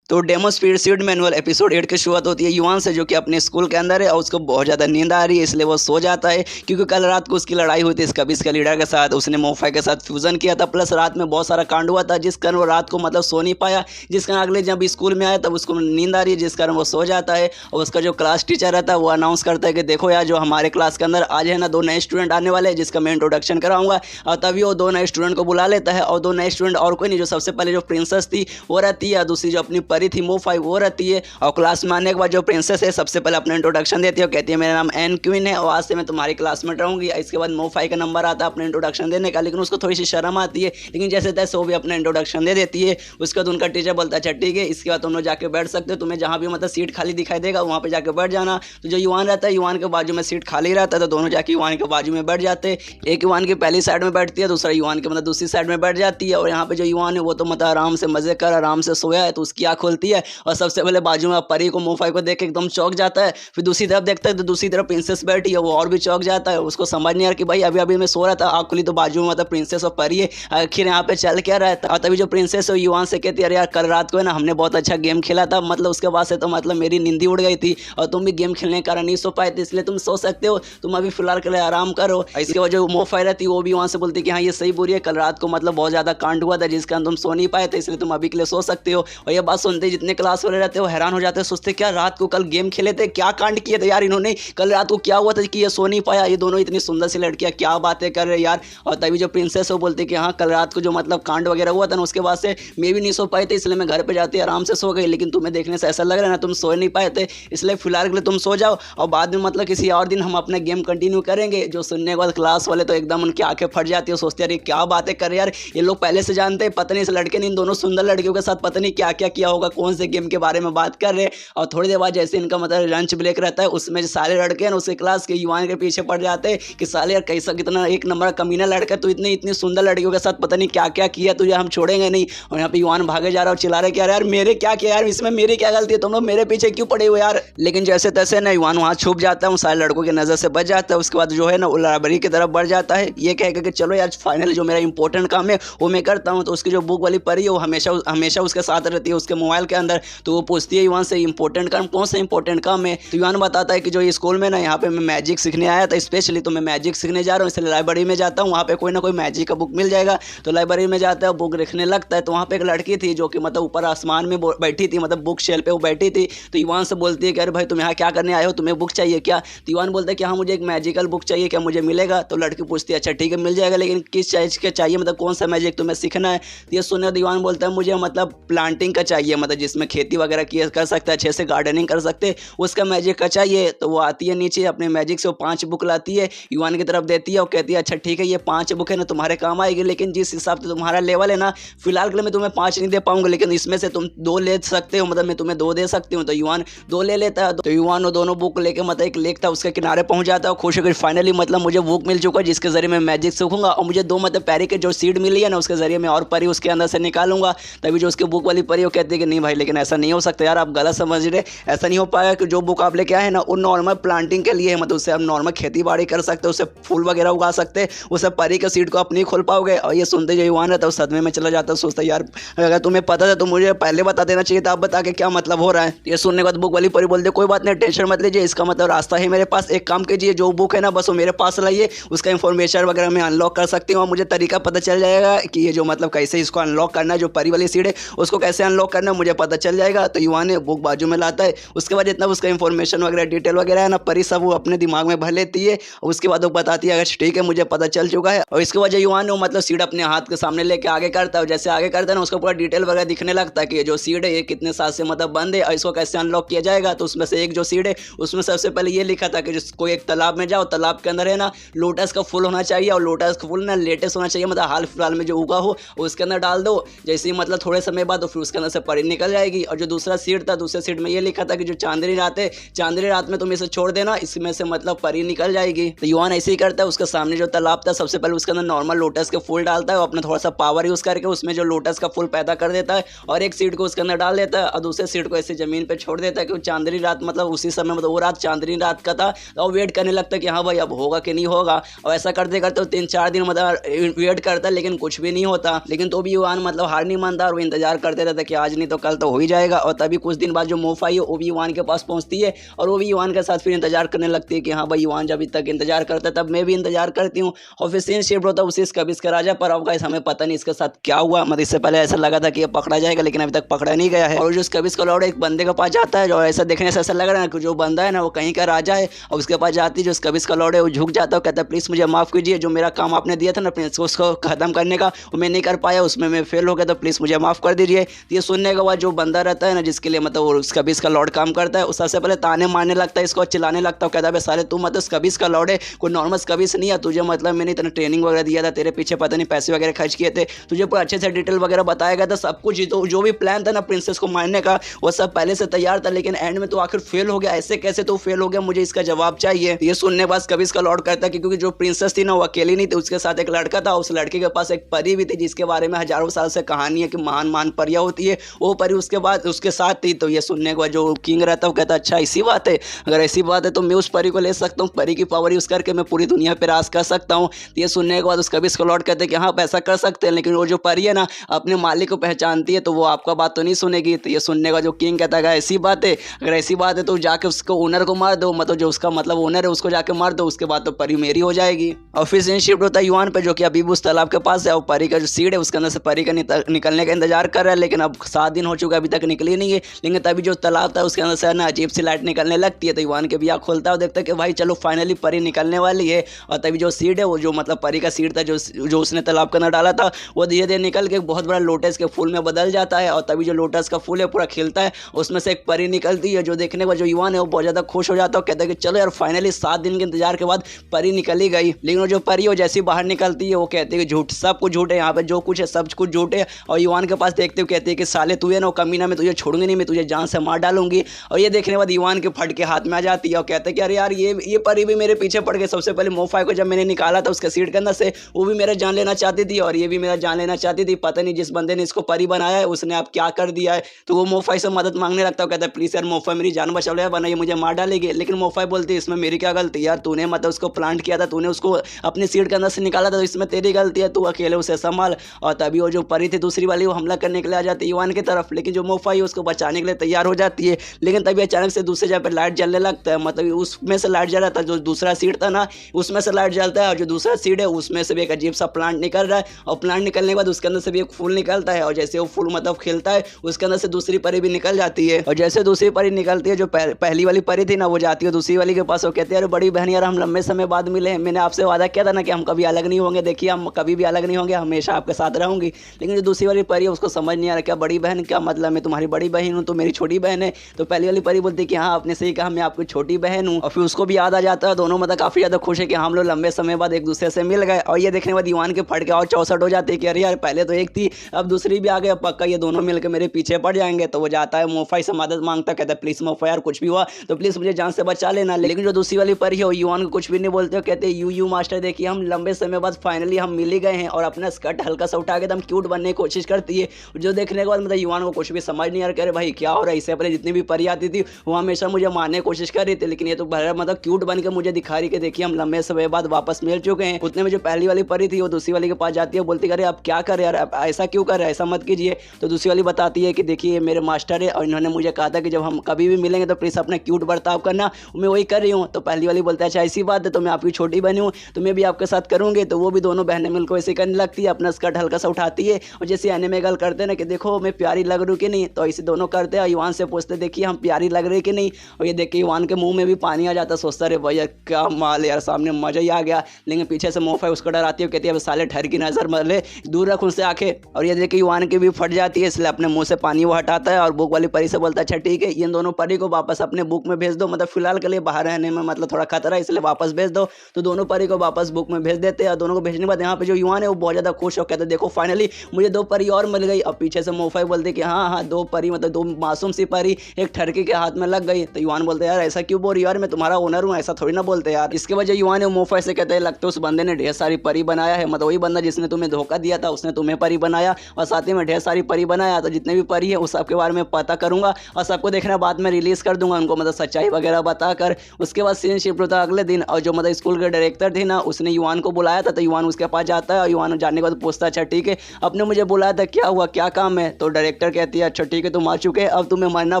तो demon spirit seed manual episode 8 की शुरुआत होती है युवान से, जो कि अपने स्कूल के अंदर है, और उसको बहुत ज़्यादा नींद आ रही है, इसलिए वो सो जाता है। क्योंकि कल रात को उसकी लड़ाई हुई थी इसका लीडर के साथ, उसने मोफाई के साथ फ्यूजन किया था, प्लस रात में बहुत सारा कांड हुआ था, जिस कारण वो रात को मतलब सो नहीं पाया, जिस कारण अगले जब स्कूल में आया तब उसको नींद आ रही है, जिस कारण वो सो जाता है। और उसका जो क्लास टीचर रहता है वो अनाउंस करता है कि देखो यार, जो हमारे क्लास के अंदर आज है ना 2 नए स्टूडेंट आने वाले हैं, जिसका मैं इंट्रोडक्शन कराऊंगा। और तभी वो 2 नए स्टूडेंट को बुला लेता है, और 2 नए स्टूडेंट और कोई नहीं, जो सबसे पहले जो प्रिंसेस थी वो रहती है, दूसरी जो अपनी परी थी मोफाई वो रहती है। और क्लास में आने के बाद जो प्रिंसेस है सबसे पहले अपना इंट्रोडक्शन देती है, कहती है मेरा नाम एन क्वीन है, और आज से मैं तुम्हारी क्लासमेट रहूंगी। इसके बाद मोफाई का नंबर आता है अपना इंट्रोडक्शन देने का, लेकिन उसको थोड़ी सी शर्म आती है, लेकिन जैसे तैसे वो भी अपना इंट्रोडक्शन दे देती है। उसके बाद उनका टीचर बोलता है अच्छा ठीक है, इसके बाद तुम लोग जाके बैठ सकते हो, तुम्हें जहाँ भी मतलब सीट खाली दिखाई देगा वहाँ पे जाके बैठ जाना। तो जो युवान रहता है, युवान के बाजू में सीट खाली रहता है, तो दोनों जाके युवान के बाजू में बैठ जाते हैं। एक युवान की पहली साइड में बैठती है, दूसरा युवान के मतलब दूसरी साइड में बैठ जाती है। और यहाँ पे जो युवान है वो तो मतलब आराम से मजे कर आराम से सोया है, तो उसकी आँख खुलती है, और सबसे पहले बाजू में परी को मोफाई को देख के एकदम चौंक जाता है। फिर दूसरी तरफ देखता है तो दूसरी तरफ प्रिंसेस बैठी है, वो और भी चौंक जाता है। उसको समझ नहीं आ रहा कि भाई अभी अभी मैं सो रहा था, आँख खुली तो बाजू में मतलब प्रिंसेस और परी है, आखिर यहाँ पे चल क्या रहा था। और तभी जो प्रिंसेस है युवान से कहती है, अरे यार कल रात को है ना हमने बहुत अच्छा गेम खेला था, मतलब उसके बाद से तो मतलब मेरी नींदी उड़ गई थी, और तुम भी गेम खेलने के कारण नहीं सो पाए थे, इसलिए तुम सो सकते हो, तुम अभी फिलहाल के लिए आराम करो। इसके बाद जो मोफाई रहती है वो भी वहाँ से बोलती है कि हाँ ये सही बोली है, कल रात को मतलब बहुत ज़्यादा कांड हुआ था, जिस कारण तुम सो नहीं पाए थे, इसलिए तुम अभी के लिए सो सकते हो। और ये बात सुनते जितने क्लास वाले रहते हो हैरान हो जाते हैं, सोचते क्या रात को कल गेम खेले थे, क्या कांड किए थे यार इन्होंने, कल रात को क्या हुआ था कि ये सो नहीं पाया, ये दोनों इतनी सुंदर सी लड़कियां क्या बातें कर रहे यार। और तभी जो प्रिंसेस है वो बोलती कि हाँ कल रात को जो मतलब कांड वगैरह हुआ था ना, उसके बाद से मैं भी नहीं सो पाई थी, इसलिए मैं घर पे जाती आराम से सो गई, लेकिन तुम्हें देखने से ऐसा लग रहा है ना तुम सो नहीं पाए थे, इसलिए फिलहाल के लिए तुम सो जाओ, और बाद में मतलब किसी और दिन हम अपना गेम कंटिन्यू करेंगे। जो सुनने के बाद क्लास वाले तो एकदम उनकी आंखें फट जाती है, सोचते यार क्या बातें कर रहे यार, ये लोग पहले से जानते हैं, पता नहीं इस लड़के ने इन दोनों सुंदर लड़कियों के साथ पता नहीं क्या क्या किया होगा, कौन से गेम के बारे में बात कर रहे हैं। और थोड़ी देर बाद जैसे इनका मतलब लंच ब्रेक रहता है, उसमें जो सारे लड़के हैं उसके क्लास के युवान के पीछे पड़ जाते हैं कि साले यार कैसा कितना एक नंबर कमीना लड़का, तो इतनी सुंदर लड़कियों के साथ पता नहीं क्या क्या किया, तुझे हम छोड़ेंगे नहीं। और यहाँ पे युवान भागे जा रहा है और चिल्ला रहे कि यार मेरे क्या किया यार, इसमें मेरी क्या गलती है, तुम लोग मेरे पीछे क्यों पड़े हुए यार। लेकिन जैसे तैसे ना युवान वहाँ छुप जाता है, सारे लड़कों की नजर से बच जाता है। उसके बाद जो है ना वो लाइब्रेरी की तरफ बढ़ जाता है, ये कह के चलो यार फाइनल जो मेरा इंपॉर्टेंट काम है वो मैं करता हूँ। तो उसकी जो बुक वाली परी है वो हमेशा उसके साथ रहती है उसके मोबाइल के अंदर। तो वो पूछती है युवान से इंपॉर्टेंट काम कौन सा इंपॉर्टेंट काम है। तो युवान बताता है कि जो स्कूल में ना यहाँ पे मैं मैजिक सीखने आया था स्पेशली, तो मैं मैजिक सीखने जा रहा हूँ, इसलिए लाइब्रेरी में जाता हूँ, वहाँ पे कोई ना कोई मैजिक का बुक मिल जाएगा। तो लाइब्रेरी में जाता है, बुक लिखने लगता है। तो वहाँ पे एक लड़की थी जो कि मतलब ऊपर आसमान में बैठी थी, मतलब बुक शेल्फ पे वो बैठी थी। तो युवान से बोलती है कि अरे भाई तुम यहाँ क्या करने आए हो, तुम्हें बुक चाहिए क्या। तो युवान बोलता है कि हाँ मुझे एक मैजिकल बुक चाहिए, क्या मुझे मिलेगा। तो लड़की पूछती है अच्छा ठीक है मिल जाएगा, लेकिन किस चीज़ का चाहिए, मतलब कौन सा मैजिक तुम्हें सीखना है। तो ये सुनने दीवान बोलता है मुझे मतलब प्लांटिंग का चाहिए, मतलब जिसमें खेती वगैरह कर सकते हैं, अच्छे से गार्डनिंग कर सकते, उसका मैजिक का चाहिए। तो वो आती है नीचे अपने मैजिक से वो 5 बुक लाती है, युवान की तरफ देती है और कहती है अच्छा ठीक है ये 5 बुक है ना तुम्हारे काम आएगी, लेकिन जिस हिसाब से तुम्हारा लेवल है ना फिलहाल के लिए मैं तुम्हें 5 नहीं दे पाऊंगा, लेकिन इसमें से तुम 2 ले सकते हो, मतलब मैं तुम्हें 2 दे सकती हूँ। तो युवान 2 ले लेता है। तो युवान वो दोनों बुक लेके मतलब एक लेक था उसके किनारे पहुंच जाता है, खुश होकर फाइनली मतलब मुझे बुक मिल चुका है जिसके जरिए मैं मैजिक सीखूंगा, और मुझे 2 मतलब पैरी के जो सीड मिली है ना उसके जरिए मैं और परी उसके अंदर से निकालूंगा। तभी जो उसकी बुक वाली परी वो कहती है कि नहीं भाई, लेकिन ऐसा नहीं हो सकता यार, आप गलत समझ रहे। ऐसा नहीं हो पाएगा कि जो बुक आप लेके आए हैं ना वो नॉर्मल प्लांटिंग के लिए है, मतलब उससे आप नॉर्मल खेती बाड़ी कर सकते हो, उससे फूल वगैरह उगा सकते हैं, उससे परी के सीड को आप नहीं खोल पाओगे। और ये सुनते जो युवान रहता है सदमे में चला जाता है, सोचता है यार अगर तुम्हें पता था तो मुझे पहले बता देना चाहिए था, आप बता के क्या मतलब हो रहा है। ये सुनने के बाद बुक वाली परी बोलते कोई बात नहीं, टेंशन मत लीजिए, इसका मतलब रास्ता है मेरे पास, एक काम कीजिए जो बुक है ना बस वो मेरे पास लाइए, उसका इन्फॉर्मेशन वगैरह मैं अनलॉक कर सकती हूँ और मुझे तरीका पता चल जाएगा कि ये जो मतलब कैसे इसको अनलॉक करना है, जो परी वाली सीड है उसको कैसे अनलॉक करना है मुझे पता चल जाएगा। तो युवा ने बुक बाजू में लाता है, उसके बाद जितना उसका इन्फॉर्मेशन वगैरह डिटेल वगैरह है ना परी सब वो अपने दिमाग में भर लेती है और उसके बाद वो बताती है अगर ठीक है मुझे पता चल चुका है। और इसके वजह युवा ने मतलब सीड अपने हाथ के सामने लेके आगे करता है, जैसे आगे करता है ना उसको पूरा डिटेल वगैरह दिखने लगता है कि ये जो सीड है ये कितने साल से मतलब बंद है और इसको कैसे अनलॉक किया जाएगा। तो उसमें से एक जो सीड है उसमें सबसे पहले ये लिखा था कि कोई एक तालाब में जाओ, तालाब के अंदर है ना लोटस का फूल होना चाहिए और लोटस का फूल ना लेटेस्ट होना चाहिए, मतलब हाल फिलहाल में जो उगा हो उसके अंदर डाल दो, जैसे ही मतलब थोड़े समय बाद फिर उसके अंदर से परी निकल जाएगी। और जो दूसरा सीड था दूसरे सीड में ये लिखा था कि जो चांदनी रात है, चांदनी रात में तुम इसे छोड़ देना, इसमें से मतलब परी निकल जाएगी। तो युवान ऐसे ही करता है, उसके सामने जो तालाब था सबसे पहले उसके अंदर नॉर्मल लोटस के फूल डालता है और अपना थोड़ा सा पावर यूज करके उसमें जो लोटस का फूल पैदा कर देता है और एक सीड को उसके अंदर डाल देता है और दूसरे सीड को ऐसे जमीन पे छोड़ देता है कि चांदनी रात मतलब उसी समय मतलब वो रात चांदनी रात का था और वेट करने लगता है कि हाँ भाई अब होगा कि नहीं होगा। और ऐसा करते करते 3-4 दिन मतलब वेट करता है लेकिन कुछ भी नहीं होता, लेकिन तो भी युवान मतलब हार नहीं मानता और वो इंतजार करते रहता है कि आज नहीं तो कल तो हो ही जाएगा। और तभी कुछ दिन बाद जो मोफ आई है वो भी युवान के पास पहुंचती है और वो भी युवान के साथ फिर इंतजार करने लगती है कि हाँ भाई युवान जब तक इंतजार करता है तब मैं भी इंतजार करती हूँ। और फिर सीन शिफ्ट होता है उसी कभी इसका राजा पर। अब गाइस हमें पता नहीं इसके साथ क्या हुआ, मतलब इससे पहले ऐसा लगा था कि ये पकड़ा जाएगा लेकिन अभी तक पकड़ा नहीं गया है। और जो कभी इसका लौड़ा एक बंदे के पास जाता है जो ऐसा देखने से ऐसा लग रहा है कि जो बंदा है ना वो कहीं का राजा है और उसके पास जाती है जो कभी इसका लौड़ा है वो झुक जाता है, कहता है प्लीज़ मुझे माफ़ कीजिए, जो मेरा काम आपने दिया था ना प्रिंस को उसको ख़त्म करने का वो मैं नहीं कर पाया, उसमें मैं फेल हो गया, तो प्लीज़ मुझे माफ़ कर दीजिए। तो ये सुनने के बाद जो बंदा रहता है ना जिसके लिए मतलब वो कभी इसका लॉर्ड काम करता है, उस सबसे पहले ताने मारने लगता है, इसको चिल्लाने लगता है, कहता है साले तू मतलब कभी इसका लॉर्ड है, कोई नॉर्मल कभी नहीं है, तुझे मतलब मैंने इतना ट्रेनिंग वगैरह दिया था, तेरे पीछे पता नहीं पैसे वगैरह खर्च किए थे, तुझे पूरा अच्छे से डिटेल वगैरह बताया गया था सब कुछ, तो जो भी प्लान था ना प्रिंसेस को मारने का वो सब पहले से तैयार था, लेकिन एंड में तो आखिर फेल हो गया, ऐसे कैसे तो फेल हो गया, मुझे इसका जवाब चाहिए। ये सुनने बाद कभी इसका लॉर्ड करता है कि क्योंकि जो प्रिंसेस थी ना वो अकेली नहीं थी, उसके साथ एक लड़का था, उस लड़के के पास एक परी भी थी जिसके बारे में हजारों साल से कहानी है कि महान महान परियां होती है, वो परी उसके बाद उसके साथ थी। तो ये सुनने के बाद जो किंग रहता है वो कहता है अच्छा ऐसी बात है, अगर ऐसी बात है तो मैं उस परी को ले सकता हूँ, परी की पावर यूज करके मैं पूरी दुनिया पे राज कर सकता हूँ। तो ये सुनने के बाद उसका भी इसको लॉर्ड कहते हैं कि हाँ पैसा कर सकते हैं, लेकिन वो जो परी है ना अपने मालिक को पहचानती है तो वो आपका बात तो नहीं सुनेगी। तो ये सुनने का जो किंग कहता है ऐसी बात है, अगर ऐसी बात है तो जाके उसको ओनर को मार दो, मतलब जो उसका मतलब ओनर है उसको जाके मार दो, उसके बाद तो परी मेरी हो जाएगी। और फिर सीन शिफ्ट होता है युवान पे जो कि अभी उस तालाब के पास है और परी का जो सीड है उसके अंदर से परी का निकलने का इंतजार कर रहा है, लेकिन अब 7 दिन हो चुका है अभी तक निकली नहीं है। लेकिन तभी जो तालाब था उसके अंदर से ना अजीब सी लाइट निकलने लगती है, तो युवान के भी आँख खोलता है और देखता है कि भाई चलो फाइनली परी निकलने वाली है। और तभी जो सीड है वो जो मतलब परी का सीड था जो उसने तालाब के अंदर डाला था वो धीरे धीरे निकल के बहुत बड़ा लोटस के फूल में बदल जाता है। और तभी जो लोटस का फूल है पूरा खिलता है, उसमें से एक परी निकलती है, जो देखने का जो युवान है वो बहुत ज़्यादा खुश हो जाता है, कहता है कि चलो यार फाइनली 7 दिन के इंतजार के बाद परी निकली गई। लेकिन वो जो परी हो जैसी बाहर निकलती है वो कहती है कि झूठ, सब कुछ झूठ है, यहाँ पे जो कुछ है सब कुछ झूठ है। और युवान के पास देखते हुए कहते हैं कि साले तू है ना कमीना, मैं तुझे छोड़ूंगी नहीं, मैं तुझे जान से मार डालूंगी। और ये देखने के बाद युवान के फट के हाथ में आ जाती है और कहते हैं कि अरे यार ये परी भी मेरे पीछे पड़ गई, सबसे पहले मोफाई को जब मैंने निकाला था उसके सीट के अंदर से वो भी मेरा जान लेना चाहती थी और ये भी मेरा जान लेना चाहती थी, पता नहीं जिस बंदे ने इसको परी बनाया है उसने आप क्या कर दिया है। तो वो मोफाई से मदद मांगने लगता है, कहता है प्लीज़ यार मोफाई मेरी जान बचा लो, वरना ये मुझे मार डालेगी। लेकिन मोफाई बोलती है इसमें मेरी क्या गलती यार, तूने मतलब उसको प्लांट किया था, तूने उसको अपनी सीट के अंदर से निकाला था, तो इसमें तेरी गलती है, तू अकेले उसे संभाल। और तभी वो जो परी थी दूसरी वाली वो हमला करने के लिए आ जाती है युवान की तरफ, लेकिन जो मोफाई है उसको बचाने के लिए तैयार हो जाती है। लेकिन तभी अचानक से दूसरे जगह पर लाइट जलने लगता है, मतलब उसमें से लाइट जल रहा था, जो दूसरा सीट था ना उसमें से लाइट जलता है और जो दूसरा सीट है उसमें से भी एक अजीब सा प्लांट निकल रहा है। और प्लांट निकलने के बाद उसके अंदर से भी एक फूल निकलता है और जैसे वो फूल मतलब खिलता है उसके अंदर से दूसरी परी भी निकल जाती है। और जैसे दूसरी परी निकलती है जो पहली वाली परी थी ना वो जाती है दूसरी वाली के पास, वो कहती है अरे बड़ी बहन यार हम लंबे समय बाद मिले हैं, मैंने आपसे वादा किया था ना कि हम कभी अलग नहीं होंगे, देखिए हम कभी भी अलग नहीं होंगे, हमेशा आपके साथ रहूंगी। लेकिन जो दूसरी वाली परी है उसको समझ नहीं आ रहा क्या बड़ी बहन क्या मतलब, मैं तुम्हारी बड़ी बहन हूँ तो मेरी छोटी बहन है। तो पहली वाली परी बोलती है कि हाँ आपने सही कहा, मैं आपकी छोटी बहन हूँ। और फिर उसको भी याद आ जाता है, दोनों मतलब काफी ज्यादा खुश है कि हम लोग लंबे समय बाद एक दूसरे से मिल गए। और ये देखने के बाद युवान के फट के और 64 हो जाते हैं कि अरे यार पहले तो एक थी अब दूसरी भी आ गई, पक्का ये दोनों मिलकर मेरे पीछे पड़ जाएंगे। तो वो जाता है मोफाई से मदद मांगता, कहता है प्लीज मोफाई यार कुछ भी हुआ तो प्लीज मुझे जान से बचा लेना। लेकिन जो दूसरी वाली परी है वो युवान को कुछ भी नहीं बोलते, कहते यू मास्टर देखिए हम लंबे समय बाद फाइनली हम मिल ही गए हैं। और अपना स्कर्ट हल्का सा उठा के एकदम क्यूट बनने की कोशिश करती है, जो देखने के बाद मतलब युवान युवान को कुछ भी समझ नहीं आ रहा, कह रहे भाई क्या हो रहा है। इससे पहले जितनी भी परी आती थी वो हमेशा मुझे मारने की कोशिश कर रही थी, लेकिन ये तो मतलब क्यूट बन के मुझे दिखा रही कि देखिए हम लंबे समय बाद वापस मिल चुके हैं। उतने में जो पहली वाली परी थी वो दूसरी वाली के पास जाती है, बोलती करे आप क्या कर रहे यार, ऐसा क्यों कर रहे हैं, ऐसा मत कीजिए। तो दूसरी वाली बताती है कि देखिए मेरे मास्टर है और इन्होंने मुझे कहा था कि जब हम कभी भी मिलेंगे तो प्लीज़ अपना क्यूट बर्ताव करना, मैं वही कर रही हूँ। तो पहली वाली बोलता है अच्छा ऐसी बात है, तो मैं आपकी छोटी बहन हूँ तो मैं भी आपके साथ करूँगी। तो वो भी दोनों बहनें मिलकर वैसे करने लगती है, अपना स्कर्ट हल्का सा उठाती है और जैसे एनिमे गर्ल करते हैं ना कि देखो मैं प्यारी लग रही हूँ कि नहीं, तो ऐसे दोनों करते हैं। युवान से पूछते देखिए हम प्यारी लग रही कि नहीं, और ये देख के युवान के मुंह में भी पानी आ जाता, सोचता रे भैया क्या माल यार, सामने मजा ही आ गया। लेकिन पीछे से मोफा उसको डराती है, कहती है साले ठहर की नजर मले, दूर रख उनसे आंखें। और ये देख के युवान की भी फट जाती है, इसलिए अपने मुंह से पानी वो हटाता है और बुक वाली परी से बोलता है अच्छा ठीक है इन दोनों परी को वापस अपने बुक में भेज दो, मतलब फिलहाल के लिए बाहर रहने में मतलब थोड़ा खतरा है इसलिए वापस भेज दो। तो दोनों परी को वापस बुक में भेज देते हैं और दोनों को भेजने के बाद यहाँ पे जो युवान है वो बहुत ज़्यादा खुश हो, कहते देखो फाइनली मुझे 2 परी और मिल गई। अब पीछे से मोफाई बोलते कि हाँ हाँ 2 परी मतलब 2 मासूम सी परी एक ठरकी के हाथ में लग गई। तो युवान बोलते यार ऐसा क्यों बोल रही यार, मैं तुम्हारा ओनर हूँ, ऐसा थोड़ी ना बोलते यार। इसके वजह युवान है मोफाई से कहते हैं लगता है उस बंदे ने ढेर सारी परी बनाया है, मतलब वही बंदा जिसने तुम्हें धोखा दिया था उसने तुम्हें परी बनाया और साथ ही में ढेर सारी परी बनाया। तो जितने भी परी है उस सबके बारे में पता करूंगा और सबको देखना बाद में रिलीज कर दूंगा उनको, मतलब सच्चाई वगैरह बताकर। उसके बाद सीन शिफ्ट होता अगले दिन और जो मतलब स्कूल के डायरेक्टर थे ना उसने युवान को बुलाया था। तो युवान उसके पास जाता है और युवान जाने के बाद पूछता अच्छा ठीक है आपने मुझे बुलाया था क्या हुआ क्या काम है। तो डायरेक्टर कहती है अच्छा ठीक है तुम आ चुके अब तुम्हें मरना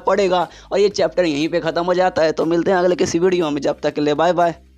पड़ेगा। और ये चैप्टर यहीं पे खत्म हो जाता है। तो मिलते हैं अगले किसी वीडियो में, जब तक के लिए बाय बाय।